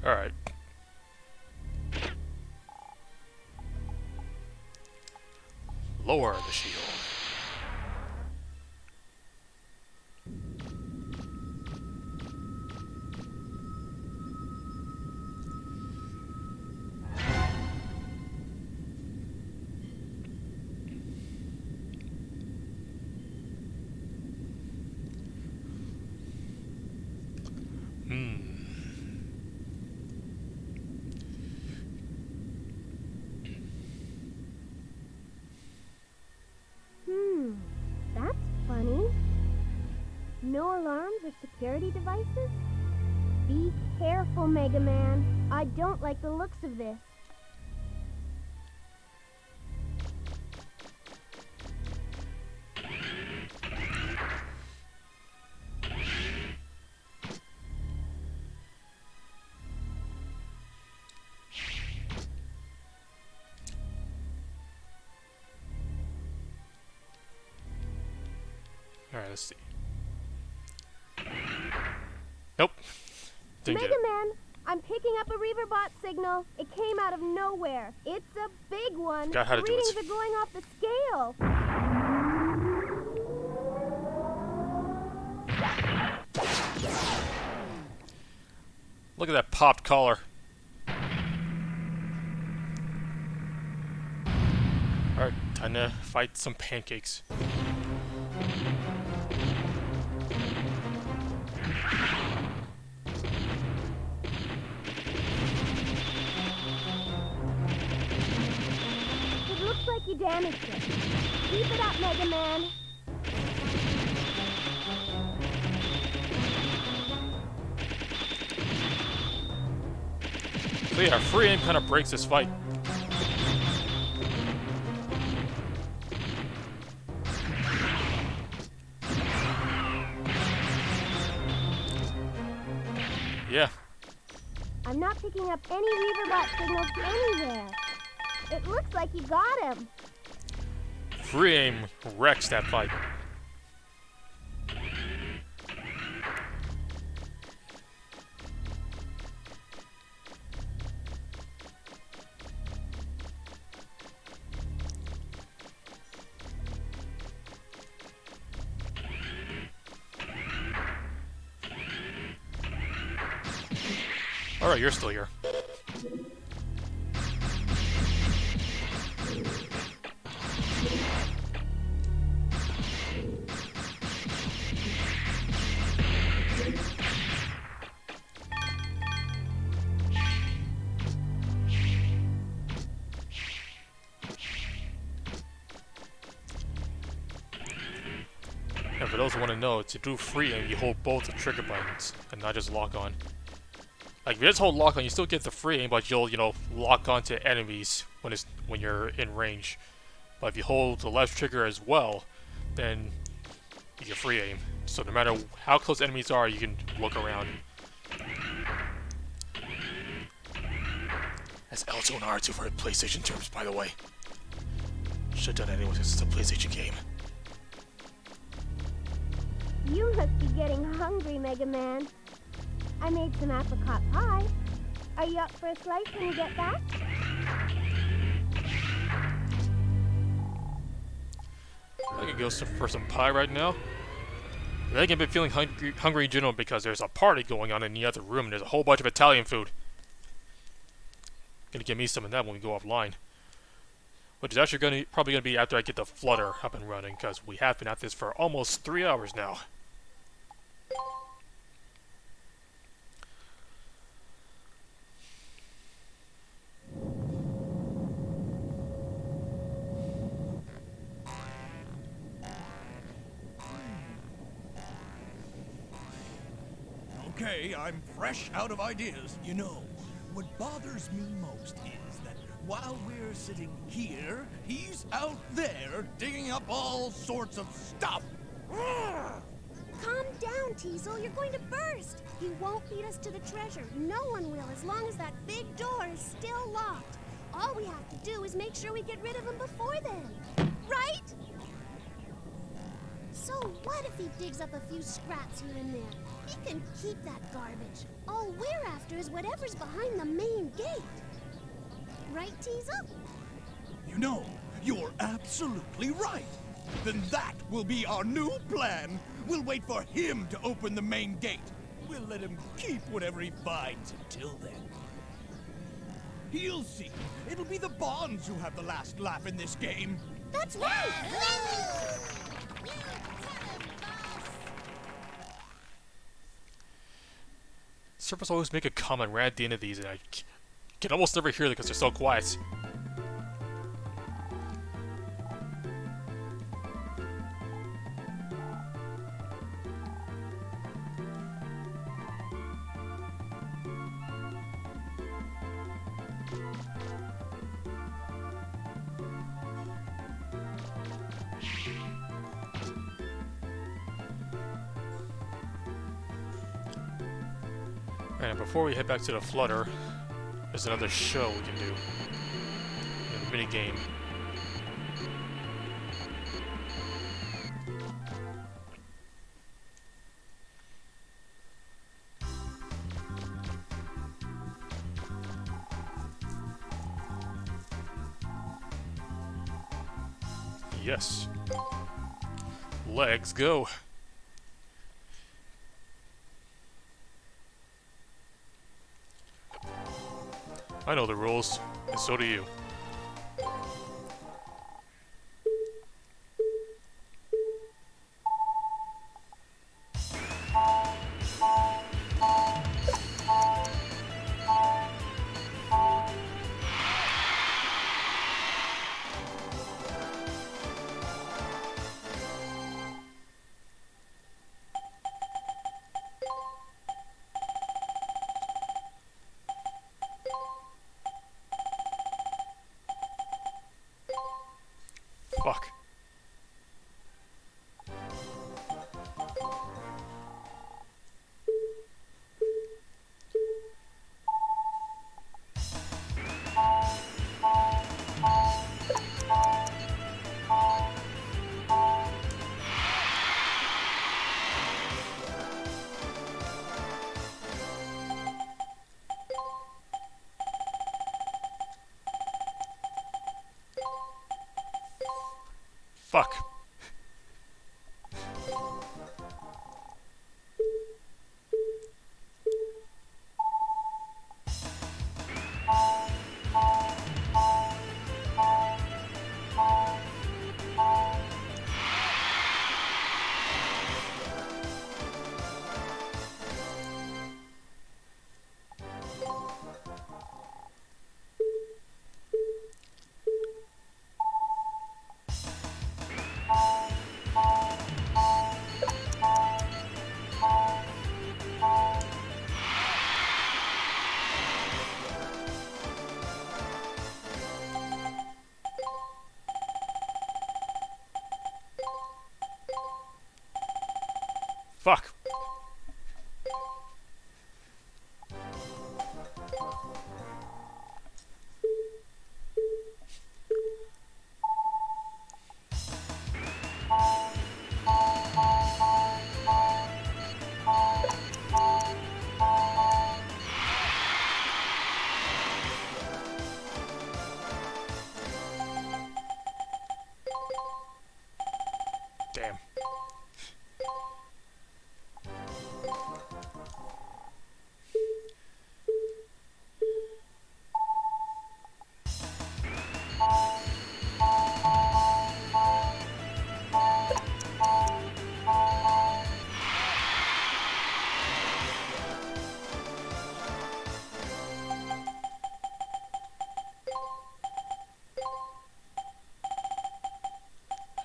Alright. Lower the shield. That's funny. No alarms or security devices? Be careful, Mega Man. I don't like the looks of this. Alright, let's see. Nope. Didn't get Mega it. Man, I'm picking up a Reaverbot signal. It came out of nowhere. It's a big one. Got how to do it. Readings are going off the scale. Look at that popped collar. Alright, time to fight some pancakes. It looks like you damaged it. Keep it up, Mega Man. So yeah, free aim kind of breaks this fight. Yeah. I'm not picking up any Reaverbot signals anywhere. It looks like you got him. Free aim wrecks that fight. Alright, you're still here. And for those who want to know, to do free aim, you hold both the trigger buttons and not just lock on. Like if you just hold lock on, you still get the free aim, but you'll, lock onto enemies when you're in range. But if you hold the left trigger as well, then you get free aim. So no matter how close enemies are, you can look around. That's L2 and R2 for PlayStation terms, by the way. Should have done anyway, since it's a PlayStation game. You must be getting hungry, Mega Man. I made some apricot pie. Are you up for a slice when you get back? I could go for some pie right now. I think I've been feeling hungry in general because there's a party going on in the other room and there's a whole bunch of Italian food. Gonna give me some of that when we go offline. Which is actually probably gonna be after I get the flutter up and running, because we have been at this for almost 3 hours now. Okay, I'm fresh out of ideas. You know, what bothers me most is that while we're sitting here, he's out there digging up all sorts of stuff. Calm down, Teasel. You're going to burst. He won't lead us to the treasure. No one will, as long as that big door is still locked. All we have to do is make sure we get rid of him before then. Right? So what if he digs up a few scraps here and there? He can keep that garbage. All we're after is whatever's behind the main gate. Right, Teasel? You know, you're absolutely right. Then that will be our new plan. We'll wait for him to open the main gate. We'll let him keep whatever he finds until then. He'll see. It'll be the Bonds who have the last laugh in this game. That's right! Servers always make a comment right at the end of these, and I can almost never hear them because they're so quiet. And before we head back to the Flutter, there's another show we can do. A mini game. Yes. Let's go. I know the rules, and so do you. Fuck. Fuck. Fuck.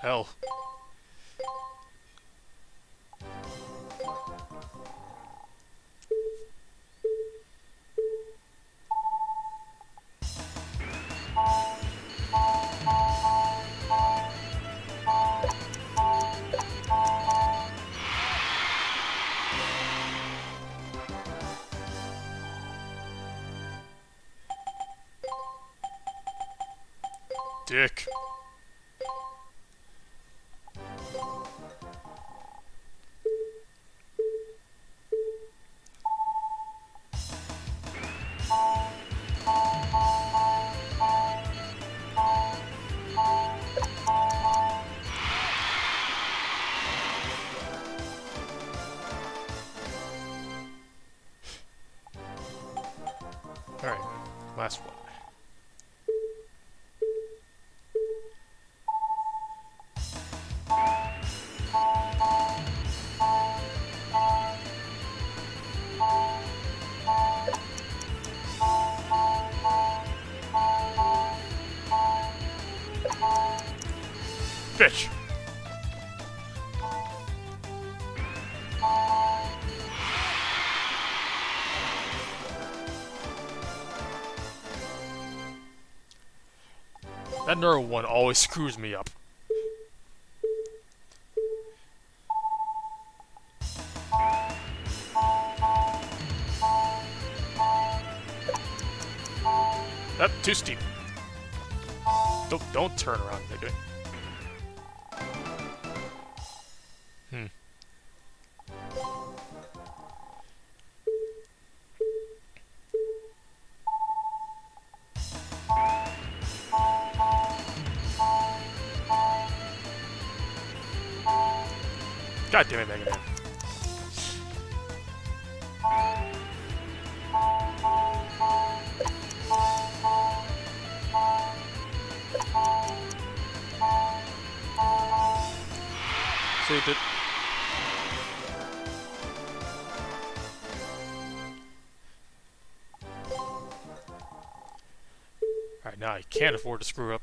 hell? Dick. Alright, last one. Bitch! That neuro one always screws me up. That too steep. Don't turn around, nigga. God damn it, Mega Man. Saved it. Alright, now I can't afford to screw up.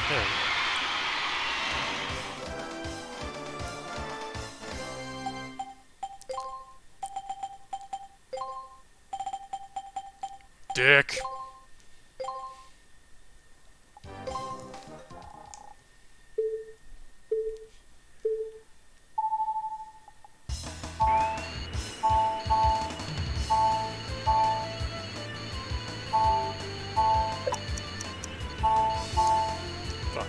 There we go. Dick. Fuck.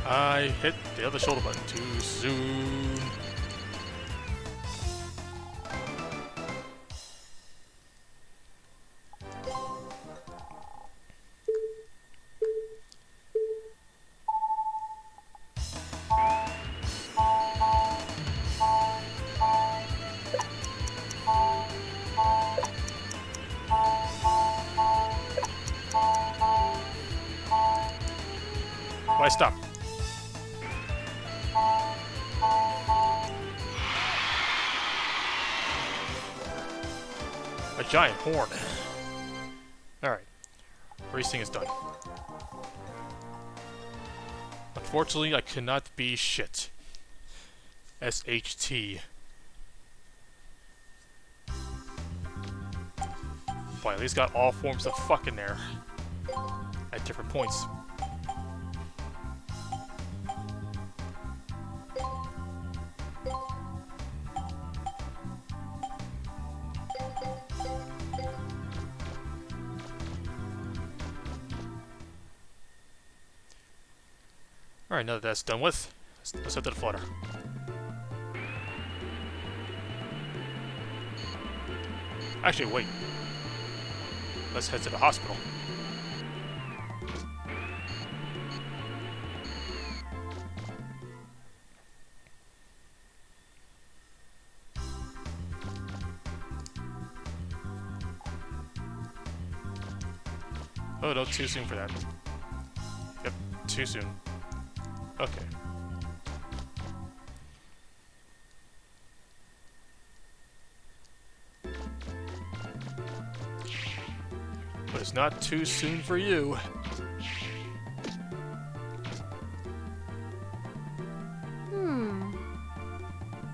I hit the other shoulder button too soon. Why stop? A giant horn. Alright. Racing is done. Unfortunately, I cannot be shit. SHT. But I at least got all forms of fuck in there. At different points. Alright, now that that's done with, let's head to the flutter. Actually, wait. Let's head to the hospital. Oh no, too soon for that. Yep, too soon. Okay. But it's not too soon for you.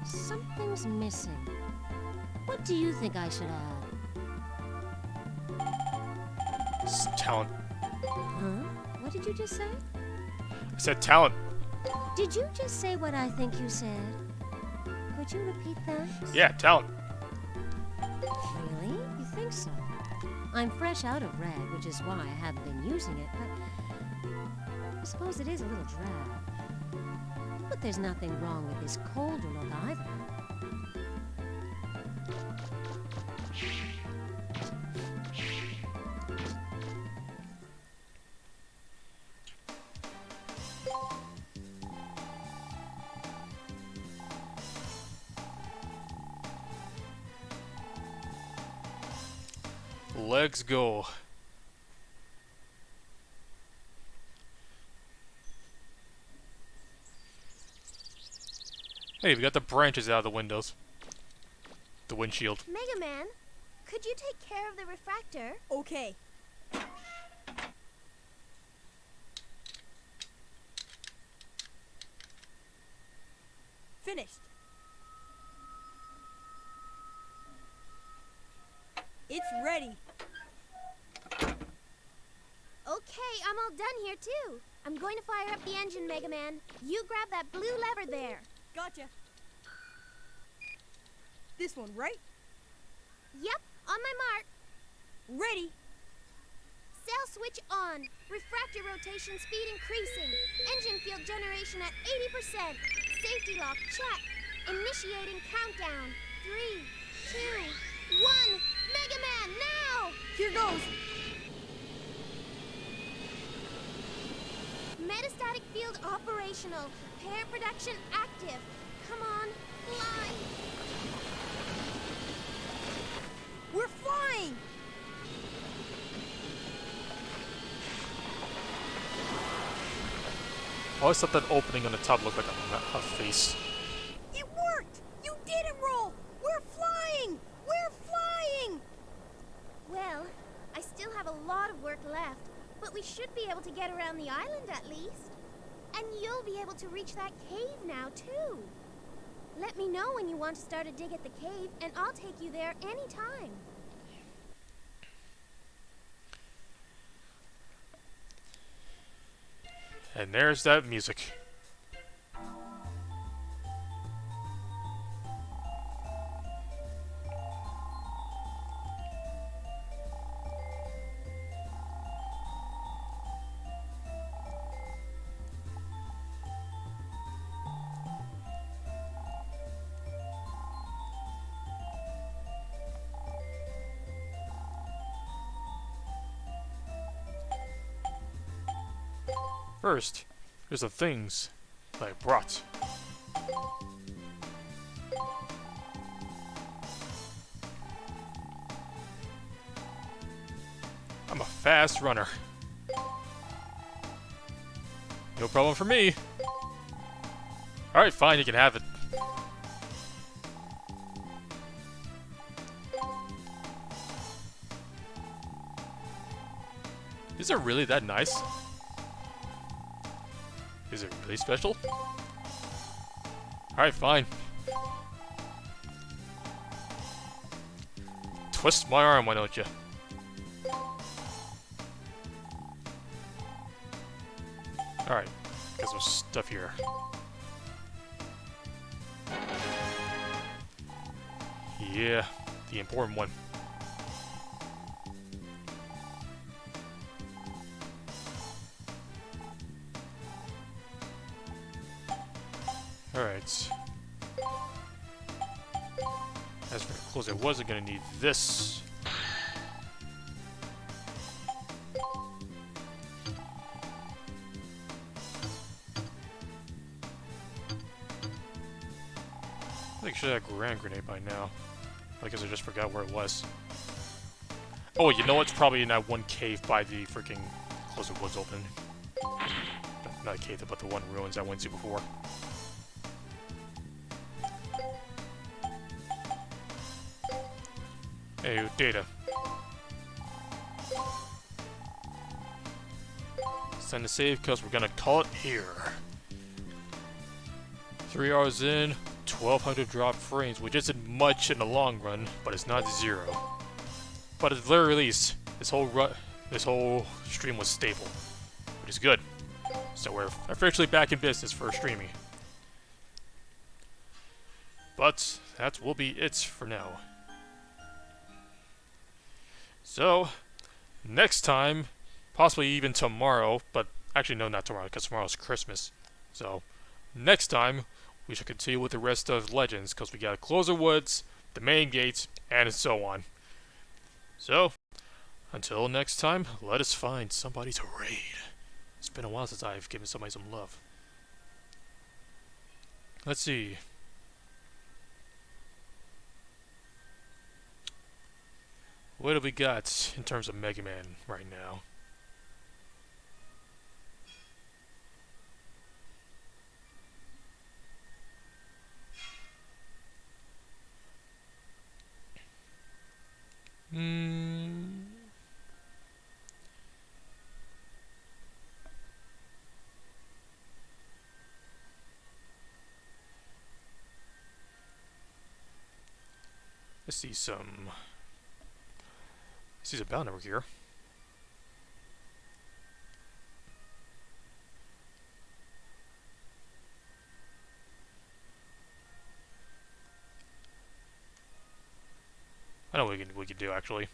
Something's missing. What do you think I should add? Talent. Huh? What did you just say? I said talent. Did you just say what I think you said? Could you repeat that? Yeah, talent. Really? You think so? I'm fresh out of red, which is why I haven't been using it, but I suppose it is a little drab. But there's nothing wrong with this colder look either. Let's go. Hey, we got the branches out of the windows. The windshield. Mega Man, could you take care of the refractor? Okay. Finished. It's ready. Okay, I'm all done here too. I'm going to fire up the engine, Mega Man. You grab that blue lever there. Gotcha. This one, right? Yep, on my mark. Ready. Sail switch on. Refractor rotation speed increasing. Engine field generation at 80%. Safety lock check. Initiating countdown. 3, 2, 1. Mega Man, now! Here goes. Metastatic field operational. Pair production active. Come on, fly. We're flying. I always thought that opening on the top looked like a face. It worked. You didn't roll. We're flying. We're flying. Well, I still have a lot of work left, but we should be able to get around the island at least. And you'll be able to reach that cave now, too. Let me know when you want to start a dig at the cave, and I'll take you there anytime. And there's that music. First, here's the things that I brought. I'm a fast runner. No problem for me. Alright, fine, you can have it. Is it really that nice? Is it really special? Alright, fine. Twist my arm, why don't you? Alright, got some stuff here. Yeah, the important one. Alright. As for the clothes, I wasn't gonna need this. I think I should have a grand grenade by now. I guess I just forgot where it was. Oh, you know what's probably in that one cave by the freaking Closer Woods open. Not a cave, but the one ruins I went to before. Hey, data. Send a save because we're gonna call it here. 3 hours in, 1200 drop frames, which isn't much in the long run, but it's not 0. But at the very least, this whole stream was stable, which is good. So we're officially back in business for streaming. But that will be it for now. So, next time, possibly even tomorrow, but actually no, not tomorrow, because tomorrow's Christmas. So, next time, we should continue with the rest of Legends, because we got Closer Woods, the main gates, and so on. So, until next time, let us find somebody to raid. It's been a while since I've given somebody some love. Let's see. What have we got in terms of Mega Man right now? Let's see some. See a bell number here. I know what we can do actually.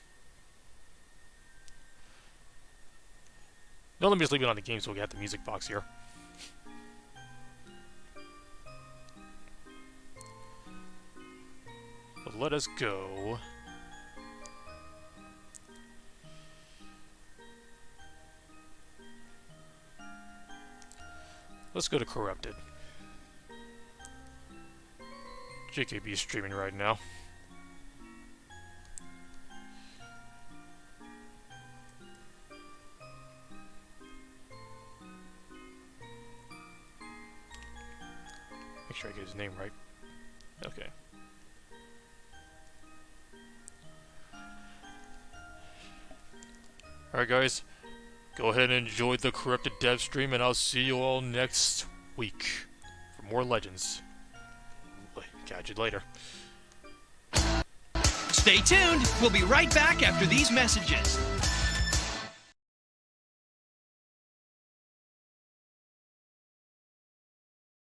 No, let me just leave it on the game so we got the music box here. But let us go. Let's go to Corrupted. JKB is streaming right now. Make sure I get his name right. Okay. Alright guys, go ahead and enjoy the Corrupted dev stream, and I'll see you all next week for more Legends. Catch you later. Stay tuned. We'll be right back after these messages.